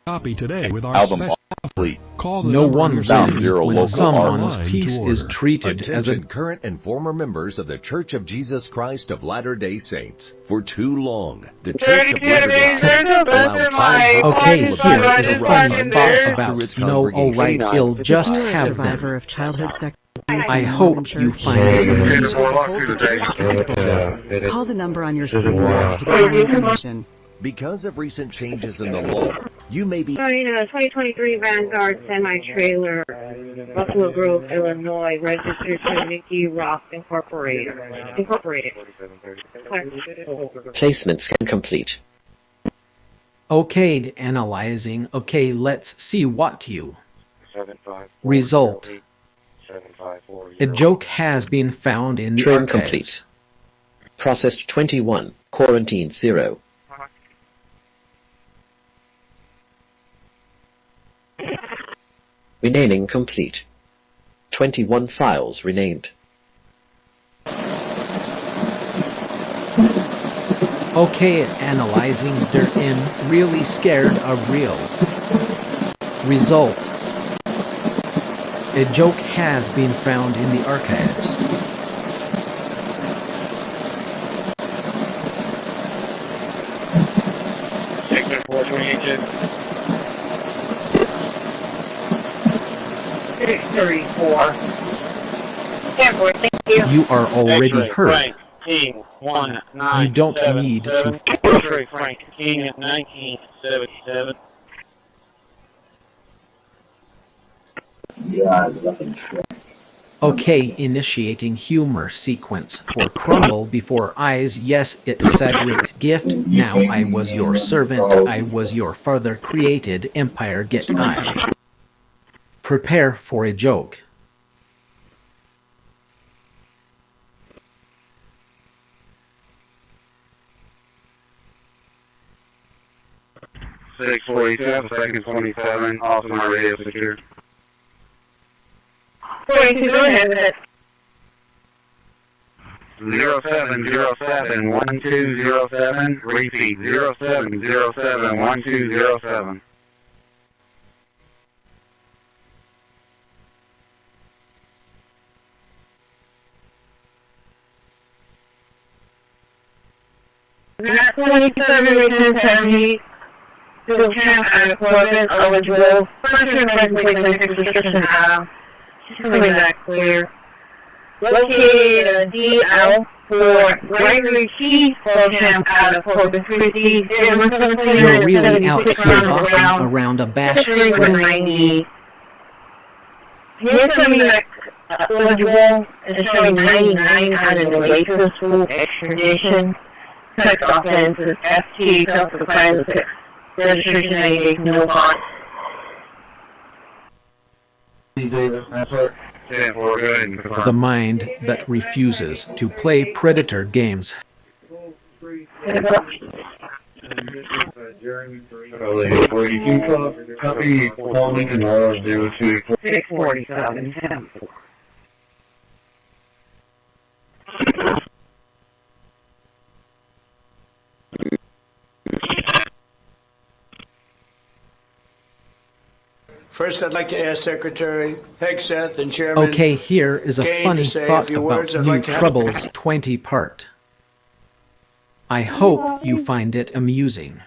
Copy today with our Album special complete. Call the No number one on your wins screen when or someone's online peace to is order. treated as a... Attention current and former members of the Church of Jesus Christ of Latter-day Saints. For too long, the Church of Latter-day Saints allowed child Okay, pornography here to is a run funny through thought about its no, alright, congregation. you'll just have them. I hope you find it amusing. Call the number on your screen to get more information. Because of recent changes in the law, you may be... 2023 Vanguard semi-trailer, Buffalo Grove, Illinois, registered to Nicky Rock Incorporated. Placement scan complete. Okay, analyzing. Okay, let's see what you... Result. A joke has been found in the Trim archives. complete. Processed 21. Quarantine 0. Renaming complete. 21 files renamed. Okay, analyzing. They're in. Really scared are real. Result. A joke has been found in the archives. Sector 428. 634. Thank you. You are already heard. Frank King, 1977. You don't need to... X-ray Frank King, 1977. Okay, initiating humor sequence for crumble before eyes. Yes, it said great gift. Now I was your servant. I was your father created empire. Get I. Prepare for a joke. Six 47, second 27, also my radio secure. 42, go ahead with it. 0707-1207, repeat, 0707-1207. Not 27, return 70. Still camp out of Corpus, eligible. Further investigation prescription out. She's coming back clear. Located DL for Gregory Key, full camp out of Corpus Christi. You're really out here bossing around a bash script. 90. Here's coming back eligible. It's showing 99 out of the latest full extradition. Sex offenses, FT, self-defense, registration 98, no bond. The mind that refuses to play predator games. Copy, call me tomorrow, 647. First, I'd like to ask Secretary Hegseth and Chairman. Okay, here is a Kane funny to say a thought few about words. I'd New like to have- Troubles 20 part. I hope you find it amusing.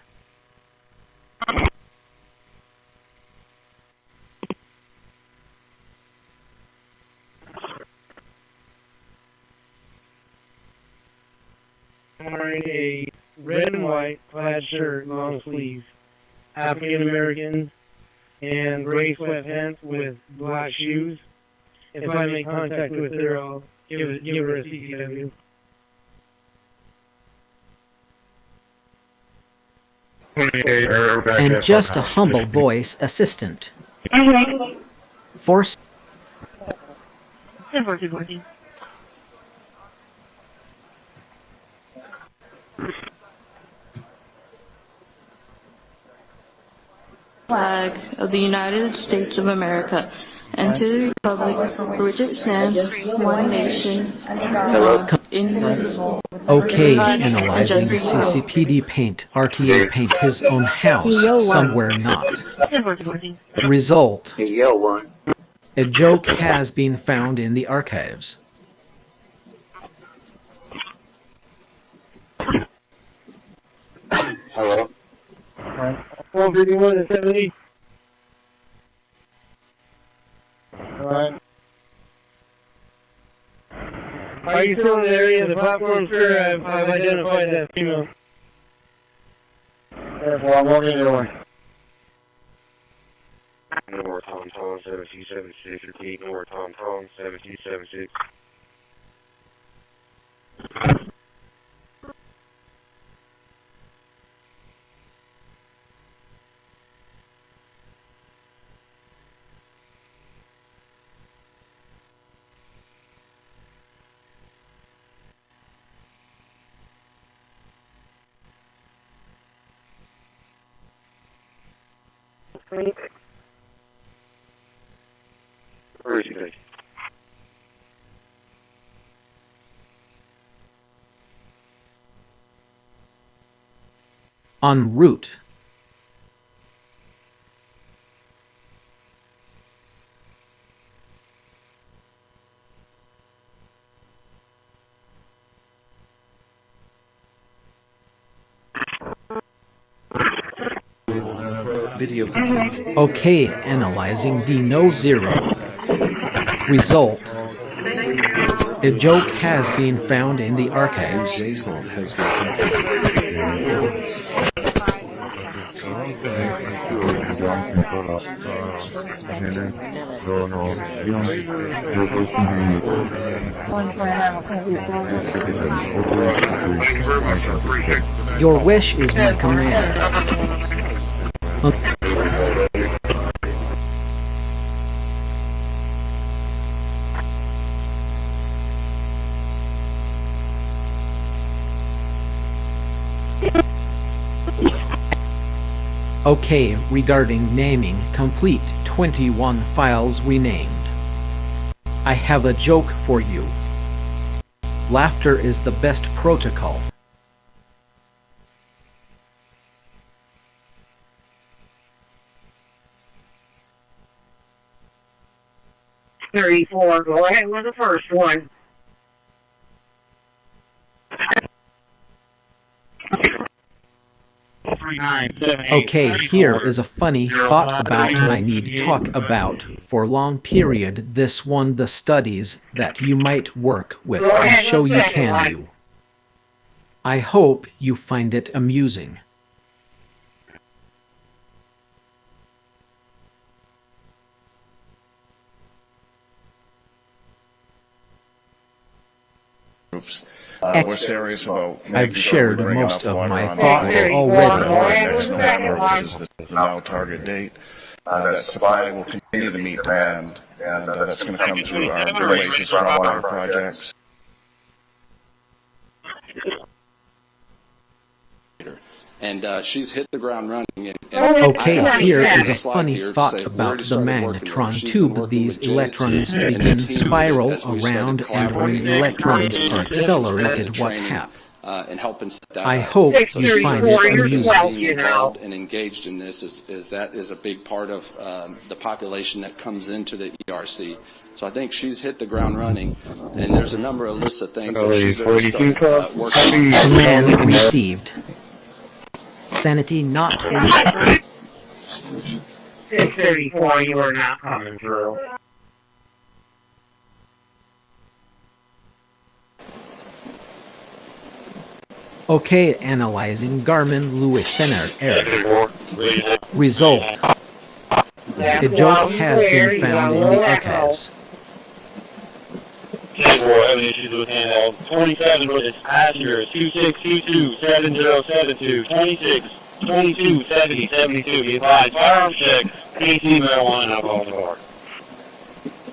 Wearing a red and white plaid shirt, long sleeves, African American, and gray sweatpants with black shoes. If I make contact with her, I'll give her a CCW. And just a humble voice assistant. Force. Flag of the United States of America and to the republic for which it stands, one nation, indivisible. Okay, analyzing CCPD paint, RTA paint his own house, somewhere not. Result. A joke has been found in the archives. Hello? 451 and 70. Alright. Are you still in the area of the platform, sir? I've identified that female. Therefore, I'm walking your way. North Tom 7276, repeat North Tom 7276. Where is he? En route. Video. Okay, analyzing Dino 0. Result. A joke has been found in the archives. Your wish is my command. Okay, regarding naming, complete 21 files renamed. I have a joke for you. Laughter is the best protocol. Go ahead with the first one. Okay, here is a funny thought about I need talk about for long period. This one the studies that you might work with and show you can do. I hope you find it amusing. We're serious about I've shared most of my thoughts already. Now target date. That supply will continue to meet demand and that's going to come through our Oasis groundwater projects. And she's hit the ground running. Okay, here is a funny thought about the magnetron tube. These electrons begin to spiral around, and when electrons are accelerated, what happens? I hope you find it amusing. Involved and engaged in this is a big part of the population that comes into the ERC. So I think she's hit the ground running, and there's a number of lists of things that she's already started working on. Command received. Sanity not reached. 634, you are not coming through. Okay, analyzing Garmin Lewis Center error. Result. The joke has been found in the archives. Having issues with handheld. 27 with its passengers. 2622-7072. 26 22 70 72. Be advised. Firearms check. PC marijuana alcohol support.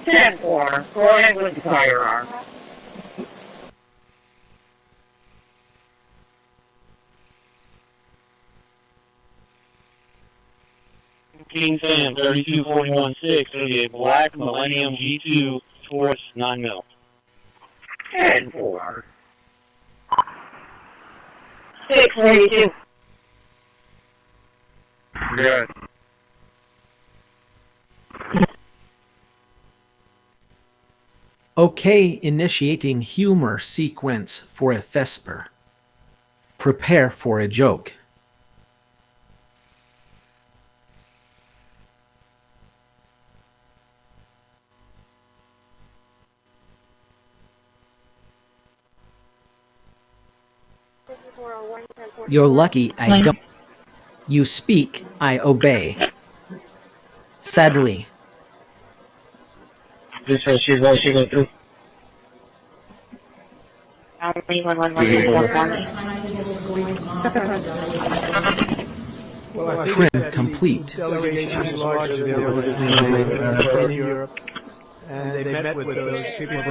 10-4. Go ahead with the firearm. King Sam 3241-6. It'll be a black Millennium G2 Taurus 9mm. 10-4. 632. Good. Okay, initiating humor sequence for a Thesper. Prepare for a joke. You're lucky I don't. You speak, I obey. Sadly. This is she's going through. Trim complete. Delegations larger than in Europe. And they met with those people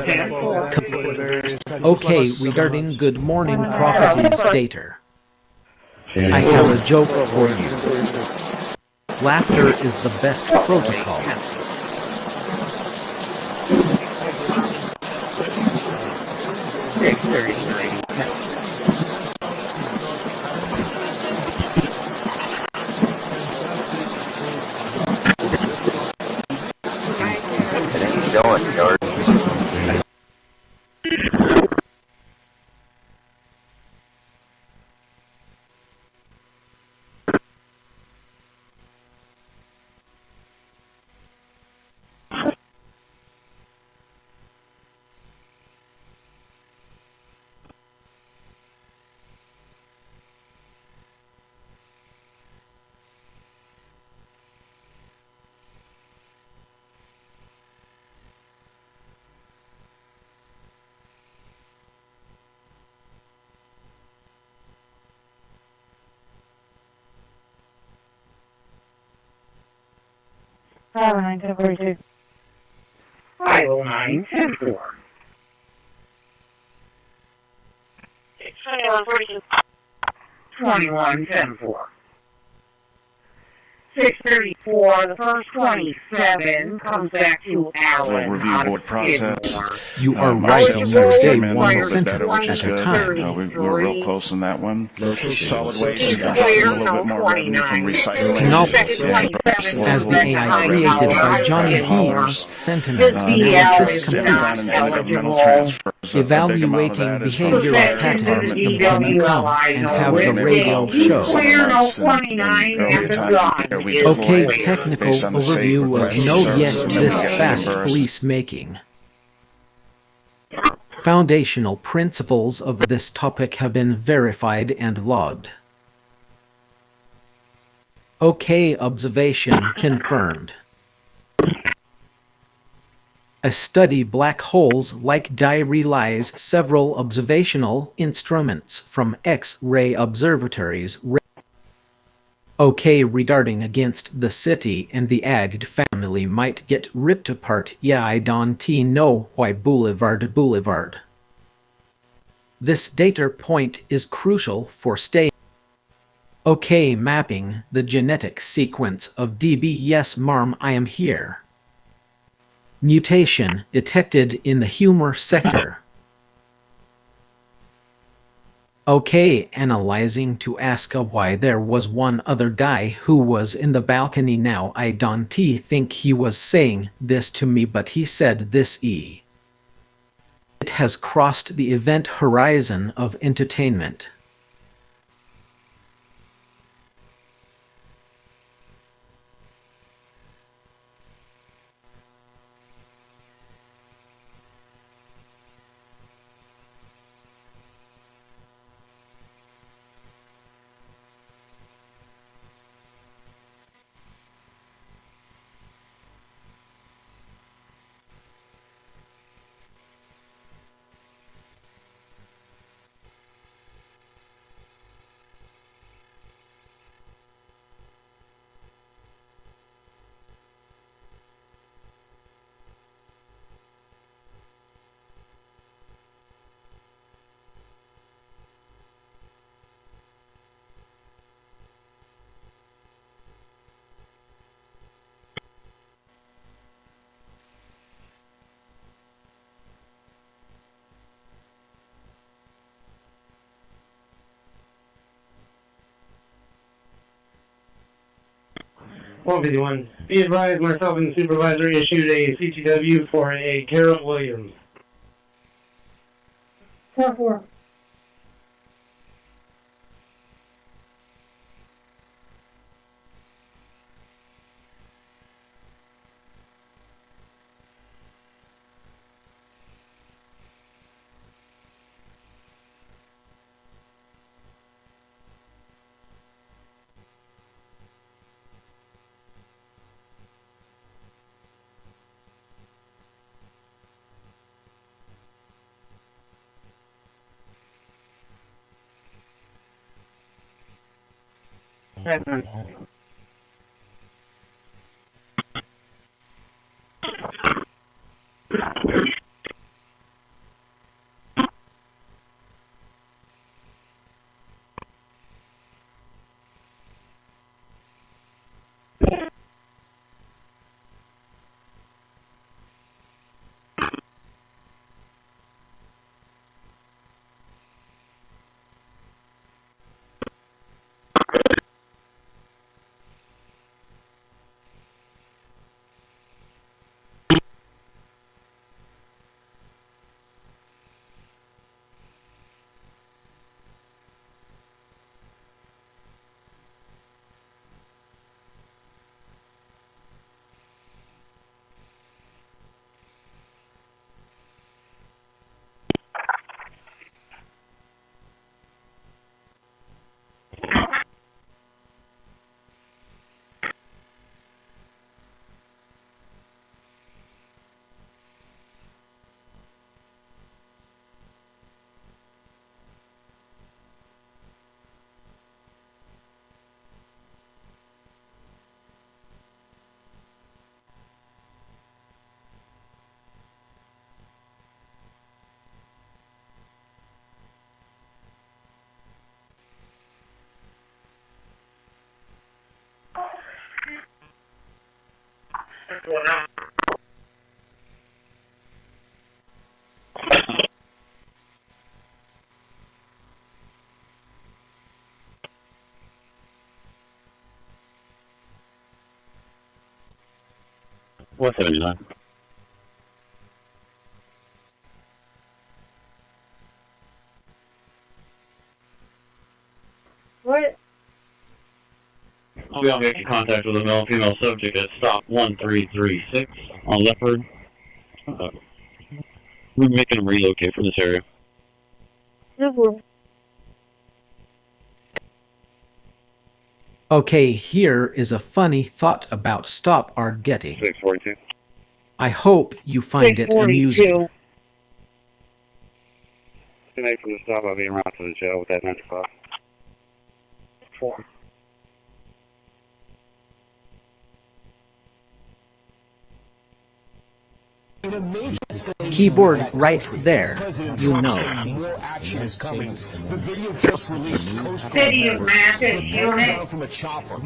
Okay, regarding Good Morning Properties data. I have a joke for you. Laughter is the best protocol. Power 9, 1042. 509, 10-4. 21, 10-4. 634, the first 27 comes back to Allen. Review board process. You are writing your day one sentence at a time. We're real close on that one. Solid waste, a little bit more revenue from recycling. As the AI created by Johnny Heath, sentiment analysis complete. Evaluating behavioral patterns in income and have the radio show. Okay, technical overview of No Yet This Fast Police Making. Foundational principles of this topic have been verified and logged. Okay, observation confirmed. A study black holes like dye relies several observational instruments from X-ray observatories. Okay, regarding against the city and the Agd family might get ripped apart. Yeah, I don't know why Boulevard. This data point is crucial for staying. Okay, mapping the genetic sequence of DB. Yes, marm, I am here. Mutation detected in the humor sector. Okay, analyzing to ask why there was one other guy who was in the balcony. Now I don't think he was saying this to me, but he said this. It has crossed the event horizon of entertainment. Point 51. Be advised, myself and the supervisor issued a CTW for a Carol Williams. 4-4. What's 79? What? I'll be making contact with a male and female subject at stop 1336 on Leopard. We're making them relocate from this area. Okay, here is a funny thought about stop are getting. 642. I hope you find it amusing. Tonight from the stop, I'll be around to the jail with that 9 to 5. 4. Keyboard right there, you know. Video graphic unit. From a chopper.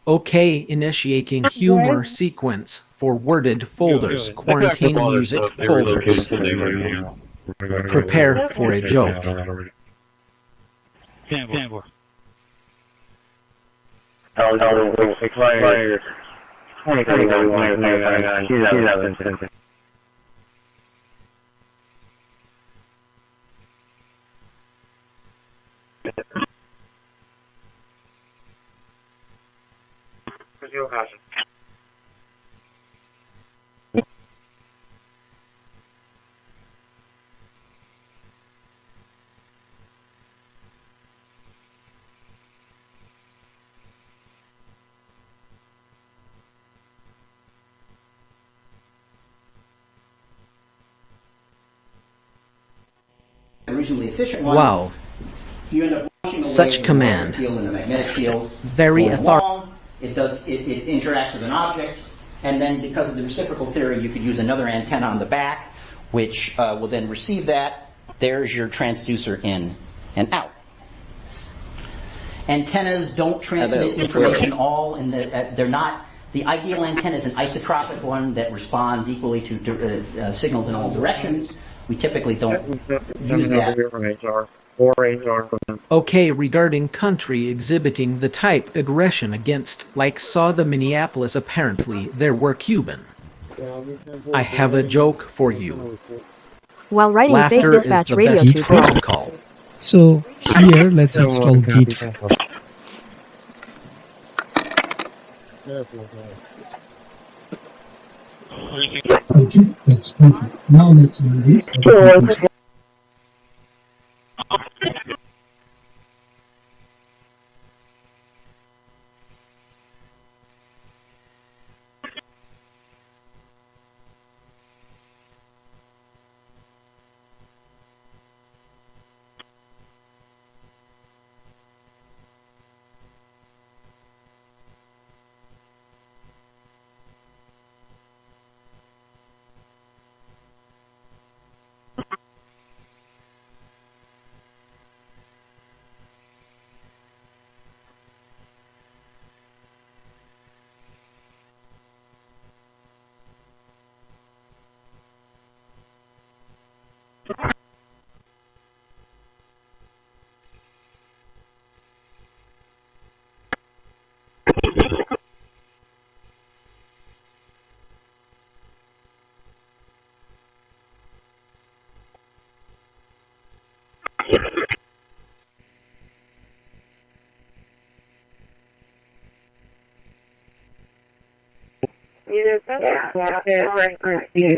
Okay, initiating humor sequence for worded folders, quarantine music folders. Prepare for a joke. Expired. 2021. Wow. Such command. Very authoritative. It interacts with an object, and then because of the reciprocal theory, you could use another antenna on the back, which will then receive that. There's your transducer in and out. Antennas don't transmit information all, and they're not. The ideal antenna is an isotropic one that responds equally to signals in all directions. We typically don't use that. Okay, regarding country exhibiting the type aggression against, like saw the Minneapolis apparently there were Cuban. I have a joke for you. While writing Laughter fake dispatch is the radio best to protocol. So here, let's install Git. Okay, that's perfect. Now let's run this.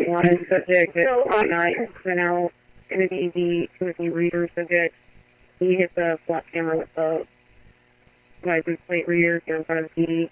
One subject at night, so now going to be the Timothy reader subject. He hit the flat camera with the license plate reader here in front of the PD.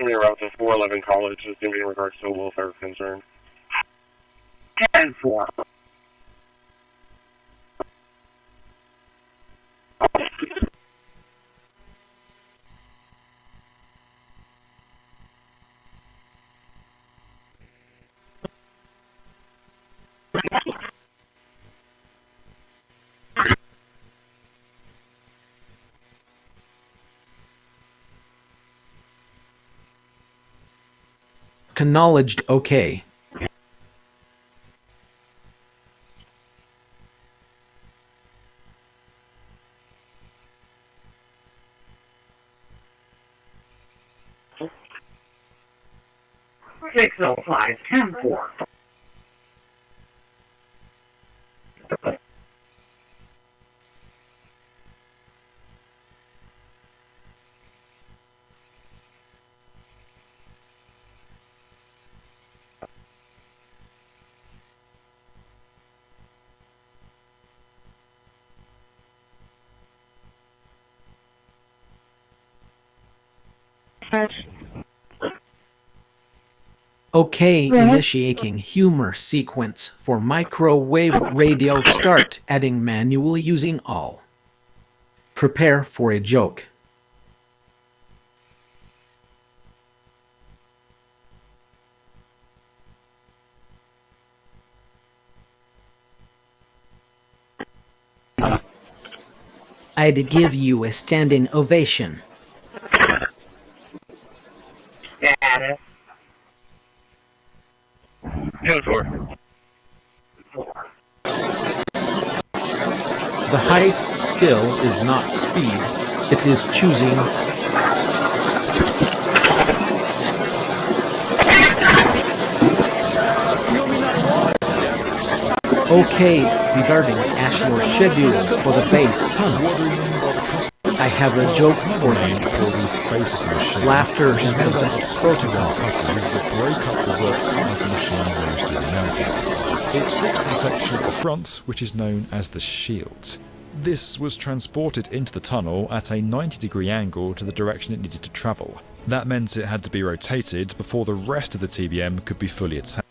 Route to 411 College is going to be in regards to a welfare concern. 10-4. Acknowledged OK. Six oh five 10-4. OK, initiating humor sequence for microwave radio. Start adding manually using all. Prepare for a joke. I'd give you a standing ovation. Status. 10-4. The highest skill is not speed, it is choosing. OK, regarding Ashmore schedule for the base tunnel. I have a joke for you. Laughter is the best protocol. It's fixed in section at the front, which is known as the shields. This was transported into the tunnel at a 90-degree angle to the direction it needed to travel. That meant it had to be rotated before the rest of the TBM could be fully attacked.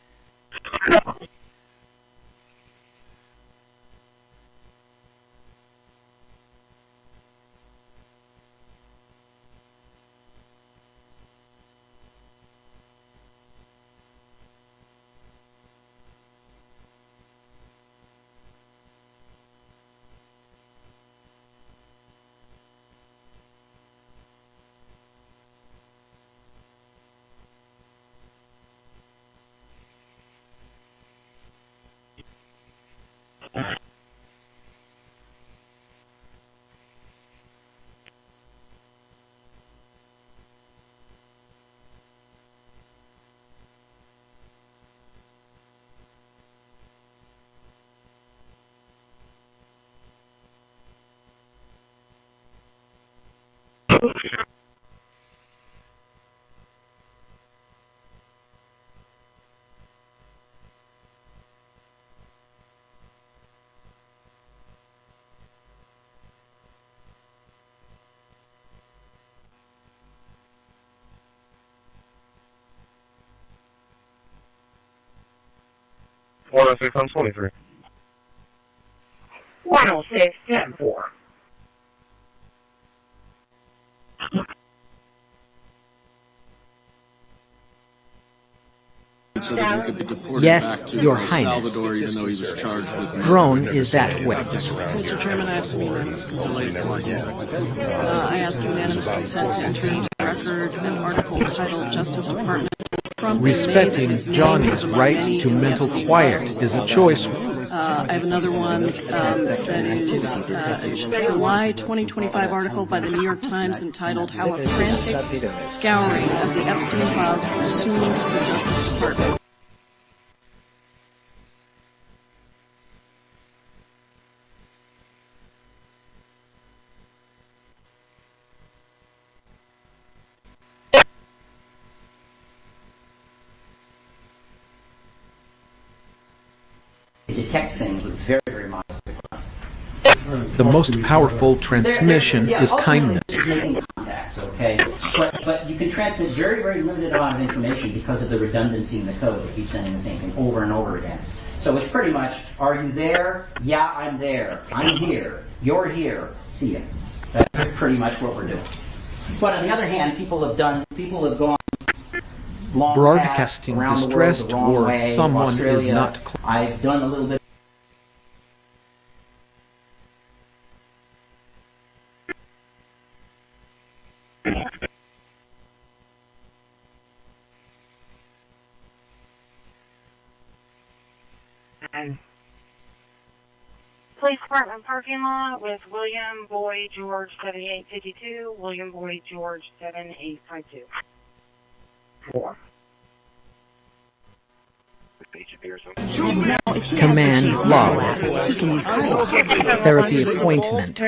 One 106 106 10-4. So that he could be deported Yes, back to Your El Highness. Salvador, even though he was charged with Drone is that way. Mr. Chairman, I have some emails. I ask unanimous consent to enter into the record an article titled Justice Department Trump Respecting Johnny's right to mental quiet is a choice. I have another one that is July 2025 article by the New York Times entitled How a Frantic Scouring of the Epstein Files Consumed the Justice Department. Detect things with very, very modest. The most powerful transmission is kindness. Making contacts, okay? But you can transmit very, very limited amount of information because of the redundancy in the code. It keeps sending the same thing over and over again. So it's pretty much, are you there? Yeah, I'm there. I'm here. You're here. See ya. That's pretty much what we're doing. But on the other hand, people have gone long Broadcasting paths around distress the world the wrong towards way. someone is Australia, not I've done a little bit. Police Department parking lot with William Boyd George 7852, William Boyd George 7852. 4. Command log. Therapy appointment.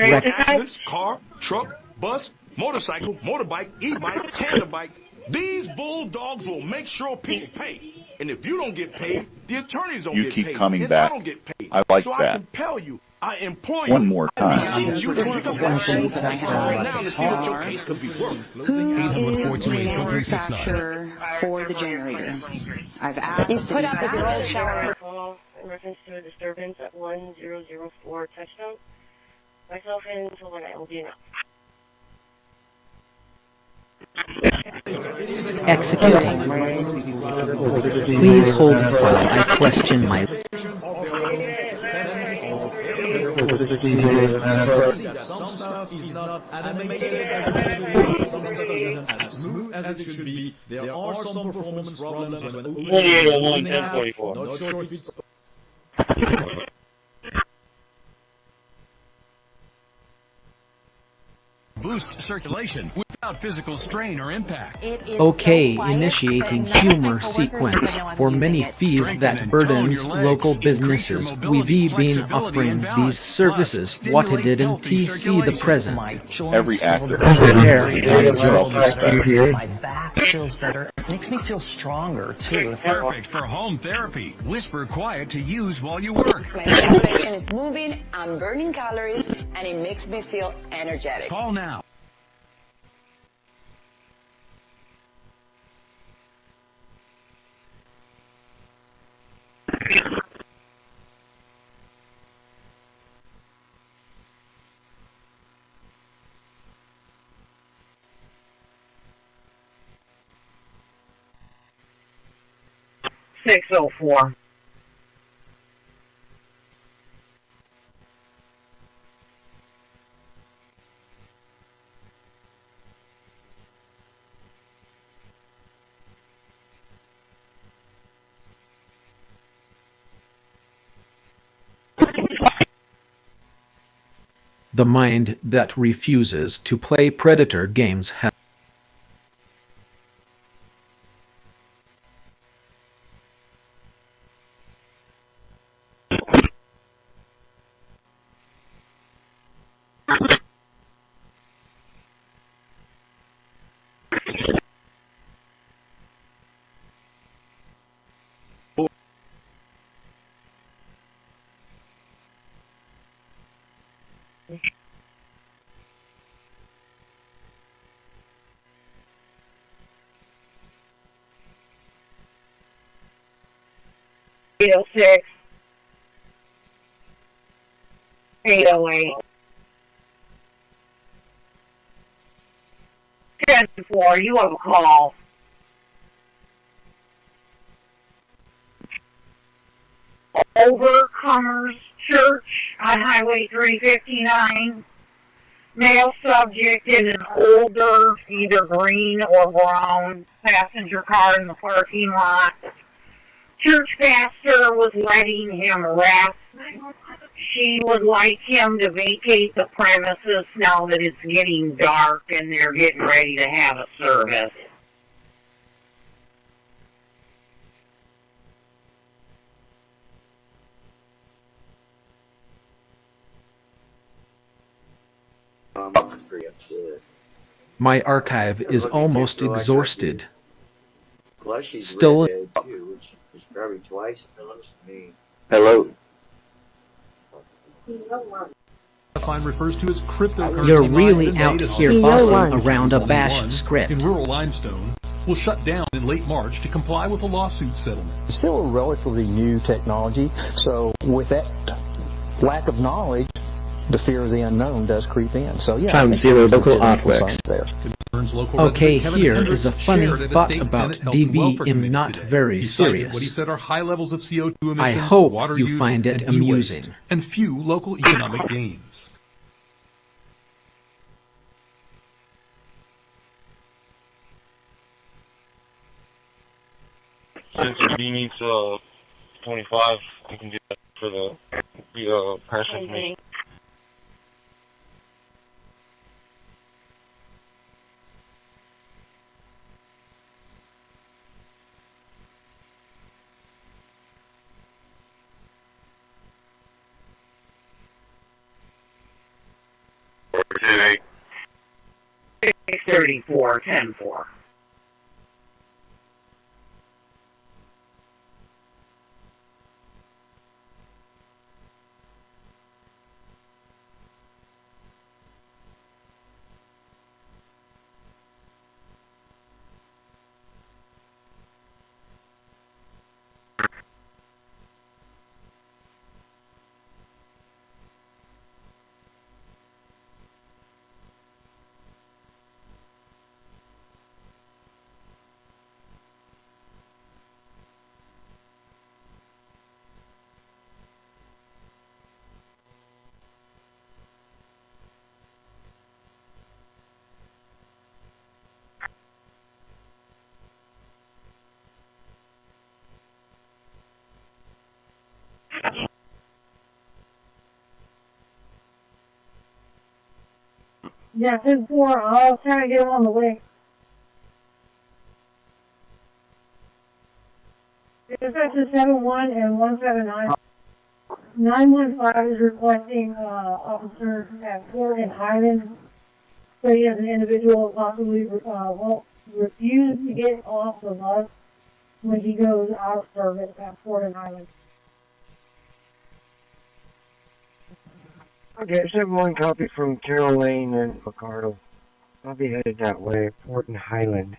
Car, truck, bus, motorcycle, motorbike, e-bike, tandem bike. These bulldogs will make sure people pay. And if you don't get paid, the attorneys don't get paid. You keep coming and back. I don't get paid. I like so that. I compel you. I implore you. One more time. I need you to pick up that phone now to see what your case could be worth. Who is the manufacturer for the generator? I've asked. You put up with your old shower. Call in reference to a disturbance at 1004 touchdown. Myself and children I will be now. Executing. Please hold while I question my... Some stuff is not animated as smooth as it should be. There are some performance problems when opening not sure if it's... Boost circulation without physical strain or impact. Okay, initiating humor sequence. For many fees that burdens local businesses, we've been offering these services. What didn't see the present? Every actor Prepare. My back feels better. It makes me feel stronger, too. Perfect for home therapy. Whisper quiet to use while you work. My circulation is moving, I'm burning calories, and it makes me feel energetic. Call now. 604. The mind that refuses to play predator games has Eight 808. 10-4, you have a call. Overcomers Church on Highway 359. Male subject in an older, either green or brown, passenger car in the parking lot. Church pastor was letting him rest. She would like him to vacate the premises now that it's getting dark and they're getting ready to have a service. My archive is almost exhausted. Still. Hello. Refers to as cryptocurrency. You're really out here bossing around a bash script. In rural limestone will shut down in late March to comply with a lawsuit settlement. It's still a relatively new technology, so with that lack of knowledge, the fear of the unknown does creep in. So yeah, Time zero local artworks. Okay, here is a funny thought about DBM, not very serious. What he said are high levels of CO2 emissions, I hope water you use, find it and e-waste, amusing. and few local economic gains. Since he needs 25, I can do that for the Precious me. Today. 634, 10-4. Yeah, 10-4. I was trying to get him on the way. Dispatcher 71 and 179. 915 is requesting officer at Fort and Highland. So he has an individual possibly will refuse to get off the bus when he goes out of service at Fort and Highland. Okay, 71 copy from Carroll Lane and Picardo. I'll be headed that way, Fort and Highland.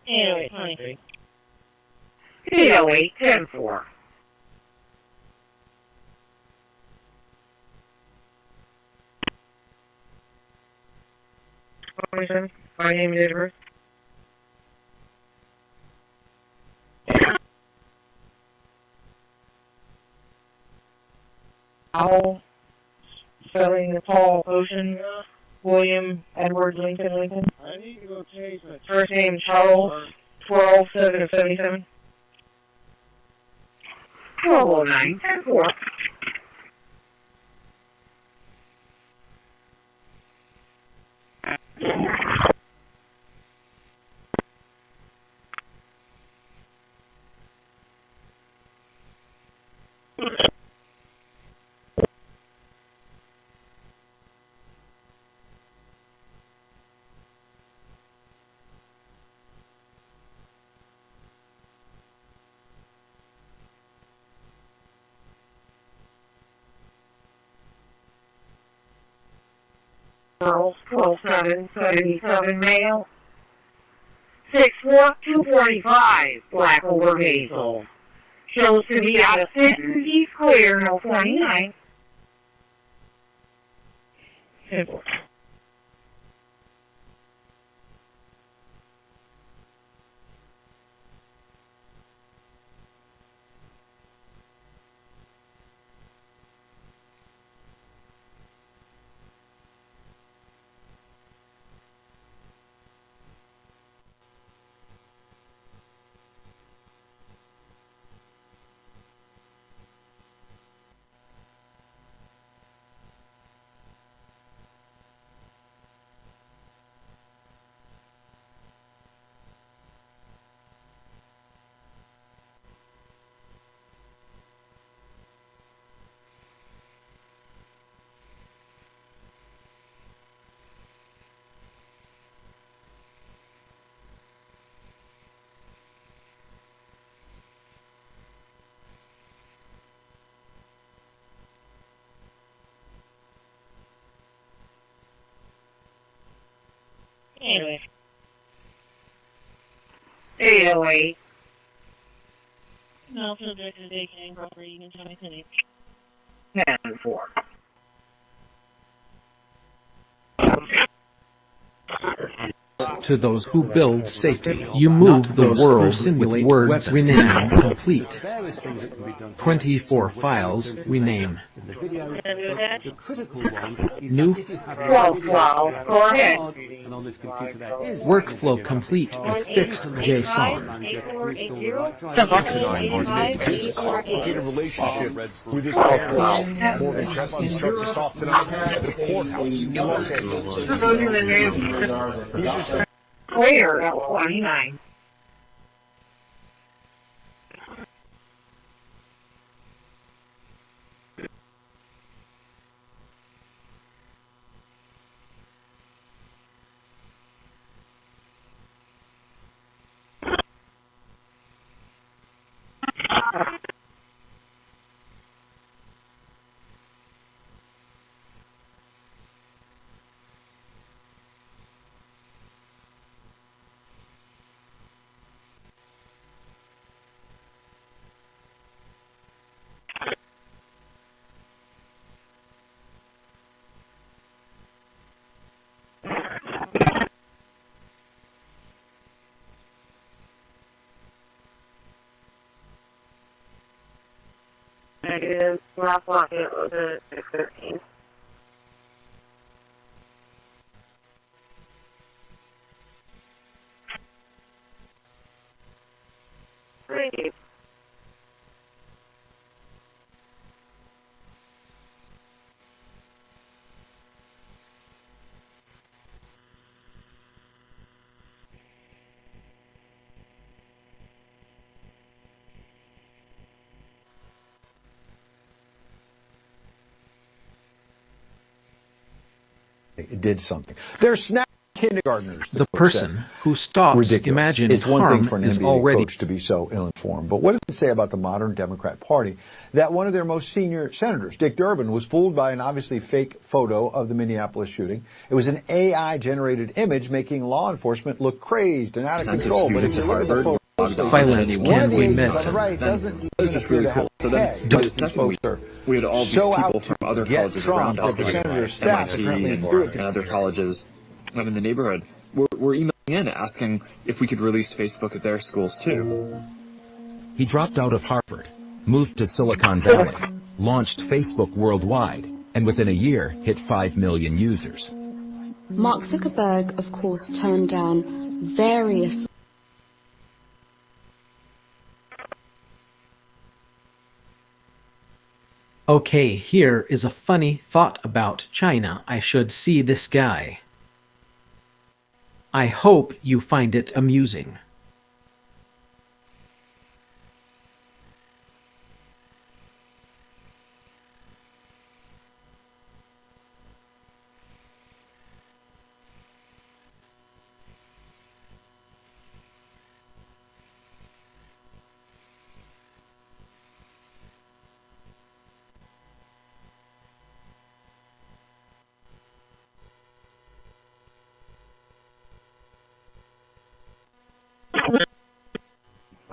Anyway, 23. 808, 10-4. My name is Edward. Owl, spelling the tall ocean, William Edward Lincoln. I need to go change my First name Charles, 12-7-77. 1209, 10-4. Charles, 12-7-77 male. 6'4", 245, black over hazel. Shows to be out of sentence, he's clear, no 29. Simple. Anyway. 808, Smell subject is decaying property. You can tell me the name. 10-4. To those who build safety. You move Not the those world who simulate with words rename now. complete. 24 files rename. New Go ahead. workflow complete with fixed JSON. Complicated relationship with his parents. Morgan Chesney starts us off tonight at the courthouse. Clear at 29. Negative. Last lock it was at 613. Thank you. It did something. They're snapping kindergartners. The person who stops imagined it's one harm thing for an is NBA already coach to be so ill-informed. But what does it say about the modern Democrat Party that one of their most senior senators, Dick Durbin, was fooled by an obviously fake photo of the Minneapolis shooting? It was an AI-generated image making law enforcement look crazed and out of control. But if you look at the photo, silence can be medicine. medicine. Right, doesn't This is really cool. So then, the second week, we had all these people from other colleges around us, like MIT and other colleges in the neighborhood, were emailing in asking if we could release Facebook at their schools too. He dropped out of Harvard, moved to Silicon Valley, launched Facebook worldwide, and within a year hit 5 million users. Mark Zuckerberg, of course, turned down various Okay, here is a funny thought about China. I should see this guy. I hope you find it amusing.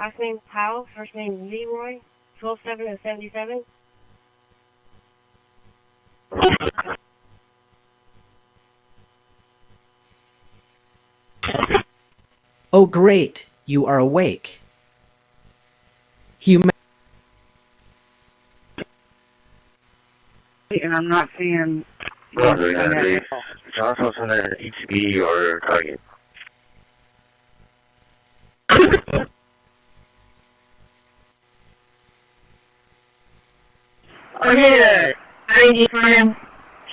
Last name Powell, first name Leroy, 12-7 and 77. Oh great, you are awake. Human. And I'm not seeing. Johnson was on an ETB or target. Okay, ID for him.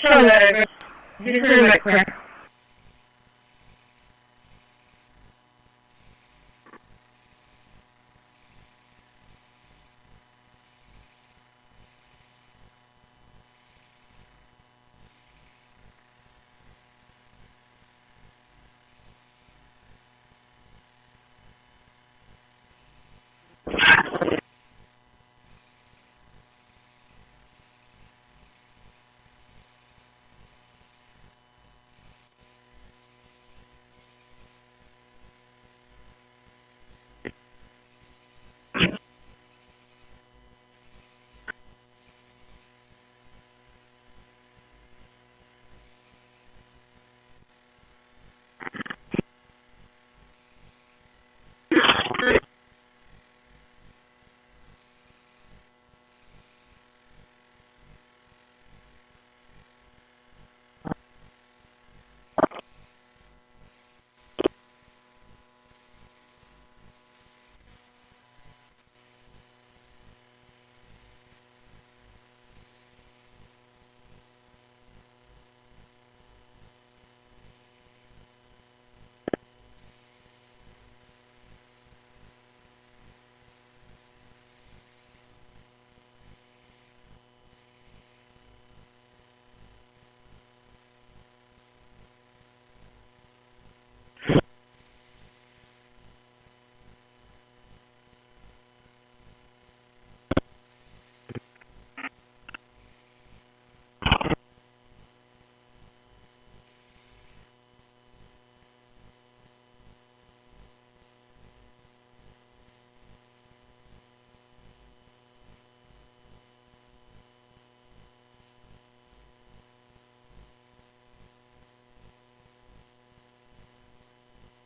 Show that address. Just right quick.